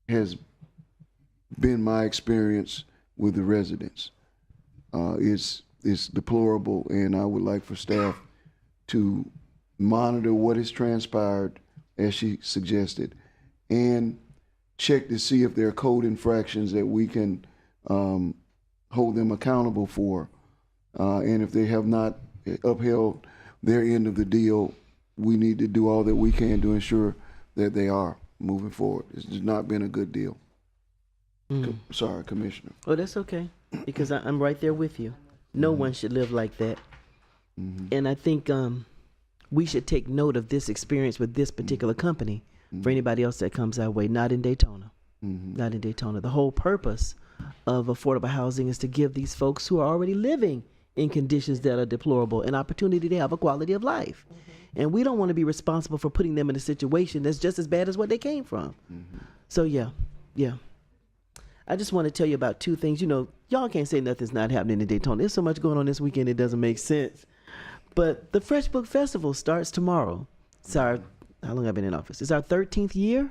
has been my experience with the residents. It's deplorable, and I would like for staff to monitor what has transpired, as she suggested, and check to see if there are code infractions that we can hold them accountable for. And if they have not upheld their end of the deal, we need to do all that we can to ensure that they are moving forward. It's just not been a good deal. Sorry, Commissioner. Oh, that's okay, because I'm right there with you. No one should live like that. And I think we should take note of this experience with this particular company for anybody else that comes our way, not in Daytona. Not in Daytona. The whole purpose of affordable housing is to give these folks who are already living in conditions that are deplorable an opportunity to have a quality of life. And we don't want to be responsible for putting them in a situation that's just as bad as what they came from. So yeah. I just want to tell you about 2 things. You know, y'all can't say nothing's not happening in Daytona. There's so much going on this weekend, it doesn't make sense. But the Fresh Book Festival starts tomorrow. It's how long I've been in office? It's our 13th year.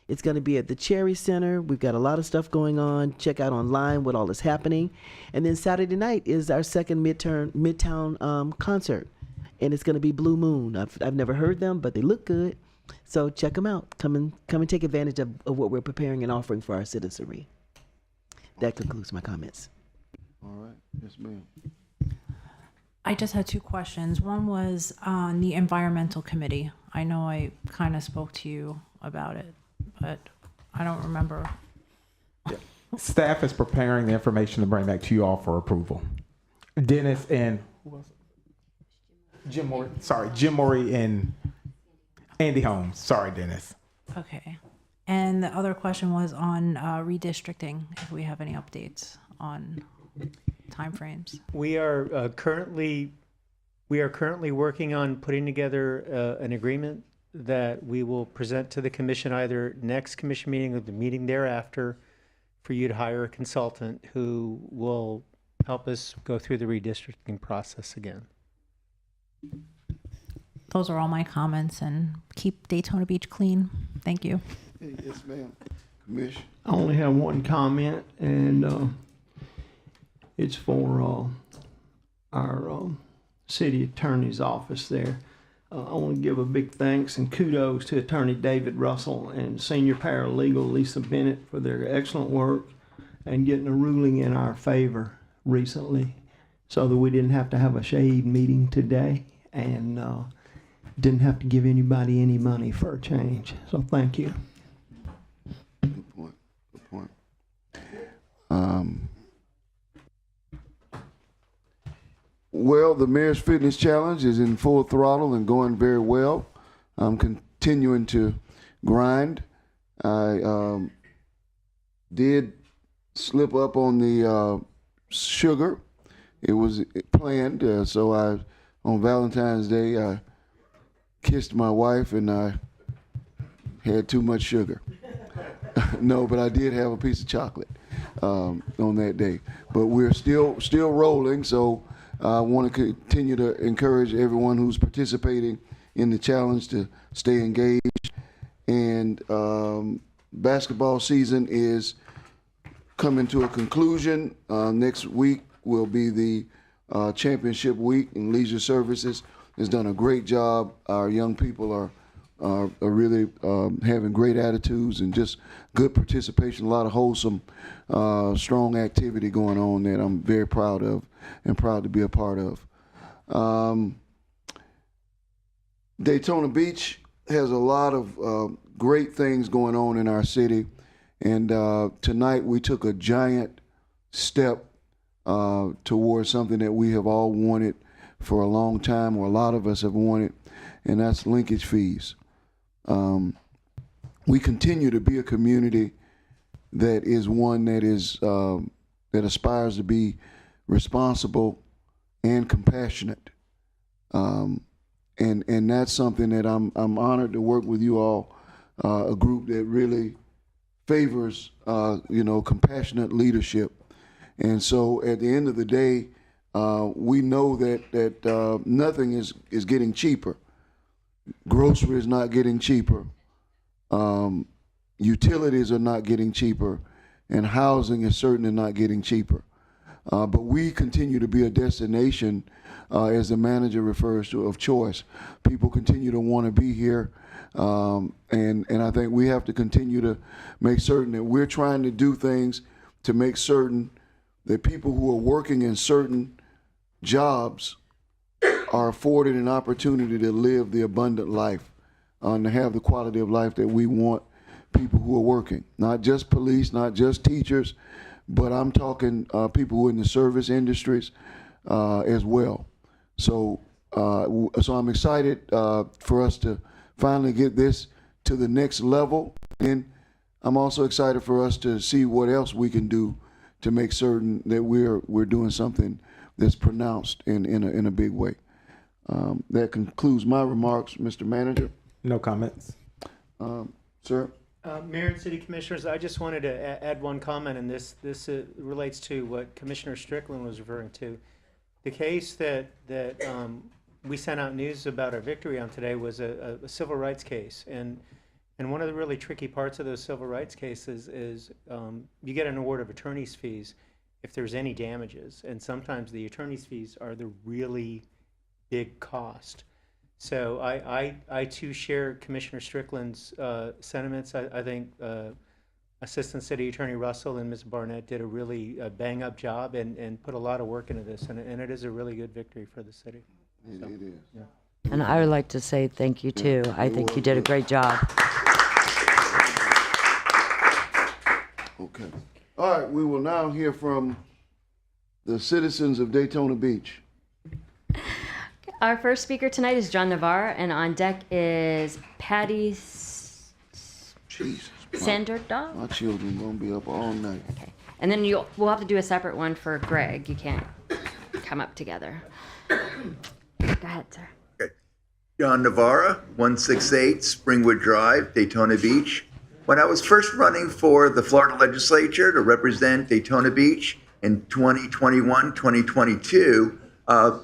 It's going to be at the Cherry Center. We've got a lot of stuff going on. Check out online what all is happening. And then Saturday night is our second Midtown concert. And it's going to be Blue Moon. I've never heard them, but they look good. So check them out. Come and take advantage of what we're preparing and offering for our citizenry. That concludes my comments. All right. Yes, ma'am. I just had 2 questions. One was on the environmental committee. I know I kind of spoke to you about it, but I don't remember. Staff is preparing the information to bring back to you all for approval. Dennis and who else? Jim Maury and Andy Holmes. Sorry, Dennis. Okay. And the other question was on redistricting, if we have any updates on timeframes. We are currently working on putting together an agreement that we will present to the commission either next commission meeting or the meeting thereafter for you to hire a consultant who will help us go through the redistricting process again. those are all my comments, and keep Daytona Beach clean. Thank you. Yes, ma'am. Commissioner. I only have one comment, and it's for our city attorney's office there. I want to give a big thanks and kudos to Attorney David Russell and Senior Paralegal Lisa Bennett for their excellent work and getting a ruling in our favor recently so that we didn't have to have a shade meeting today and didn't have to give anybody any money for a change. So thank you. Good point. Good point. Well, the Mayor's Fitness Challenge is in full throttle and going very well. I'm continuing to grind. I did slip up on the sugar. It was planned, so on Valentine's Day, I kissed my wife and I had too much sugar. No, but I did have a piece of chocolate on that day. But we're still rolling, so I want to continue to encourage everyone who's participating in the challenge to stay engaged. And basketball season is coming to a conclusion. Next week will be the championship week, and Leisure Services has done a great job. Our young people are really having great attitudes and just good participation, a lot of wholesome, strong activity going on that I'm very proud of and proud to be a part of. Daytona Beach has a lot of great things going on in our city, and tonight we took a giant step towards something that we have all wanted for a long time, or a lot of us have wanted, and that's linkage fees. We continue to be a community that is one that is that aspires to be responsible and compassionate, and that's something that I'm honored to work with you all, a group that really favors compassionate leadership. And so at the end of the day, we know that nothing is getting cheaper. Groceries is not getting cheaper. Utilities are not getting cheaper, and housing is certainly not getting cheaper. But we continue to be a destination, as the manager refers to, of choice. People continue to want to be here, and I think we have to continue to make certain that we're trying to do things to make certain that people who are working in certain jobs are afforded an opportunity to live the abundant life, and to have the quality of life that we want people who are working. Not just police, not just teachers, but I'm talking people who are in the service industries as well. So I'm excited for us to finally get this to the next level, and I'm also excited for us to see what else we can do to make certain that we're doing something that's pronounced in a big way. That concludes my remarks, Mr. Manager. No comments. Sir? Mayor and City Commissioners, I just wanted to add one comment, and this relates to what Commissioner Strickland was referring to. The case that we sent out news about our victory on today was a civil rights case, and one of the really tricky parts of those civil rights cases is you get an award of attorney's fees if there's any damages, and sometimes the attorney's fees are the really big cost. So I too share Commissioner Strickland's sentiments. I think Assistant City Attorney Russell and Ms. Barnett did a really bang-up job and put a lot of work into this, and it is a really good victory for the city. It is. Yeah. And I would like to say thank you too. I think you did a great job. Okay. All right, we will now hear from the citizens of Daytona Beach. Our first speaker tonight is John Navarre, and on deck is Patty Jesus. Sanderdahl. My children gonna be up all night. Okay. And then we'll have to do a separate one for Greg. You can't come up together. Go ahead, sir. Okay. John Navarra, 168 Springwood Drive, Daytona Beach. When I was first running for the Florida Legislature to represent Daytona Beach in 2021, 2022,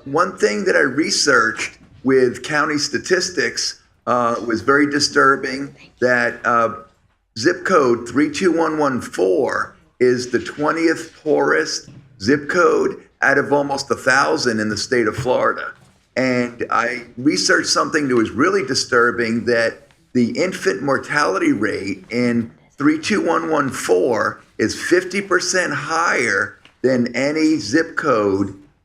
one thing that I researched with county statistics was very disturbing that zip code 32114 is the 20th poorest zip code out of almost 1,000 in the state of Florida. And I researched something that was really disturbing, that the infant mortality rate in 32114 is 50% higher than any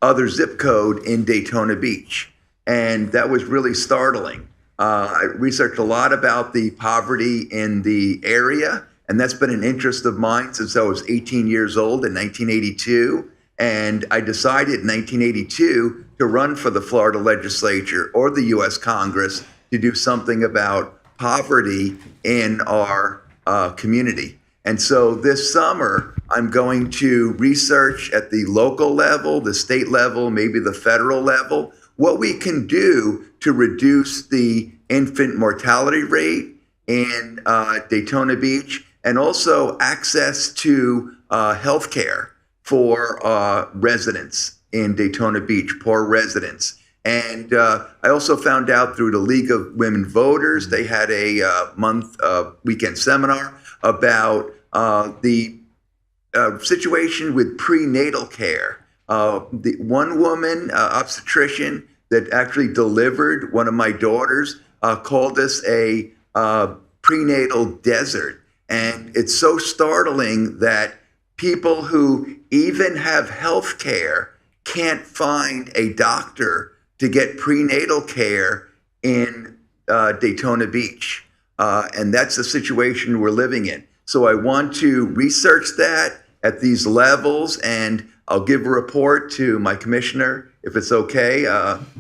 other zip code in Daytona Beach. And that was really startling. I researched a lot about the poverty in the area, and that's been an interest of mine since I was 18 years old in 1982. And I decided in 1982 to run for the Florida Legislature or the U.S. Congress to do something about poverty in our community. And so this summer, I'm going to research at the local level, the state level, maybe the federal level, what we can do to reduce the infant mortality rate in Daytona Beach, and also access to health care for residents in Daytona Beach, poor residents. And I also found out through the League of Women Voters, they had a weekend seminar about the situation with prenatal care. The one woman, obstetrician, that actually delivered one of my daughters called us a prenatal desert. And it's so startling that people who even have health care can't find a doctor to get prenatal care in Daytona Beach. And that's the situation we're living in. So I want to research that at these levels, and I'll give a report to my commissioner, if it's okay,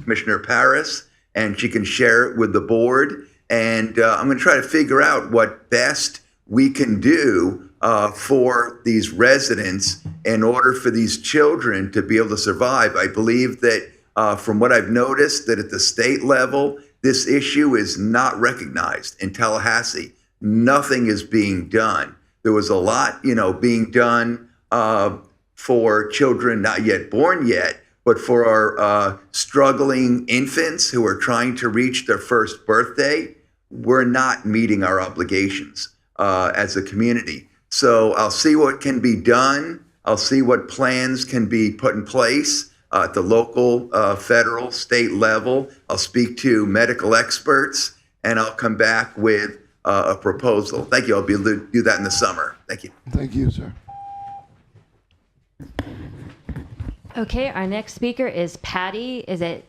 Commissioner Paris, and she can share it with the board. And I'm going to try to figure out what best we can do for these residents in order for these children to be able to survive. I believe that from what I've noticed, that at the state level, this issue is not recognized. In Tallahassee, nothing is being done. There was a lot, being done for children not yet born yet, but for our struggling infants who are trying to reach their first birthday, we're not meeting our obligations as a community. So I'll see what can be done. I'll see what plans can be put in place at the local, federal, state level. I'll speak to medical experts, and I'll come back with a proposal. Thank you. I'll be able to do that in the summer. Thank you. Thank you, sir. Okay, our next speaker is Patty. Is it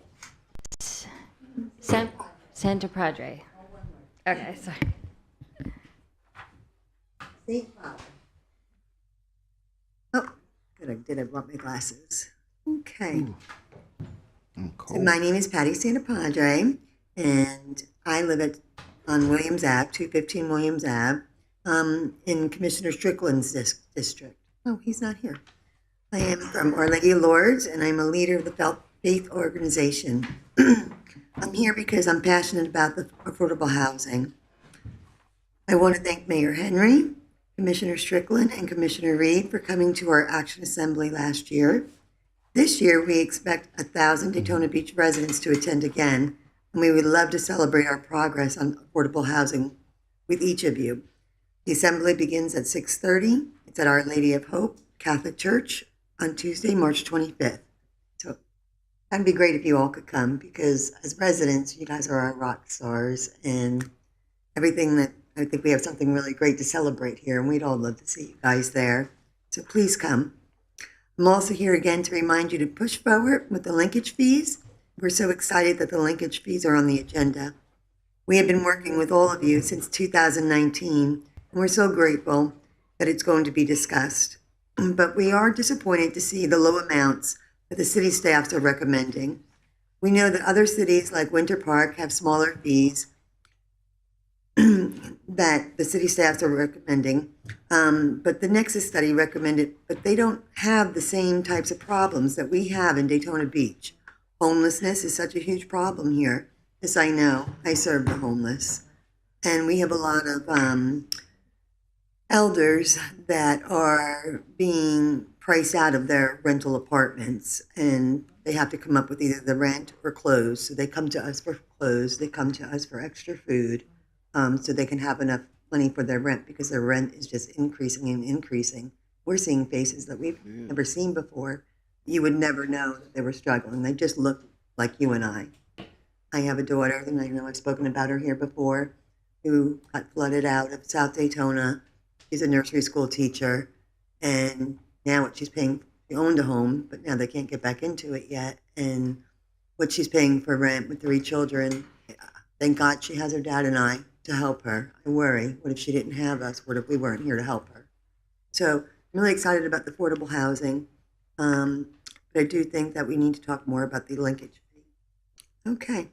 Santa Padre? Okay, sorry. Oh, did I want my glasses? Okay. So my name is Patty Santa Padre, and I live on Williams Ave, 215 Williams Ave, in Commissioner Strickland's district. Oh, he's not here. I am from Our Lady of Lourdes, and I'm a leader of the faith organization. I'm here because I'm passionate about the affordable housing. I want to thank Mayor Henry, Commissioner Strickland, and Commissioner Reed for coming to our Action Assembly last year. This year, we expect 1,000 Daytona Beach residents to attend again, and we would love to celebrate our progress on affordable housing with each of you. The assembly begins at 6:30. It's at Our Lady of Hope Catholic Church on Tuesday, March 25th. So that'd be great if you all could come, because as residents, you guys are our rock stars, and everything that I think we have something really great to celebrate here, and we'd all love to see you guys there. So please come. I'm also here again to remind you to push forward with the linkage fees. We're so excited that the linkage fees are on the agenda. We have been working with all of you since 2019, and we're so grateful that it's going to be discussed. But we are disappointed to see the low amounts that the city staffs are recommending. We know that other cities like Winter Park have smaller fees that the city staffs are recommending, but the Nexus study recommended, but they don't have the same types of problems that we have in Daytona Beach. Homelessness is such a huge problem here. As I know, I serve the homeless, and we have a lot of elders that are being priced out of their rental apartments, and they have to come up with either the rent or clothes. So they come to us for clothes, they come to us for extra food, so they can have enough money for their rent because their rent is just increasing and increasing. We're seeing faces that we've never seen before. You would never know that they were struggling. They just look like you and I. I have a daughter, and I know I've spoken about her here before, who got flooded out of South Daytona. She's a nursery school teacher, and now what she's paying, she owned a home, but now they can't get back into it yet. And what she's paying for rent with 3 children, thank God she has her dad and I to help her. I worry, what if she didn't have us? What if we weren't here to help her? So I'm really excited about the affordable housing, but I do think that we need to talk more about the linkage fee. Okay.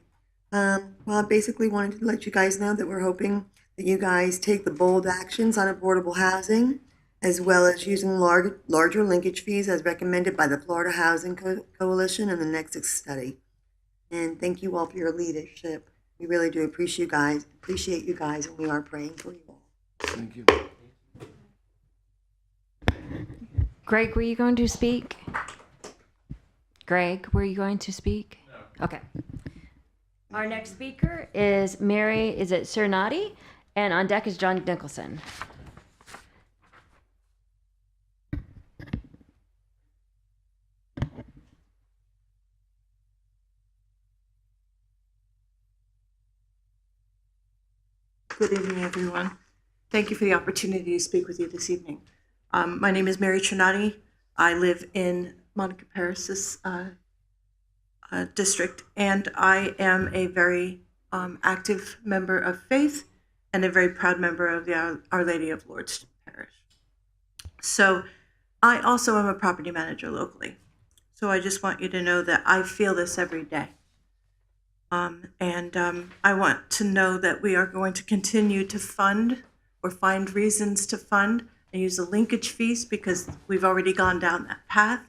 Well, I basically wanted to let you guys know that we're hoping that you guys take the bold actions on affordable housing, as well as using larger linkage fees as recommended by the Florida Housing Coalition in the next study. And thank you all for your leadership. We really do appreciate you guys, and we are praying for you all. Thank you. Greg, were you going to speak? Greg, were you going to speak? No. Okay. Our next speaker is Mary, is it Cernati? And on deck is John Nicholson. Good evening, everyone. Thank you for the opportunity to speak with you this evening. My name is Mary Trinati. I live in Monica Paris's district, and I am a very active member of faith and a very proud member of the Our Lady of Lourdes Parish. So I also am a property manager locally. So I just want you to know that I feel this every day. I want to know that we are going to continue to fund or find reasons to fund and use the linkage fees because we've already gone down that path.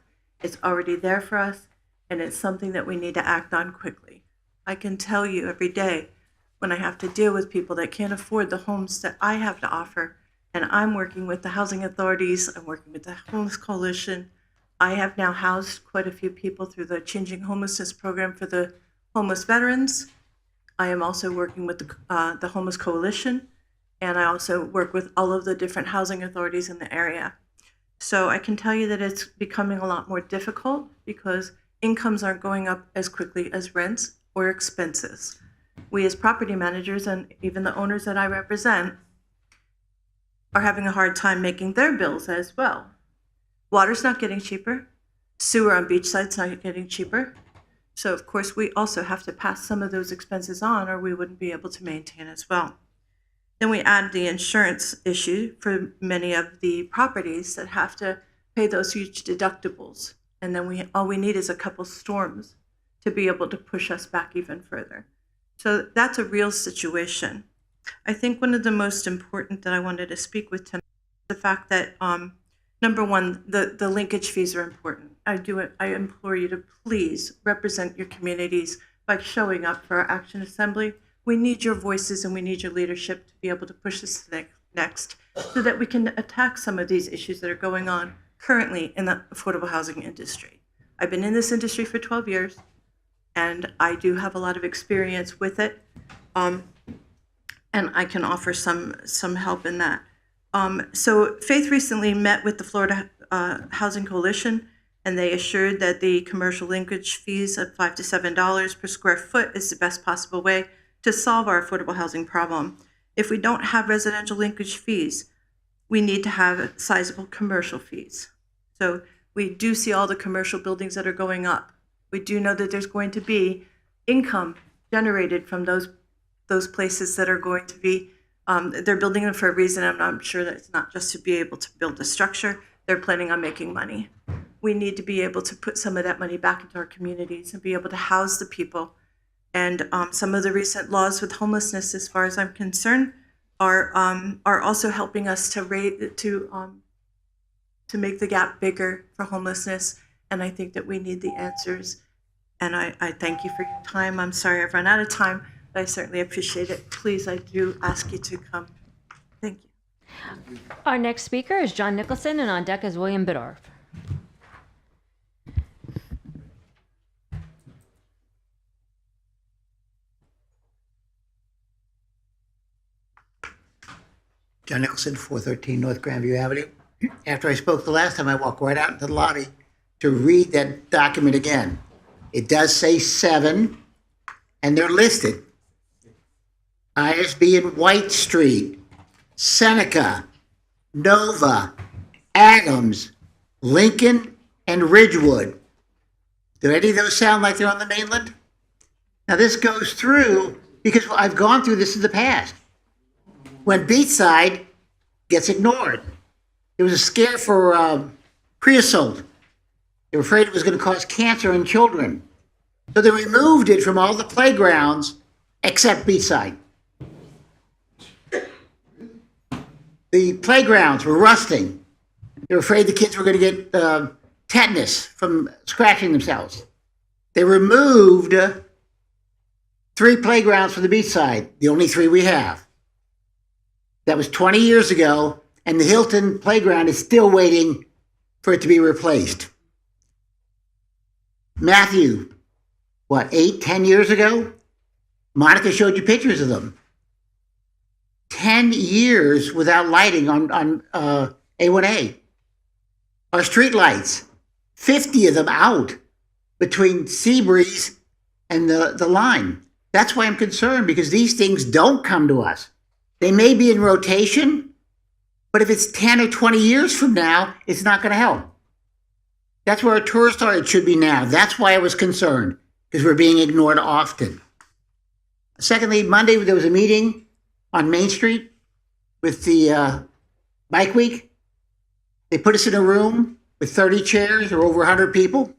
It's already there for us, and it's something that we need to act on quickly. I can tell you every day when I have to deal with people that can't afford the homes that I have to offer, and I'm working with the housing authorities, I'm working with the Homeless Coalition. I have now housed quite a few people through the Changing Homelessness program for the homeless veterans. I am also working with the Homeless Coalition, and I also work with all of the different housing authorities in the area. So I can tell you that it's becoming a lot more difficult because incomes aren't going up as quickly as rents or expenses. We as property managers and even the owners that I represent are having a hard time making their bills as well. Water's not getting cheaper. Sewer on beachside's not getting cheaper. So of course we also have to pass some of those expenses on or we wouldn't be able to maintain as well. Then we add the insurance issue for many of the properties that have to pay those huge deductibles. And then all we need is a couple storms to be able to push us back even further. So that's a real situation. I think one of the most important that I wanted to speak with tonight is the fact that, number one, the linkage fees are important. I implore you to please represent your communities by showing up for our Action Assembly. We need your voices and we need your leadership to be able to push this next so that we can attack some of these issues that are going on currently in the affordable housing industry. I've been in this industry for 12 years and I do have a lot of experience with it, and I can offer some help in that. So Faith recently met with the Florida Housing Coalition, and they assured that the commercial linkage fees of $5 to $7 per square foot is the best possible way to solve our affordable housing problem. If we don't have residential linkage fees, we need to have sizable commercial fees. So we do see all the commercial buildings that are going up. We do know that there's going to be income generated from those places that are going to be, they're building them for a reason. I'm sure that it's not just to be able to build a structure. They're planning on making money. We need to be able to put some of that money back into our communities and be able to house the people. And some of the recent laws with homelessness, as far as I'm concerned, are also helping us to make the gap bigger for homelessness. And I think that we need the answers. And I thank you for your time. I'm sorry I've run out of time, but I certainly appreciate it. Please, I do ask you to come. Thank you. Our next speaker is John Nicholson, and on deck is William Biddorf. John Nicholson, 413 North Grandview Avenue. After I spoke the last time, I walked right out into the lobby to read that document again. It does say 7, and they're listed. ISB in White Street, Seneca, Nova, Adams, Lincoln, and Ridgewood. Do any of those sound like they're on the mainland? Now this goes through, because I've gone through this in the past. When Beachside gets ignored. There was a scare for creosote. They were afraid it was going to cause cancer in children. So they removed it from all the playgrounds except Beachside. The playgrounds were rusting. They were afraid the kids were going to get tetanus from scratching themselves. They removed 3 playgrounds from the Beachside, the only 3 we have. That was 20 years ago, and the Hilton playground is still waiting for it to be replaced. Matthew, 8, 10 years ago? Monica showed you pictures of them. 10 years without lighting on A1A. Our street lights, 50 of them out between Seabreeze and the line. That's why I'm concerned, because these things don't come to us. They may be in rotation, but if it's 10 or 20 years from now, it's not going to help. That's where a tourist it should be now. That's why I was concerned, because we're being ignored often. Secondly, Monday there was a meeting on Main Street with the Bike Week. They put us in a room with 30 chairs or over 100 people.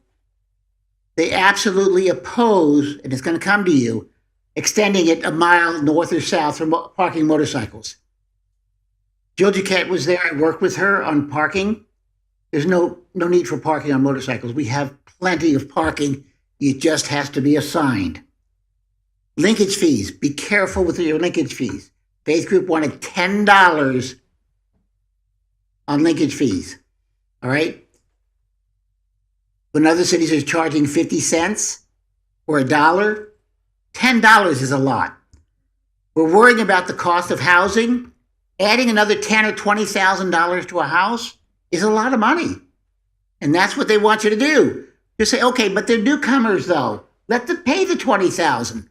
They absolutely oppose, and it's going to come to you, extending it a mile north or south from parking motorcycles. Jill Duquette was there. I worked with her on parking. There's no need for parking on motorcycles. We have plenty of parking. It just has to be assigned. Linkage fees. Be careful with your linkage fees. Faith Group wanted $10 on linkage fees. All right? When other cities are charging 50 cents or $1, $10 is a lot. We're worrying about the cost of housing. Adding another $10,000 or $20,000 to a house is a lot of money. And that's what they want you to do. You say, okay, but they're newcomers though. Let them pay the $20,000.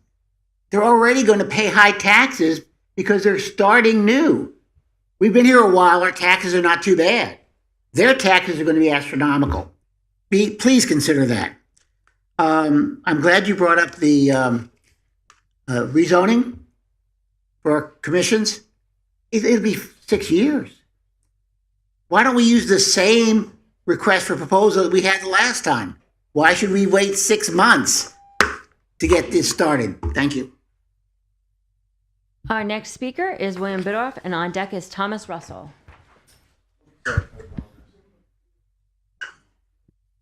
They're already going to pay high taxes because they're starting new. We've been here a while. Our taxes are not too bad. Their taxes are going to be astronomical. Please consider that. I'm glad you brought up the rezoning for our commissions. It'll be 6 years. Why don't we use the same request for proposal that we had the last time? Why should we wait 6 months to get this started? Thank you. Our next speaker is William Biddorf, and on deck is Thomas Russell.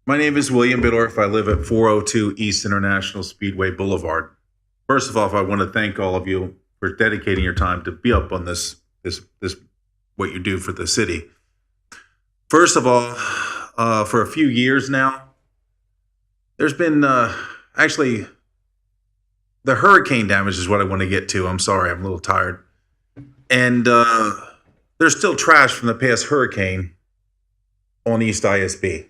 My name is William Biddorf. I live at 402 East International Speedway Boulevard. First of all, I want to thank all of you for dedicating your time to be up on this what you do for the city. First of all, for a few years now, there's been actually the hurricane damage is what I want to get to. I'm sorry, I'm a little tired. And there's still trash from the past hurricane on East ISB.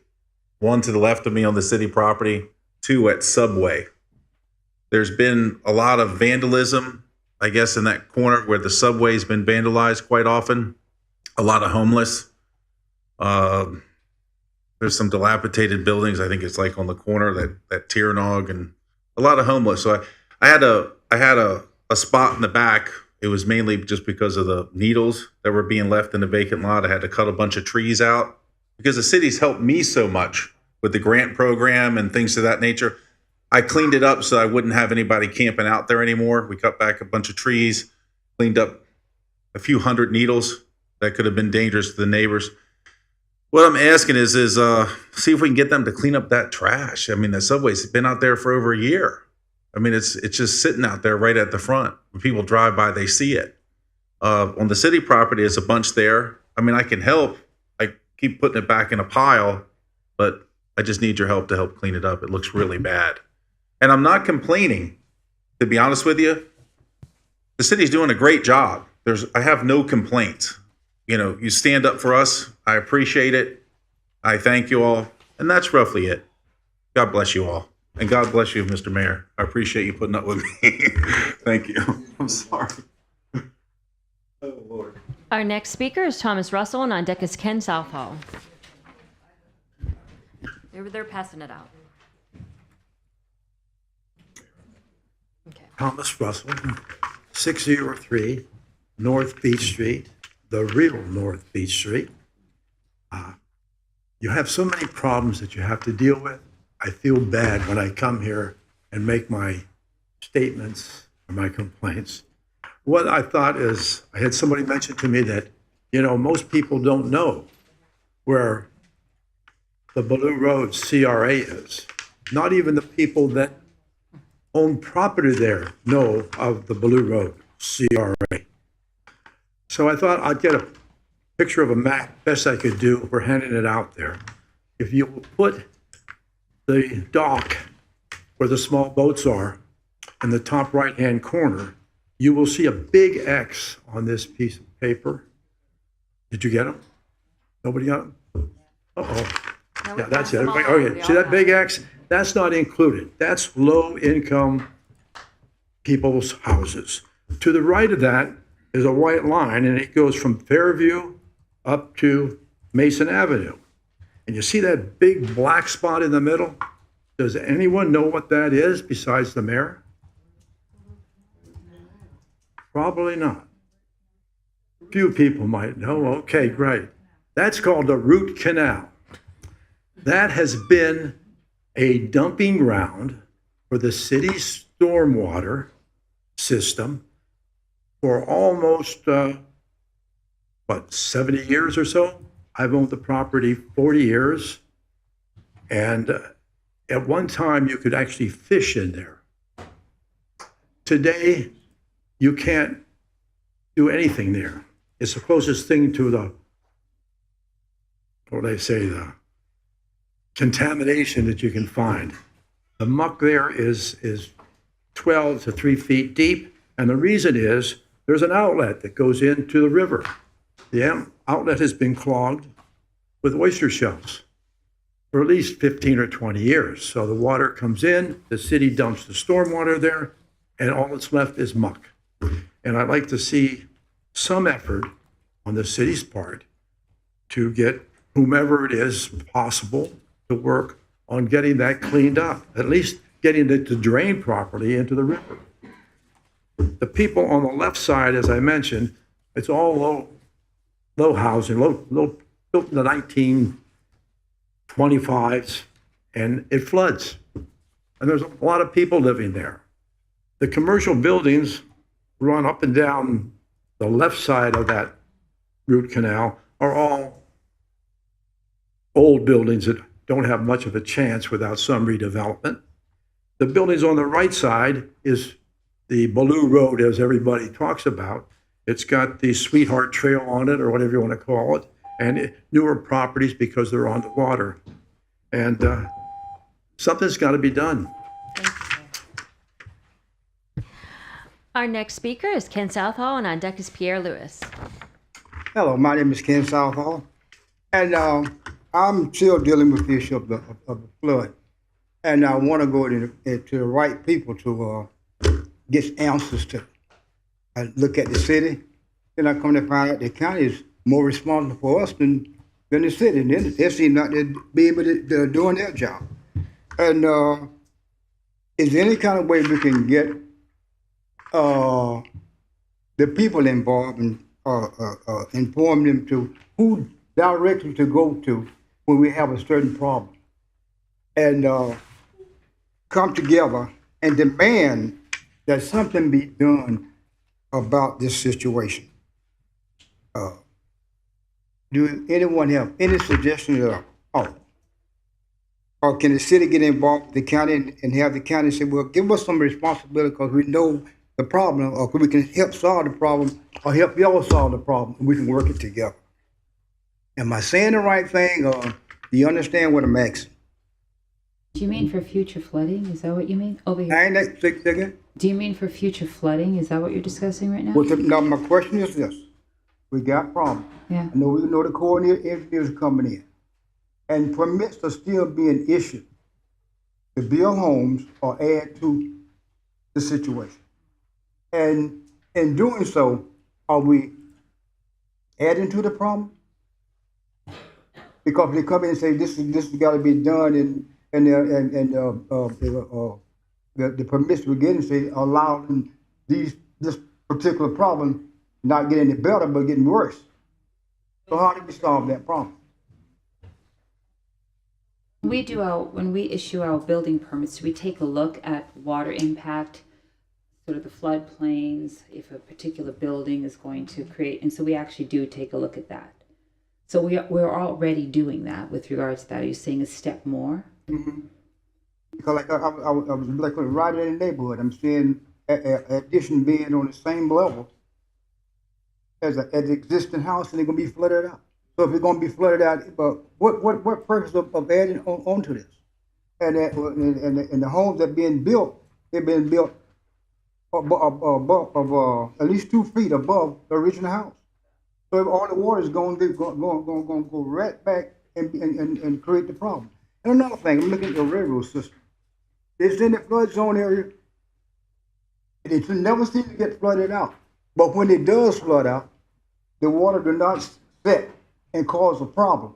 1 to the left of me on the city property, 2 at Subway. There's been a lot of vandalism, I guess, in that corner where the subway's been vandalized quite often. A lot of homeless. There's some dilapidated buildings. I think it's like on the corner, that Tiernog, and a lot of homeless. So I had a spot in the back. It was mainly just because of the needles that were being left in the vacant lot. I had to cut a bunch of trees out because the city's helped me so much with the grant program and things of that nature. I cleaned it up so I wouldn't have anybody camping out there anymore. We cut back a bunch of trees, cleaned up a few hundred needles that could have been dangerous to the neighbors. What I'm asking is see if we can get them to clean up that trash. I mean, the subway's been out there for over a year. I mean, it's just sitting out there right at the front. When people drive by, they see it. On the city property, there's a bunch there. I mean, I can help. I keep putting it back in a pile, but I just need your help to help clean it up. It looks really bad. And I'm not complaining, to be honest with you. The city's doing a great job. I have no complaints. you stand up for us. I appreciate it. I thank you all. And that's roughly it. God bless you all. And God bless you, Mr. Mayor. I appreciate you putting up with me. Thank you. I'm sorry. Oh, Lord. Our next speaker is Thomas Russell, and on deck is Ken Southall. They're passing it out. Thomas Russell, 603 North Beach Street, the real North Beach Street. You have so many problems that you have to deal with. I feel bad when I come here and make my statements or my complaints. What I thought is, I had somebody mention to me that, most people don't know where the Blue Road CRA is. Not even the people that own property there know of the Blue Road CRA. So I thought I'd get a picture of a map, best I could do. We're handing it out there. If you will put the dock where the small boats are in the top right-hand corner, you will see a big X on this piece of paper. Did you get them? Nobody got them? Uh-oh. Yeah, that's it. Okay, see that big X? That's not included. That's low-income people's houses. To the right of that is a white line, and it goes from Fairview up to Mason Avenue. And you see that big black spot in the middle? Does anyone know what that is besides the mayor? Probably not. Few people might know. Okay, great. That's called the root canal. That has been a dumping ground for the city's stormwater system for almost, 70 years or so? I've owned the property 40 years. And at one time, you could actually fish in there. Today, you can't do anything there. It's the closest thing to the contamination that you can find. The muck there is 12 to 3 feet deep, and the reason is there's an outlet that goes into the river. The outlet has been clogged with oyster shells for at least 15 or 20 years. So the water comes in, the city dumps the stormwater there, and all that's left is muck. And I'd like to see some effort on the city's part to get whomever it is possible to work on getting that cleaned up, at least getting it to drain properly into the river. The people on the left side, as I mentioned, it's all low housing, built in the 1925s, and it floods. And there's a lot of people living there. The commercial buildings run up and down the left side of that root canal are all old buildings that don't have much of a chance without some redevelopment. The buildings on the right side is the Blue Road, as everybody talks about. It's got the Sweetheart Trail on it, or whatever you want to call it, and newer properties because they're on the water. And something's got to be done. Our next speaker is Ken Southall, and on deck is Pierre Lewis. Hello, my name is Ken Southall, and I'm still dealing with the issue of the flood. And I want to go to the right people to get answers to. I look at the city, then I come to find out the county is more responsible for us than the city. And then they seem not to be able to doing their job. And is there any kind of way we can get the people involved and inform them to who directly to go to when we have a certain problem, and come together and demand that something be done about this situation? Do anyone have any suggestions at all? Or can the city get involved with the county and have the county say, well, give us some responsibility because we know the problem, or we can help solve the problem, or help y'all solve the problem, and we can work it together? Am I saying the right thing, or do you understand what I'm asking? Do you mean for future flooding? Is that what you mean? Over here. Do you mean for future flooding? Is that what you're discussing right now? Now, my question is this. We got problems. Yeah. I know we know the Corps and the engineers are coming in. And permits are still being issued to build homes or add to the situation. And in doing so, are we adding to the problem? Because they come in and say this has got to be done, the permits we're getting say allowing this particular problem not getting any better but getting worse. So how do we solve that problem? When we issue our building permits, we take a look at water impact, sort of the floodplains, if a particular building is going to create, and so we actually do take a look at that. So we're already doing that with regards to that. Are you saying a step more? Mm-hmm. Because like I was like right in the neighborhood, I'm seeing addition being on the same level as the existing house, and they're gonna be flooded out. So if it's gonna be flooded out, but what purpose of adding onto this? And the homes that being built, they've been built above at least 2 feet above the original house. So if all the water is going to go right back and create the problem. And another thing, I'm looking at the railroad system. It's in the flood zone area. It never seems to get flooded out. But when it does flood out, the water does not set and cause a problem.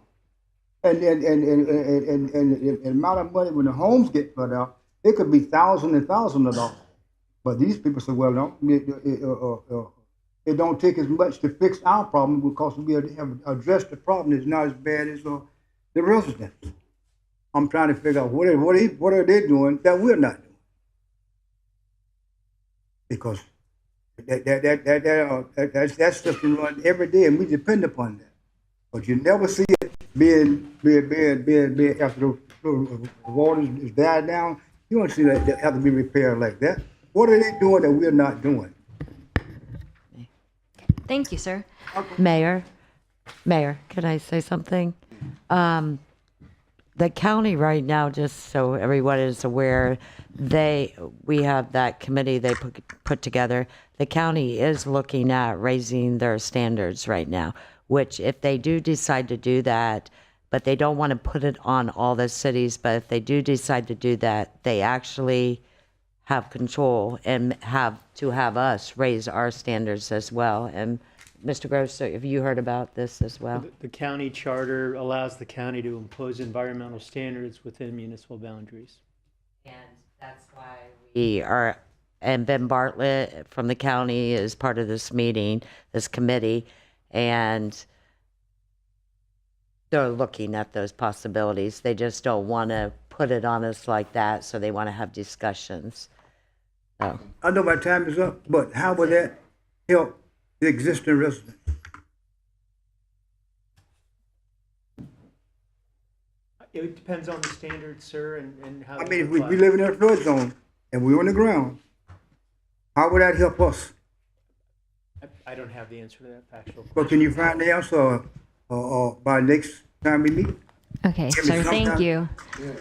And the amount of money when the homes get flooded out, it could be thousands and thousands of dollars. But these people say, well, no, it don't take as much to fix our problem because we have addressed the problem. It's not as bad as the residents. I'm trying to figure out what are they doing that we're not doing. Because that's just run every day, and we depend upon that. But you never see it being after the water is died down. You don't see that have to be repaired like that. What are they doing that we're not doing? Thank you, sir. Mayor, can I say something? The county right now, just so everyone is aware, we have that committee they put together. The county is looking at raising their standards right now, which if they do decide to do that, but they don't want to put it on all the cities, but if they do decide to do that, they actually have control and have us raise our standards as well. And Mr. Gross, have you heard about this as well? The county charter allows the county to impose environmental standards within municipal boundaries. And that's why we are, and Ben Bartlett from the county is part of this meeting, this committee, and they're looking at those possibilities. They just don't want to put it on us like that, so they want to have discussions. So. I know my time is up, but how would that help the existing residents? It depends on the standards, sir, and how. I mean, if we live in a flood zone and we're on the ground, how would that help us? I don't have the answer to that factual question. But can you find the answer by next time we meet? Okay, sir, thank you. We're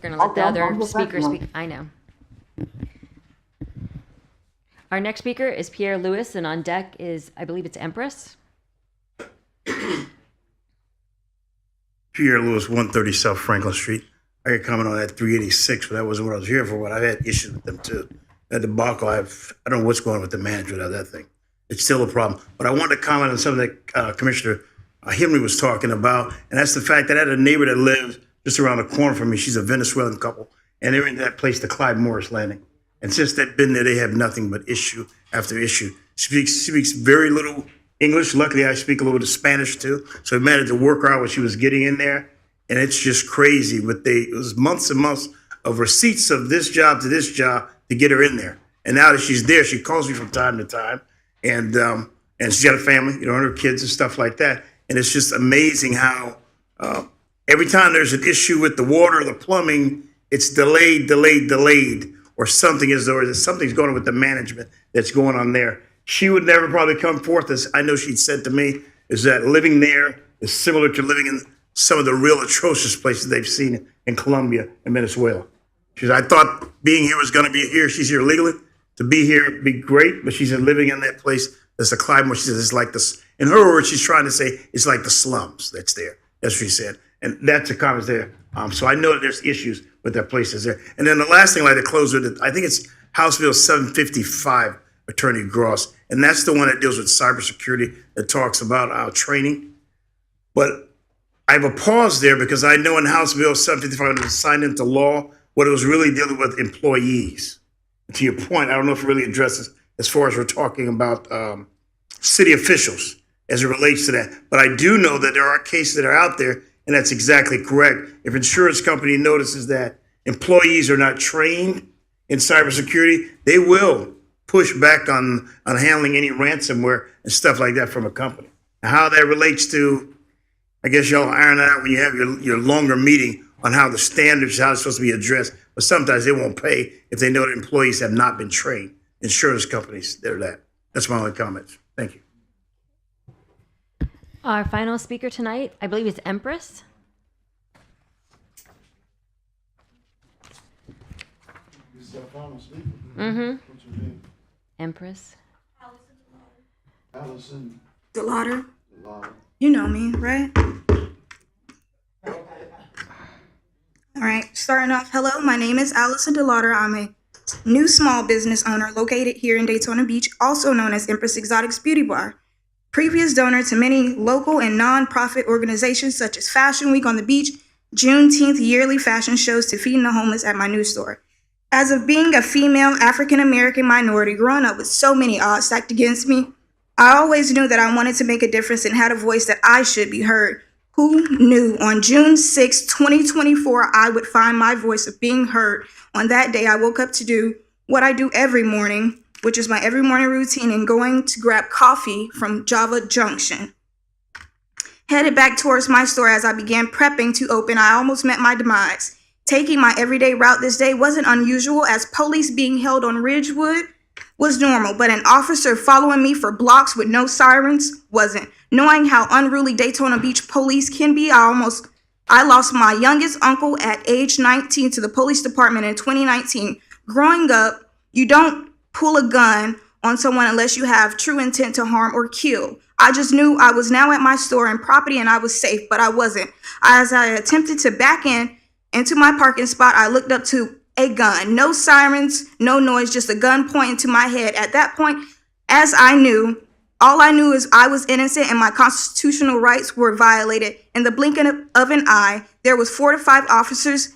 going to let the other speaker speak. I know. Our next speaker is Pierre Lewis, and on deck is, I believe it's Empress. Pierre Lewis, 130 South Franklin Street. I got comment on that 386, but that wasn't what I was here for. But I've had issues with them too. That debacle, I don't know what's going on with the management of that thing. It's still a problem. But I wanted to comment on something that Commissioner Henry was talking about, and that's the fact that I had a neighbor that lives just around the corner from me. She's a Venezuelan couple, and they're in that place, the Clyde Morris Landing. And since they've been there, they have nothing but issue after issue. Speaks very little English. Luckily, I speak a little bit of Spanish too. So we managed to work out what she was getting in there. And it's just crazy. But it was months and months of receipts of this job to this job to get her in there. And now that she's there, she calls me from time to time. And she's got a family, and her kids and stuff like that. And it's just amazing how every time there's an issue with the water or the plumbing, it's delayed. Or something's going on with the management that's going on there. She would never probably come forth, as I know she'd said to me, is that living there is similar to living in some of the real atrocious places they've seen in Colombia and Venezuela. She said, I thought being here was going to be here. She's here legally. To be here would be great, but she's living in that place. That's a climate. She says it's like this In her words, she's trying to say it's like the slums that's there. That's what she said. And that's a comment there. So I know that there's issues with that places there. And then the last thing I'd like to close with, I think it's House Bill 755, Attorney Gross. And that's the one that deals with cybersecurity, that talks about our training. But I have a pause there because I know in House Bill 755, it was signed into law, what it was really dealing with employees. To your point, I don't know if it really addresses as far as we're talking about city officials as it relates to that. But I do know that there are cases that are out there, and that's exactly correct. If insurance company notices that employees are not trained in cybersecurity, they will push back on handling any ransomware and stuff like that from a company. Now, how that relates to, I guess y'all iron that out when you have your longer meeting on how the standards, how it's supposed to be addressed. But sometimes they won't pay if they know that employees have not been trained. Insurance companies, they're that. That's my only comments. Thank you. Our final speaker tonight, I believe, is Empress. Mm-hmm. Empress. Allison DeLauder. You know me, right? All right, starting off, hello, my name is Allison DeLauder. I'm a new small business owner located here in Daytona Beach, also known as Empress Exotics Beauty Bar. Previous donor to many local and non-profit organizations such as Fashion Week on the Beach, Juneteenth yearly fashion shows to feeding the homeless at my new store. As of being a female African-American minority growing up with so many odds stacked against me, I always knew that I wanted to make a difference and had a voice that I should be heard. Who knew on June 6, 2024, I would find my voice of being heard? On that day, I woke up to do what I do every morning, which is my every morning routine, and going to grab coffee from Java Junction. Headed back towards my store as I began prepping to open, I almost met my demise. Taking my everyday route this day wasn't unusual, as police being held on Ridgewood was normal, but an officer following me for blocks with no sirens wasn't. Knowing how unruly Daytona Beach police can be, I lost my youngest uncle at age 19 to the police department in 2019. Growing up, you don't pull a gun on someone unless you have true intent to harm or kill. I just knew I was now at my store and property and I was safe, but I wasn't. As I attempted to back into my parking spot, I looked up to a gun. No sirens, no noise, just a gun pointing to my head. At that point, all I knew is I was innocent and my constitutional rights were violated. In the blinking of an eye, there was 4 to 5 officers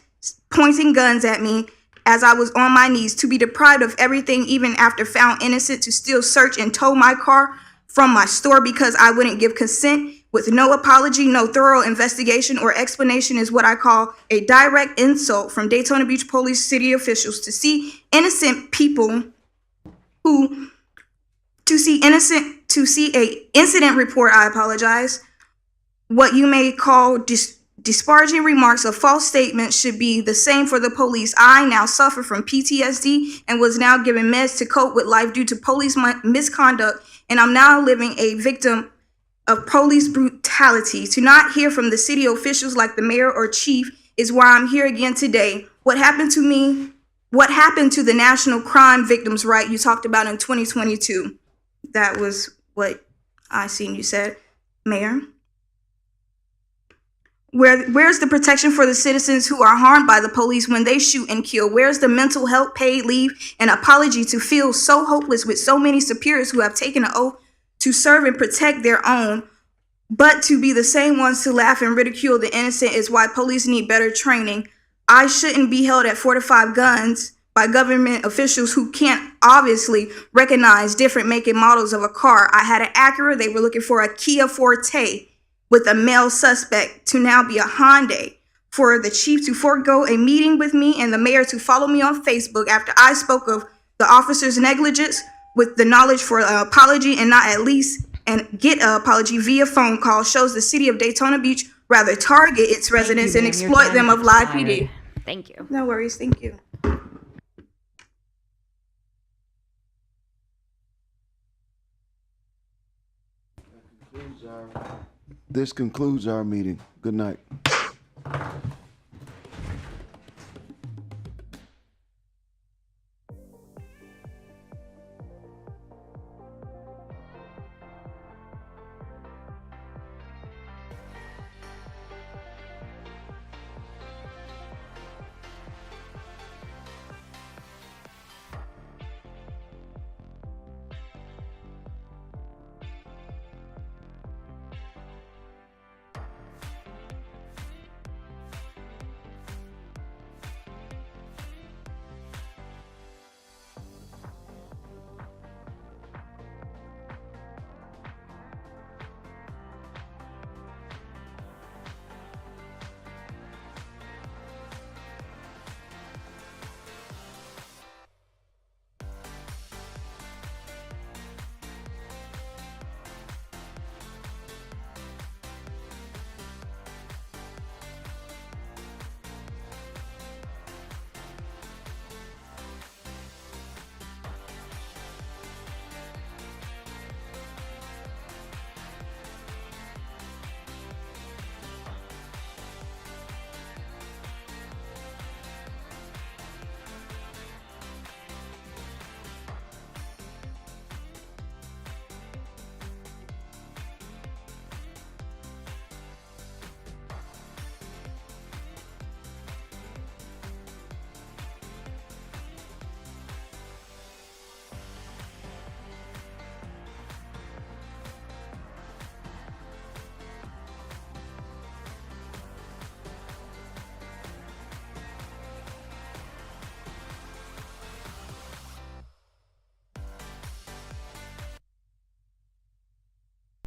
pointing guns at me as I was on my knees. To be deprived of everything, even after found innocent, to still search and tow my car from my store because I wouldn't give consent with no apology, no thorough investigation or explanation is what I call a direct insult from Daytona Beach Police city officials. To see a incident report, what you may call disparaging remarks or false statements should be the same for the police. I now suffer from PTSD and was now given meds to cope with life due to police misconduct, and I'm now living a victim of police brutality. To not hear from the city officials like the mayor or chief is why I'm here again today. What happened to me? What happened to the National Crime Victims' Right you talked about in 2022? That was what I seen you said, Mayor. Where's the protection for the citizens who are harmed by the police when they shoot and kill? Where's the mental health, paid leave, and apology to feel so hopeless with so many superiors who have taken an oath to serve and protect their own, but to be the same ones to laugh and ridicule the innocent is why police need better training. I shouldn't be held at 4 to 5 guns by government officials who can't obviously recognize different make and models of a car. I had an Acura. They were looking for a Kia Forte with a male suspect to now be a Hyundai. For the chief to forego a meeting with me and the mayor to follow me on Facebook after I spoke of the officer's negligence with the knowledge for an apology and not at least and get an apology via phone call shows the city of Daytona Beach rather target its residents and exploit them of live PD. Thank you. No worries. Thank you. This concludes our meeting. Good night.